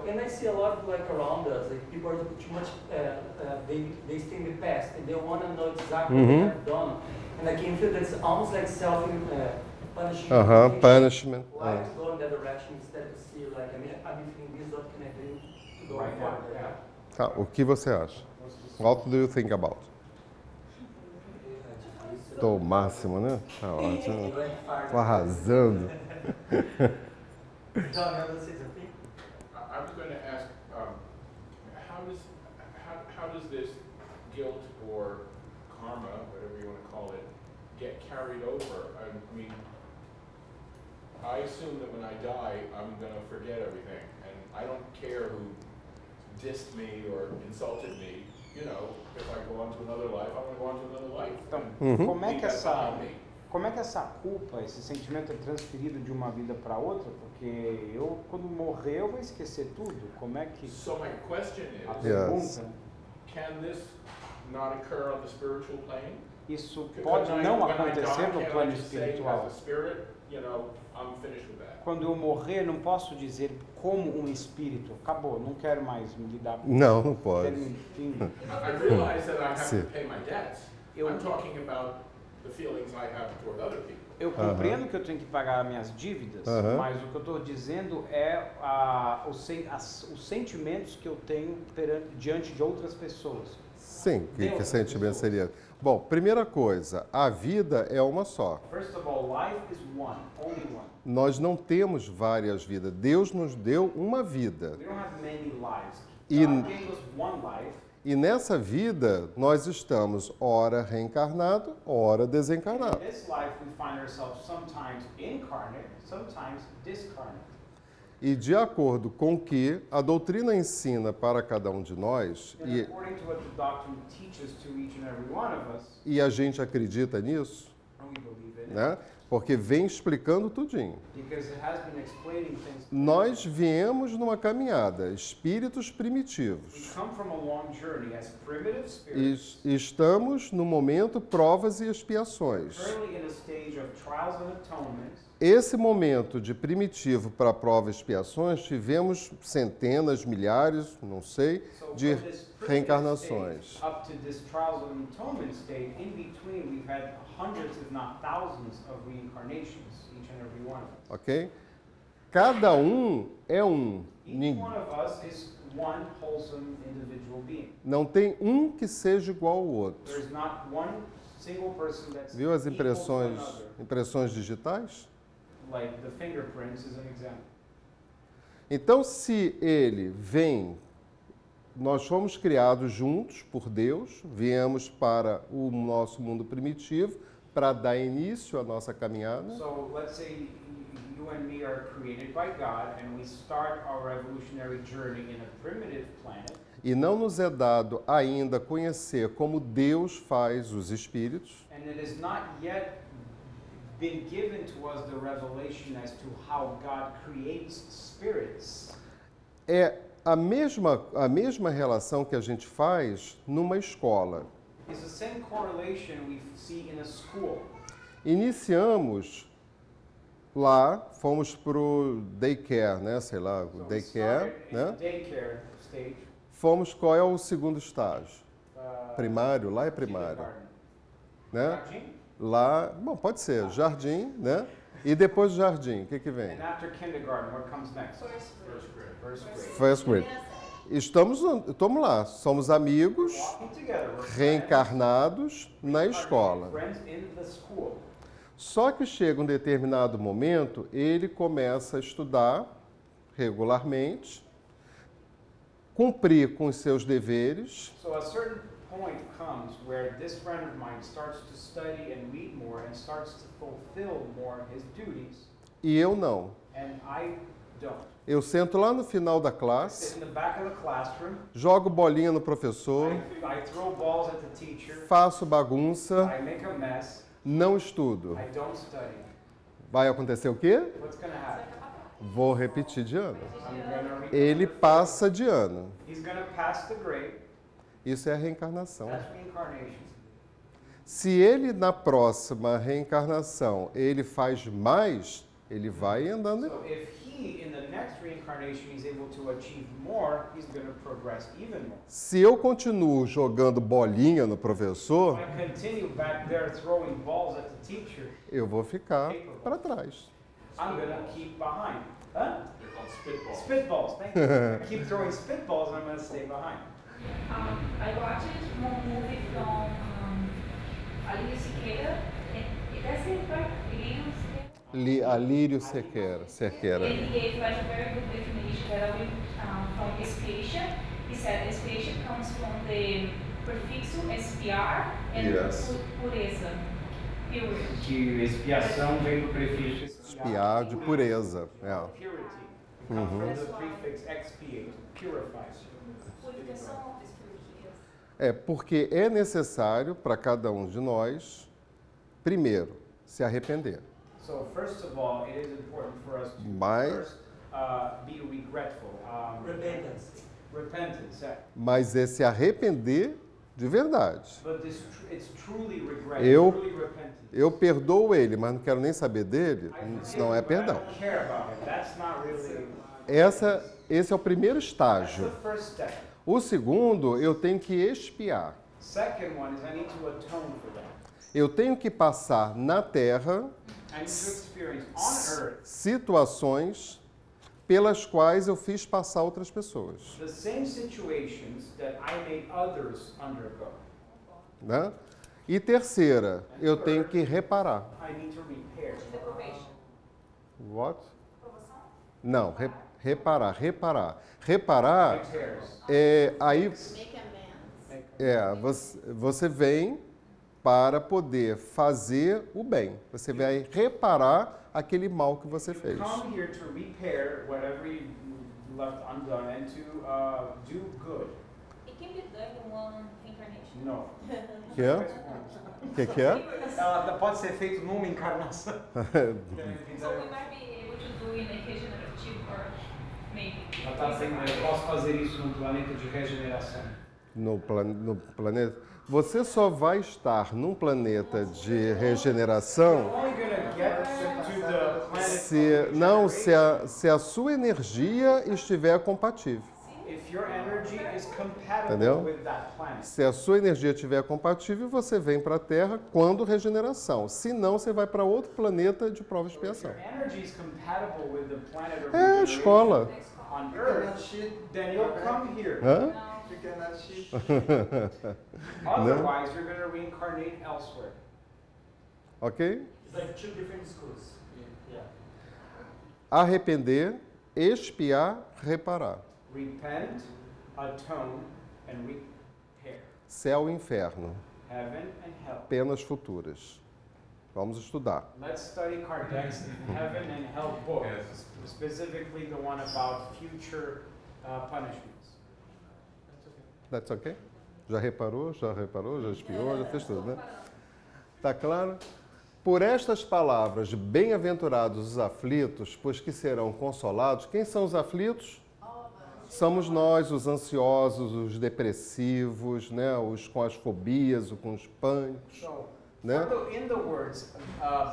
[SPEAKER 8] and I see a lot like around us, like people are too much, they stay in the past and they want to know exactly what they have done, and I can feel that's almost like self-punishment.
[SPEAKER 1] Punishment.
[SPEAKER 8] Why to go in that direction instead of see like, I'm feeling this, what can I do to go
[SPEAKER 2] Right now,
[SPEAKER 8] forward?
[SPEAKER 2] yeah.
[SPEAKER 1] Tá, o que você acha? What do you think about? Tô o máximo, né? Tá ótimo. Tô arrasando.
[SPEAKER 8] John, you want to say something?
[SPEAKER 12] I was going to ask, how does this guilt or karma, whatever you want to call it, get carried over? I mean, I assume that when I die, I'm going to forget everything, and I don't care who dissed me or insulted me. You know, if I go on to another life, I'm going to go on to another life.
[SPEAKER 2] Então, como é que essa culpa, esse sentimento é transferido de uma vida para outra? Porque eu, quando morrer, eu vou esquecer tudo. Como é que...
[SPEAKER 12] So my question
[SPEAKER 2] A
[SPEAKER 12] is,
[SPEAKER 2] pergunta,
[SPEAKER 12] can this not occur on the spiritual plane?
[SPEAKER 2] isso pode não acontecer no plano espiritual.
[SPEAKER 12] As a spirit, you know, I'm finished with that.
[SPEAKER 2] Quando eu morrer, não posso dizer como um espírito. Acabou, não quero mais me lidar com
[SPEAKER 1] Não, não pode.
[SPEAKER 12] I realize that I have
[SPEAKER 1] Sim.
[SPEAKER 12] to pay my debts. I'm talking about the feelings I have toward other people.
[SPEAKER 2] Eu compreendo que eu tenho que pagar minhas dívidas, mas o que eu estou dizendo é os sentimentos que eu tenho diante de outras pessoas.
[SPEAKER 1] Sim, que sentimento seria? Bom, primeira coisa, a vida é uma só.
[SPEAKER 2] First of all, life is one, only one.
[SPEAKER 1] Nós não temos várias vidas. Deus nos deu uma vida.
[SPEAKER 2] We don't have many lives.
[SPEAKER 1] E-
[SPEAKER 2] God gave us one life.
[SPEAKER 1] E nessa vida, nós estamos ora reencarnado, ora desencarnado.
[SPEAKER 2] In this life, we find ourselves sometimes incarnate, sometimes discarnate.
[SPEAKER 1] E de acordo com o que a doutrina ensina para cada um de nós,
[SPEAKER 2] And according to what the doctrine teaches to each and every one of us,
[SPEAKER 1] e a gente acredita nisso,
[SPEAKER 2] and we believe in it,
[SPEAKER 1] né? Porque vem explicando tudinho.
[SPEAKER 2] because it has been explaining things.
[SPEAKER 1] Nós viemos numa caminhada, espíritos
[SPEAKER 2] We
[SPEAKER 1] primitivos.
[SPEAKER 2] come from a long journey as primitive spirits,
[SPEAKER 1] E estamos no momento provas e expiações.
[SPEAKER 2] currently in a stage of trials and atonements.
[SPEAKER 1] Esse momento de primitivo para prova e expiações, tivemos centenas, milhares, não sei,
[SPEAKER 2] So
[SPEAKER 1] de
[SPEAKER 2] from this primitive
[SPEAKER 1] reencarnações.
[SPEAKER 2] stage up to this trials and atonement state, in between we've had hundreds, if not thousands, of reincarnations, each and every one of us.
[SPEAKER 1] Ok? Cada um é um.
[SPEAKER 2] Each one of us is one wholesome individual being.
[SPEAKER 1] Não tem um que seja igual ao outro.
[SPEAKER 2] There's not one single person that's
[SPEAKER 1] Viu as
[SPEAKER 2] equal to another.
[SPEAKER 1] impressões digitais?
[SPEAKER 2] Like the fingerprints is an example.
[SPEAKER 1] Então, se ele vem, nós fomos criados juntos por Deus, viemos para o nosso mundo primitivo para dar início à nossa caminhada.
[SPEAKER 2] So let's say you and me are created by God and we start our evolutionary journey in a primitive planet.
[SPEAKER 1] E não nos é dado ainda conhecer como Deus faz os espíritos.
[SPEAKER 2] And it has not yet been given to us the revelation as to how God creates spirits.
[SPEAKER 1] É a mesma relação que a gente faz numa escola.
[SPEAKER 2] It's the same correlation we see in a school.
[SPEAKER 1] Iniciamos lá, fomos pro daycare, né? Sei lá,
[SPEAKER 2] So we
[SPEAKER 1] daycare,
[SPEAKER 2] started in
[SPEAKER 1] né?
[SPEAKER 2] the daycare stage.
[SPEAKER 1] Fomos, qual é o segundo estágio?
[SPEAKER 2] uh,
[SPEAKER 1] Primário, lá é primário,
[SPEAKER 2] kindergarten.
[SPEAKER 1] né?
[SPEAKER 2] Jardim?
[SPEAKER 1] Lá, bom, pode ser, jardim, né? E depois do jardim, o que que vem?
[SPEAKER 2] And after kindergarten, what comes next?
[SPEAKER 7] First grade.
[SPEAKER 2] First grade.
[SPEAKER 1] First grade. Estamos lá, somos amigos
[SPEAKER 2] Walking together. We're
[SPEAKER 1] reencarnados na escola.
[SPEAKER 2] friends in the school.
[SPEAKER 1] Só que chega um determinado momento, ele começa a estudar regularmente, cumprir com os seus deveres,
[SPEAKER 2] So a certain point comes where this friend of mine starts to study and read more and starts to fulfill more his duties,
[SPEAKER 1] e eu não.
[SPEAKER 2] and I don't.
[SPEAKER 1] Eu sento lá no final da
[SPEAKER 2] I sit
[SPEAKER 1] classe,
[SPEAKER 2] in the back of the classroom,
[SPEAKER 1] jogo bolinha no professor,
[SPEAKER 2] I throw balls at the teacher,
[SPEAKER 1] faço bagunça,
[SPEAKER 2] I make a mess,
[SPEAKER 1] não estudo.
[SPEAKER 2] I don't study.
[SPEAKER 1] Vai acontecer o quê?
[SPEAKER 2] What's going to happen?
[SPEAKER 1] Vou repetir de ano.
[SPEAKER 2] I'm going to
[SPEAKER 1] Ele passa de ano.
[SPEAKER 2] He's going to pass the grade.
[SPEAKER 1] Isso é a reencarnação.
[SPEAKER 2] That's reincarnation.
[SPEAKER 1] Se ele na próxima reencarnação ele faz mais, ele vai andando.
[SPEAKER 2] So if he, in the next reincarnation, is able to achieve more, he's going to progress even more.
[SPEAKER 1] Se eu continuo jogando bolinha no professor,
[SPEAKER 2] If I continue back there throwing balls at the teacher,
[SPEAKER 1] eu vou ficar para trás.
[SPEAKER 2] I'm going to keep behind. Huh?
[SPEAKER 12] They're called spitballs.
[SPEAKER 2] Spitballs, thank you. I keep throwing spitballs and I'm going to stay behind.
[SPEAKER 3] I watched one movie from Alírio Siqueira. That's it, right?
[SPEAKER 1] Alírio Cerqueira.
[SPEAKER 3] And he gave like a very good definition that from expiation. He said expiation comes from the prefixo expiar and
[SPEAKER 1] Yes.
[SPEAKER 3] pureza. Purity.
[SPEAKER 2] Que expiação vem do prefixo
[SPEAKER 1] Espiar de pureza. É.
[SPEAKER 2] Purity. It comes from the prefix expiate, purifies.
[SPEAKER 3] Purificação of spirituality.
[SPEAKER 1] É porque é necessário para cada um de nós, primeiro, se arrepender.
[SPEAKER 2] So first of all, it is important for us to
[SPEAKER 1] Mas,
[SPEAKER 2] first be regretful.
[SPEAKER 8] Repentance.
[SPEAKER 2] Repentance.
[SPEAKER 1] mas é se arrepender de verdade.
[SPEAKER 2] But it's truly regret.
[SPEAKER 1] Eu-
[SPEAKER 2] Truly repentance.
[SPEAKER 1] Eu perdoo ele, mas não quero nem saber dele,
[SPEAKER 2] I forgive
[SPEAKER 1] isso não é
[SPEAKER 2] him, but I
[SPEAKER 1] perdão.
[SPEAKER 2] don't care about him. That's not really.
[SPEAKER 1] Esse é o primeiro
[SPEAKER 2] That's
[SPEAKER 1] estágio.
[SPEAKER 2] the first step.
[SPEAKER 1] O segundo, eu tenho que expiar.
[SPEAKER 2] Second one is I need to atone for that.
[SPEAKER 1] Eu tenho que passar na Terra
[SPEAKER 2] I need to experience on earth
[SPEAKER 1] situações pelas quais eu fiz passar outras pessoas.
[SPEAKER 2] the same situations that I made others undergo.
[SPEAKER 1] Né? E terceira, eu tenho que reparar.
[SPEAKER 2] I need to repair.
[SPEAKER 1] What? Não, reparar. Reparar
[SPEAKER 2] Repairs.
[SPEAKER 1] é aí
[SPEAKER 7] Make amends.
[SPEAKER 1] você vem para poder fazer o bem. Você vai reparar aquele mal que você
[SPEAKER 2] You
[SPEAKER 1] fez.
[SPEAKER 2] come here to repair whatever you left undone and to do good.
[SPEAKER 3] It can be done in one reincarnation.
[SPEAKER 2] No.
[SPEAKER 1] Que é? Que é?
[SPEAKER 2] Ela pode ser feito numa encarnação.
[SPEAKER 3] So we might be able to do in a regenerative or maybe.
[SPEAKER 2] Ela está dizendo, eu posso fazer isso num planeta de regeneração.
[SPEAKER 1] No planeta. Você só vai estar num planeta de regeneração
[SPEAKER 2] Only gonna get to the planet
[SPEAKER 1] se a sua energia estiver compatível.
[SPEAKER 2] if your energy is compatible
[SPEAKER 1] Entendeu?
[SPEAKER 2] with that planet.
[SPEAKER 1] Se a sua energia estiver compatível, você vem para a Terra quando regeneração. Se não, você vai para outro planeta de prova e
[SPEAKER 2] If
[SPEAKER 1] expiação.
[SPEAKER 2] your energy is compatible with the planet of
[SPEAKER 1] É a
[SPEAKER 2] regeneration
[SPEAKER 1] escola.
[SPEAKER 2] on Earth, then you'll come here.
[SPEAKER 1] Hã?
[SPEAKER 5] You cannot shift.
[SPEAKER 2] Otherwise, you're going to reincarnate elsewhere.
[SPEAKER 1] Ok?
[SPEAKER 8] It's like two different schools. Yeah.
[SPEAKER 1] Arrepender, expiar, reparar.
[SPEAKER 2] Repent, atone, and repair.
[SPEAKER 1] Céu e inferno,
[SPEAKER 2] Heaven and hell.
[SPEAKER 1] penas futuras. Vamos estudar.
[SPEAKER 2] Let's study Kardec's Heaven and Hell book, specifically the one about future punishments.
[SPEAKER 1] That's ok? Já reparou, já espiou, já fez tudo, né? Tá claro? Por estas palavras, bem-aventurados os aflitos, pois que serão consolados. Quem são os aflitos? Somos nós, os ansiosos, os depressivos, né? Os com as fobias, os com os pânicos.
[SPEAKER 2] So,
[SPEAKER 1] Né?
[SPEAKER 2] in the words,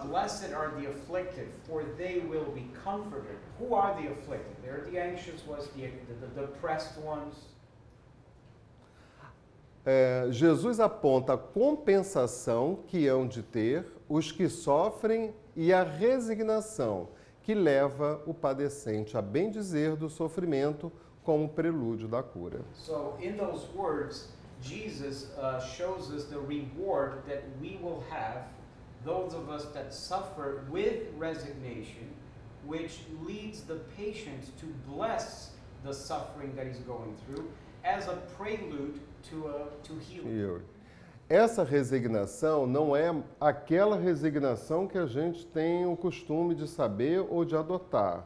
[SPEAKER 2] blessed are the afflicted, for they will be comforted. Who are the afflicted? They're the anxious ones, the depressed ones.
[SPEAKER 1] Jesus aponta a compensação que hão de ter os que sofrem e a resignação que leva o padecente a bendizer do sofrimento como prelúdio da cura.
[SPEAKER 2] So, in those words, Jesus shows us the reward that we will have, those of us that suffer with resignation, which leads the patient to bless the suffering that he's going through as a prelude to healing.
[SPEAKER 1] Essa resignação não é aquela resignação que a gente tem o costume de saber ou de adotar.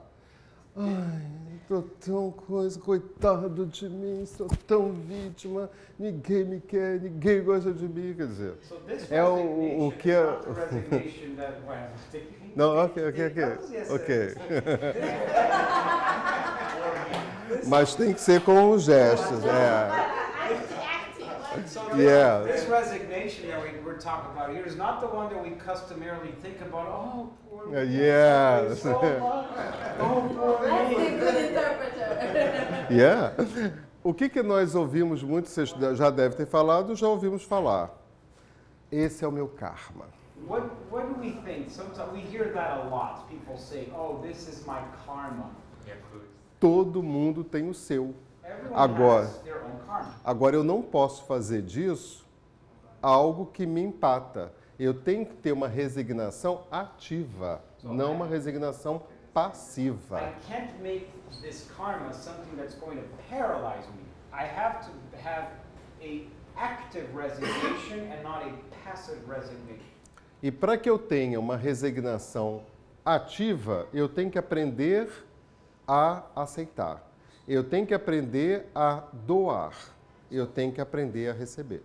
[SPEAKER 1] Ai, tô tão coitado de mim, sou tão vítima, ninguém me quer, ninguém gosta de mim, quer dizer.
[SPEAKER 2] So this
[SPEAKER 1] É o que é...
[SPEAKER 2] resignation that
[SPEAKER 1] Não, ok. Mas tem que ser com os gestos,
[SPEAKER 2] So
[SPEAKER 1] Yeah.
[SPEAKER 2] this resignation that we're talking about here is not the one that we customarily think about. Oh, poor me.
[SPEAKER 1] Yeah.
[SPEAKER 2] So much. Oh, poor
[SPEAKER 7] That's
[SPEAKER 2] me.
[SPEAKER 7] a good interpreter.
[SPEAKER 1] Yeah. O que nós ouvimos muito, vocês já devem ter falado, já ouvimos falar. Esse é o meu karma.
[SPEAKER 2] What do we think? Sometimes we hear that a lot. People say, "Oh, this is my karma."
[SPEAKER 1] Todo mundo tem o seu.
[SPEAKER 2] Everyone
[SPEAKER 1] Agora,
[SPEAKER 2] has their own karma.
[SPEAKER 1] agora eu não posso fazer disso algo que me empata. Eu tenho que ter uma resignação ativa, não uma resignação passiva.
[SPEAKER 2] I can't make this karma something that's going to paralyze me. I have to have a active resignation and not a passive resignation.
[SPEAKER 1] E para que eu tenha uma resignação ativa, eu tenho que aprender a aceitar. Eu tenho que aprender a doar. Eu tenho que aprender a receber.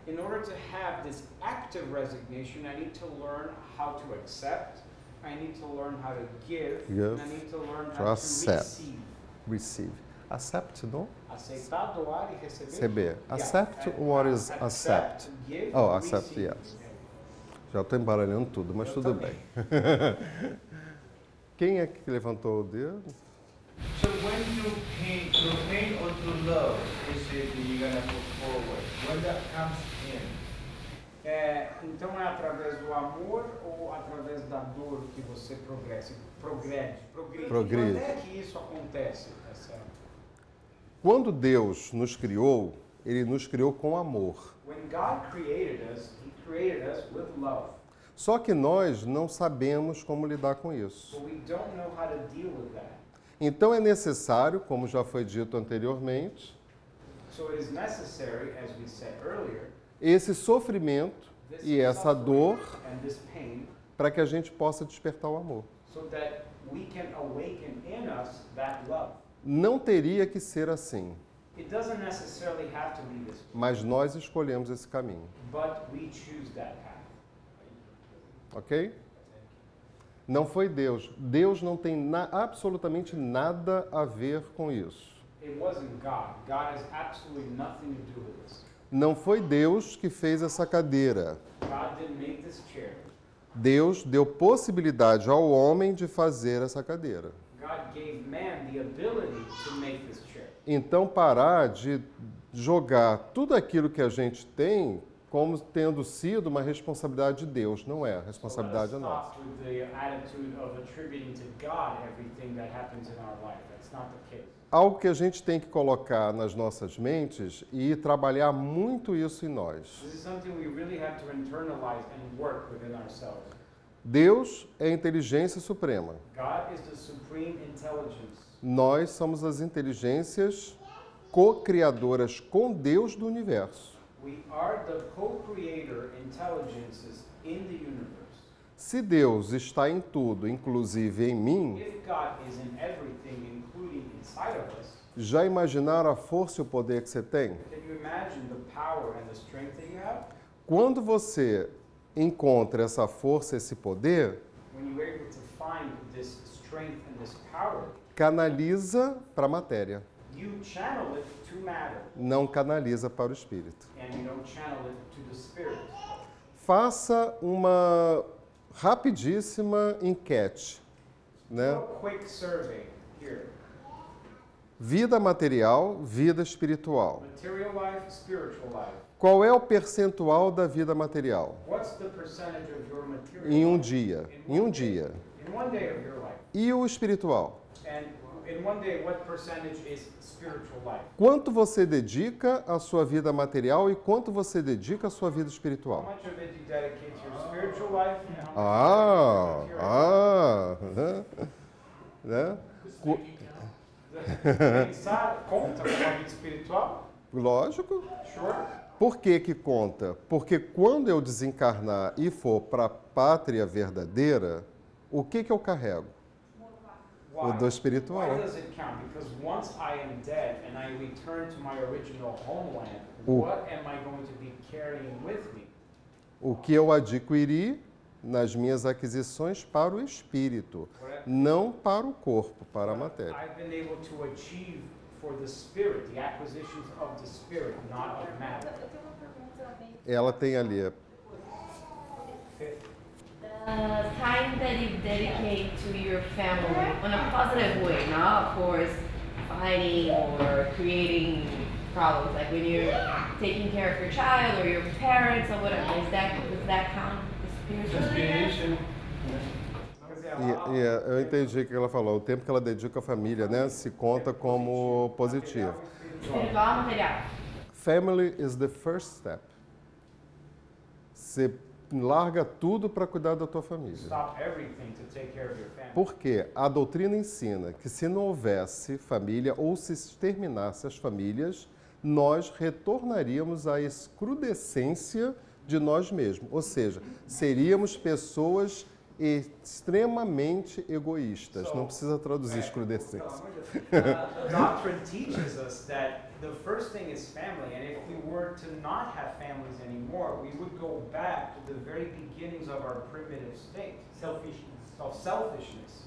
[SPEAKER 2] In order to have this active resignation, I need to learn how to accept. I need to learn how to give.
[SPEAKER 1] Give,
[SPEAKER 2] And I need to learn
[SPEAKER 1] to
[SPEAKER 2] how to
[SPEAKER 1] accept.
[SPEAKER 2] receive.
[SPEAKER 1] Receive. Accept, não?
[SPEAKER 2] Aceitar, doar e receber.
[SPEAKER 1] Receber. Accept, what is accept?
[SPEAKER 2] Give,
[SPEAKER 1] Oh, accept,
[SPEAKER 2] receive.
[SPEAKER 1] yes. Já estou embaralhando tudo, mas
[SPEAKER 2] Eu
[SPEAKER 1] tudo
[SPEAKER 2] também.
[SPEAKER 1] bem. Quem é que levantou o dedo?
[SPEAKER 6] So when you paint or to love, is it you're gonna move forward? When that comes in,
[SPEAKER 2] Então é através do amor ou através da dor que você progride?
[SPEAKER 1] Progride.
[SPEAKER 2] Quando é que isso acontece?
[SPEAKER 1] Quando Deus nos criou, Ele nos criou com amor.
[SPEAKER 2] When God created us, He created us with love.
[SPEAKER 1] Só que nós não sabemos como lidar com isso.
[SPEAKER 2] But we don't know how to deal with that.
[SPEAKER 1] Então é necessário, como já foi dito anteriormente,
[SPEAKER 2] So it is necessary, as we said earlier,
[SPEAKER 1] esse sofrimento
[SPEAKER 2] this
[SPEAKER 1] e essa
[SPEAKER 2] suffering
[SPEAKER 1] dor
[SPEAKER 2] and this pain,
[SPEAKER 1] para que a gente possa despertar o amor.
[SPEAKER 2] so that we can awaken in us that love.
[SPEAKER 1] Não teria que ser assim,
[SPEAKER 2] It doesn't necessarily have to be this way,
[SPEAKER 1] mas nós escolhemos esse caminho,
[SPEAKER 2] but we choose that path.
[SPEAKER 1] ok? Não foi Deus. Deus não tem absolutamente nada a ver com isso.
[SPEAKER 2] It wasn't God. God has absolutely nothing to do with this.
[SPEAKER 1] Não foi Deus que fez essa cadeira.
[SPEAKER 2] God didn't make this chair.
[SPEAKER 1] Deus deu possibilidade ao homem de fazer essa cadeira.
[SPEAKER 2] God gave man the ability to make this chair.
[SPEAKER 1] Então, parar de jogar tudo aquilo que a gente tem como tendo sido uma responsabilidade de Deus. Não é, a responsabilidade é
[SPEAKER 2] So let us
[SPEAKER 1] nossa.
[SPEAKER 2] stop with the attitude of attributing to God everything that happens in our life. That's not the case.
[SPEAKER 1] Algo que a gente tem que colocar nas nossas mentes e trabalhar muito isso em nós.
[SPEAKER 2] This is something we really have to internalize and work within ourselves.
[SPEAKER 1] Deus é a inteligência suprema.
[SPEAKER 2] God is the supreme intelligence.
[SPEAKER 1] Nós somos as inteligências co-criadoras com Deus do universo.
[SPEAKER 2] We are the co-creator intelligences in the universe.
[SPEAKER 1] Se Deus está em tudo, inclusive em mim,
[SPEAKER 2] If God is in everything, including inside of us,
[SPEAKER 1] já imaginaram a força e o poder que você tem?
[SPEAKER 2] can you imagine the power and the strength that you have?
[SPEAKER 1] Quando você encontra essa força, esse poder,
[SPEAKER 2] When you are able to find this strength and this power,
[SPEAKER 1] canaliza para a matéria,
[SPEAKER 2] you channel it to matter,
[SPEAKER 1] não canaliza para o espírito.
[SPEAKER 2] and you don't channel it to the spirit.
[SPEAKER 1] Faça uma rapidíssima enquete, né?
[SPEAKER 2] Do a quick survey here.
[SPEAKER 1] Vida material, vida espiritual.
[SPEAKER 2] Material life, spiritual life.
[SPEAKER 1] Qual é o percentual da vida material?
[SPEAKER 2] What's the percentage of your material
[SPEAKER 1] Em um
[SPEAKER 2] life
[SPEAKER 1] dia.
[SPEAKER 2] in
[SPEAKER 1] Em um
[SPEAKER 2] one day?
[SPEAKER 1] dia.
[SPEAKER 2] In one day of your life.
[SPEAKER 1] E o espiritual?
[SPEAKER 2] And in one day, what percentage is spiritual life?
[SPEAKER 1] Quanto você dedica à sua vida material e quanto você dedica à sua vida
[SPEAKER 2] How
[SPEAKER 1] espiritual?
[SPEAKER 2] much of it you dedicate to your spiritual life and how much to your material life?
[SPEAKER 1] Né?
[SPEAKER 2] Pensar conta com a vida espiritual?
[SPEAKER 1] Lógico.
[SPEAKER 2] Sure.
[SPEAKER 1] Por que que conta? Porque quando eu desencarnar e for para a pátria verdadeira, o que que eu carrego? O do espiritual.
[SPEAKER 2] Why does it count? Because once I am dead and I return to my original homeland,
[SPEAKER 1] O-
[SPEAKER 2] what am I going to be carrying with me?
[SPEAKER 1] O que eu adquiri nas minhas aquisições para o espírito, não para o corpo, para a matéria.
[SPEAKER 2] I've been able to achieve for the spirit, the acquisitions of the spirit, not of matter.
[SPEAKER 3] Eu tenho uma pergunta bem.
[SPEAKER 1] Ela tem ali,
[SPEAKER 7] The time that you dedicate to your family in a positive way, not of course fighting or creating problems, like when you're taking care of your child or your parents or whatever, does that count as spiritual?
[SPEAKER 1] eu entendi o que ela falou, o tempo que ela dedica à família, né, se conta como positivo.
[SPEAKER 7] Espiritual, material.
[SPEAKER 1] Family is the first step. Você larga tudo para cuidar da tua família.
[SPEAKER 2] Stop everything to take care of your family.
[SPEAKER 1] Porque a doutrina ensina que se não houvesse família ou se exterminasse as famílias, nós retornaríamos à excrudescência de nós mesmos. Ou seja, seríamos pessoas extremamente egoístas. Não precisa traduzir excrudescência.
[SPEAKER 2] The doctrine teaches us that the first thing is family, and if we were to not have families anymore, we would go back to the very beginnings of our primitive state, of selfishness.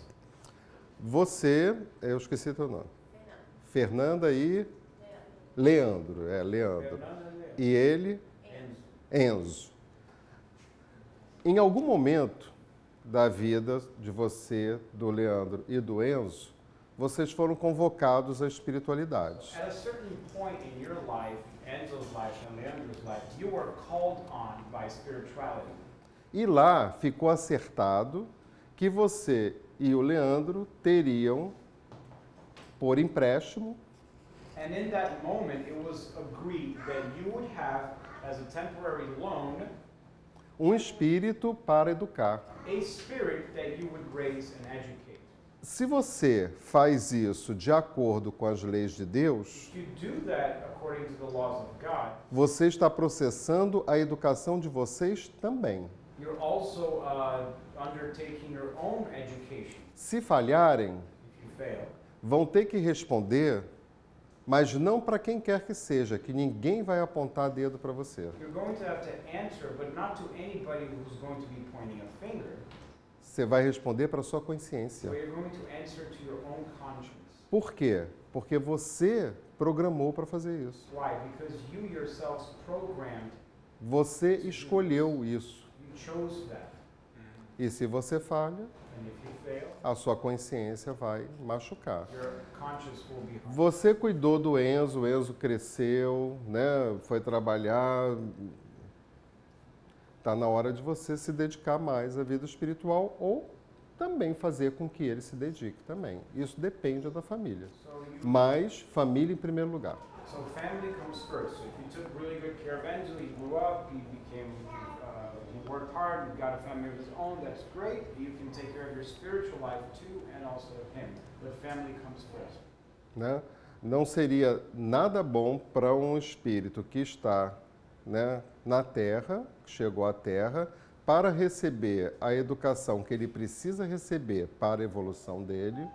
[SPEAKER 1] Você, eu esqueci teu nome. Fernanda e Leandro. Leandro. E ele, Enzo. Em algum momento da vida de você, do Leandro e do Enzo, vocês foram convocados à espiritualidade.
[SPEAKER 2] At a certain point in your life, Enzo's life and Leandro's life, you were called on by spirituality.
[SPEAKER 1] E lá ficou acertado que você e o Leandro teriam, por empréstimo,
[SPEAKER 2] And in that moment, it was agreed that you would have, as a temporary loan,
[SPEAKER 1] um espírito para educar.
[SPEAKER 2] a spirit that you would raise and educate.
[SPEAKER 1] Se você faz isso de acordo com as leis de Deus,
[SPEAKER 2] If you do that according to the laws of God,
[SPEAKER 1] você está processando a educação de vocês também.
[SPEAKER 2] you're also undertaking your own education.
[SPEAKER 1] Se falharem,
[SPEAKER 2] If you fail,
[SPEAKER 1] vão ter que responder, mas não para quem quer que seja, que ninguém vai apontar dedo para você.
[SPEAKER 2] you're going to have to answer, but not to anybody who's going to be pointing a finger.
[SPEAKER 1] Você vai responder para a sua consciência.
[SPEAKER 2] So you're going to answer to your own conscience.
[SPEAKER 1] Por quê? Porque você programou para fazer isso.
[SPEAKER 2] Why? Because you yourselves programmed,
[SPEAKER 1] Você escolheu isso.
[SPEAKER 2] you chose that.
[SPEAKER 1] E se você falha,
[SPEAKER 2] And if you fail,
[SPEAKER 1] a sua consciência vai machucar.
[SPEAKER 2] your conscience will be harmed.
[SPEAKER 1] Você cuidou do Enzo, o Enzo cresceu, né, foi trabalhar, está na hora de você se dedicar mais à vida espiritual ou também fazer com que ele se dedique também. Isso depende da família. Mas família em primeiro lugar.
[SPEAKER 2] So family comes first. So if you took really good care of Enzo, he grew up, he became, he worked hard, he got a family of his own, that's great. You can take care of your spiritual life too and also of him. But family comes first.
[SPEAKER 1] Né? Não seria nada bom para um espírito que está, né, na Terra, que chegou à Terra, para receber a educação que ele precisa receber para a evolução dele.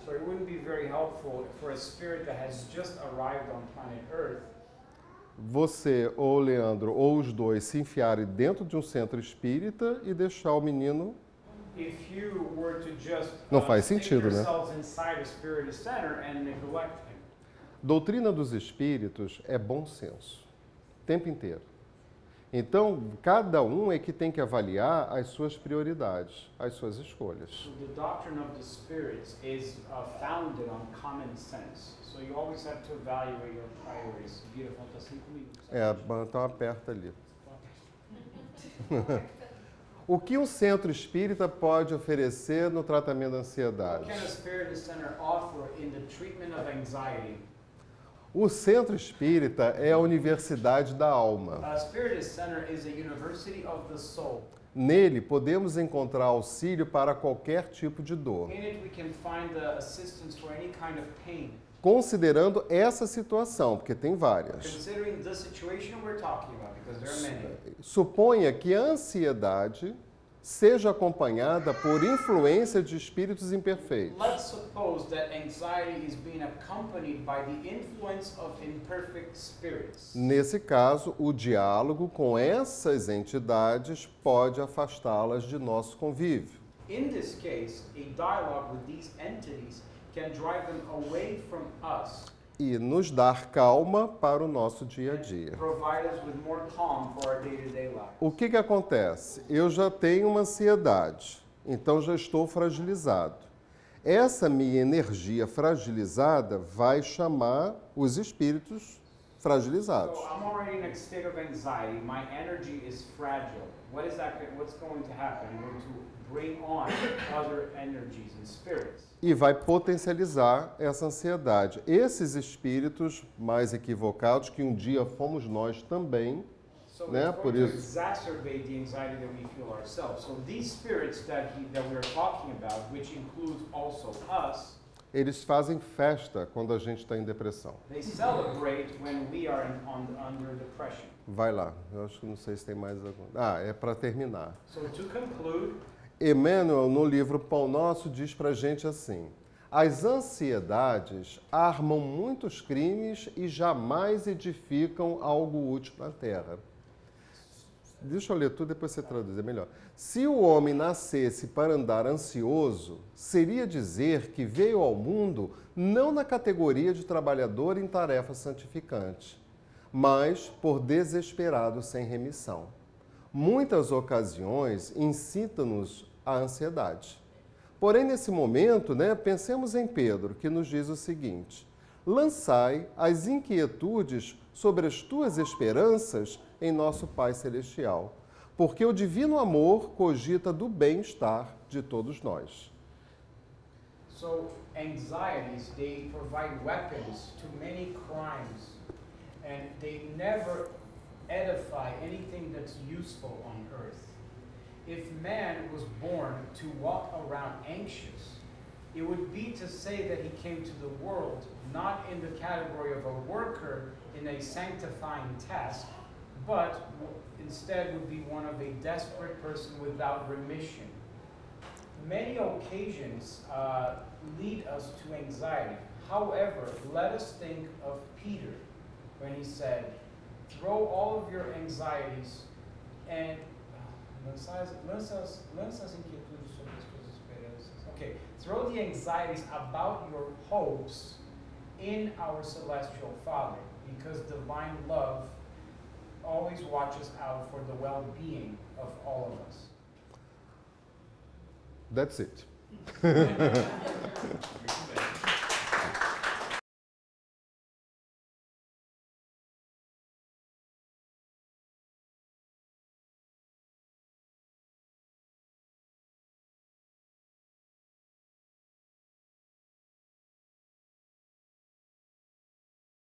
[SPEAKER 2] So it wouldn't be very helpful for a spirit that has just arrived on planet Earth.
[SPEAKER 1] Você ou o Leandro ou os dois se enfiarem dentro de um centro espírita e deixar o menino.
[SPEAKER 2] If you were to just
[SPEAKER 1] Não faz
[SPEAKER 2] stick
[SPEAKER 1] sentido, né?
[SPEAKER 2] yourselves inside a spirit center and neglect him.
[SPEAKER 1] Doutrina dos espíritos é bom senso, o tempo inteiro. Então, cada um é que tem que avaliar as suas prioridades, as suas escolhas.
[SPEAKER 2] So the doctrine of the spirits is founded on common sense. So you always have to evaluate your priorities. Vira, falta 5 minutos.
[SPEAKER 1] Então aperta ali. O que um centro espírita pode oferecer no tratamento da ansiedade?
[SPEAKER 2] What can a spirit center offer in the treatment of anxiety?
[SPEAKER 1] O centro espírita é a universidade da alma.
[SPEAKER 2] A spirit center is a university of the soul.
[SPEAKER 1] Nele podemos encontrar auxílio para qualquer tipo de dor.
[SPEAKER 2] In it we can find the assistance for any kind of pain.
[SPEAKER 1] Considerando essa situação, porque tem várias.
[SPEAKER 2] Considering the situation we're talking about, because there are many.
[SPEAKER 1] Suponha que a ansiedade seja acompanhada por influência de espíritos imperfeitos.
[SPEAKER 2] Let's suppose that anxiety is being accompanied by the influence of imperfect spirits.
[SPEAKER 1] Nesse caso, o diálogo com essas entidades pode afastá-las de nosso convívio.
[SPEAKER 2] In this case, a dialogue with these entities can drive them away from us.
[SPEAKER 1] E nos dar calma para o nosso dia a dia.
[SPEAKER 2] Provide us with more calm for our day-to-day life.
[SPEAKER 1] O que acontece? Eu já tenho uma ansiedade, então já estou fragilizado. Essa minha energia fragilizada vai chamar os espíritos fragilizados.
[SPEAKER 2] So I'm already in a state of anxiety. My energy is fragile. What's going to happen? I'm going to bring on other energies and spirits.
[SPEAKER 1] E vai potencializar essa ansiedade. Esses espíritos mais equivocados, que um dia fomos nós também,
[SPEAKER 2] So
[SPEAKER 1] né?
[SPEAKER 2] it's
[SPEAKER 1] Por
[SPEAKER 2] going to
[SPEAKER 1] isso,
[SPEAKER 2] exacerbate the anxiety that we feel ourselves. So these spirits that we're talking about, which includes also us,
[SPEAKER 1] eles fazem festa quando a gente está em depressão.
[SPEAKER 2] they celebrate when we are under depression.
[SPEAKER 1] Vai lá, eu acho que não sei se tem mais algum. É para terminar.
[SPEAKER 2] So to conclude,
[SPEAKER 1] Emmanuel, no livro Pão Nosso, diz para a gente assim: as ansiedades armam muitos crimes e jamais edificam algo útil na Terra. Deixa eu ler tudo, depois você traduz, é melhor. Se o homem nascesse para andar ansioso, seria dizer que veio ao mundo não na categoria de trabalhador em tarefa santificante, mas por desesperado sem remissão. Muitas ocasiões incitam-nos à ansiedade. Porém, nesse momento, pensemos em Pedro, que nos diz o seguinte: lançai as inquietudes sobre as tuas esperanças em nosso Pai Celestial, porque o divino amor cogita do bem-estar de todos nós.
[SPEAKER 2] so anxieties, they provide weapons to many crimes, and they never edify anything that's useful on earth. If man was born to walk around anxious, it would be to say that he came to the world not in the category of a worker in a sanctifying task, but instead would be one of a desperate person without remission. Many occasions lead us to anxiety. However, let us think of Peter when he said, throw all of your anxieties and Okay, throw the anxieties about your hopes in our celestial Father, because divine love always watches out for the well-being of all of us.
[SPEAKER 1] That's it.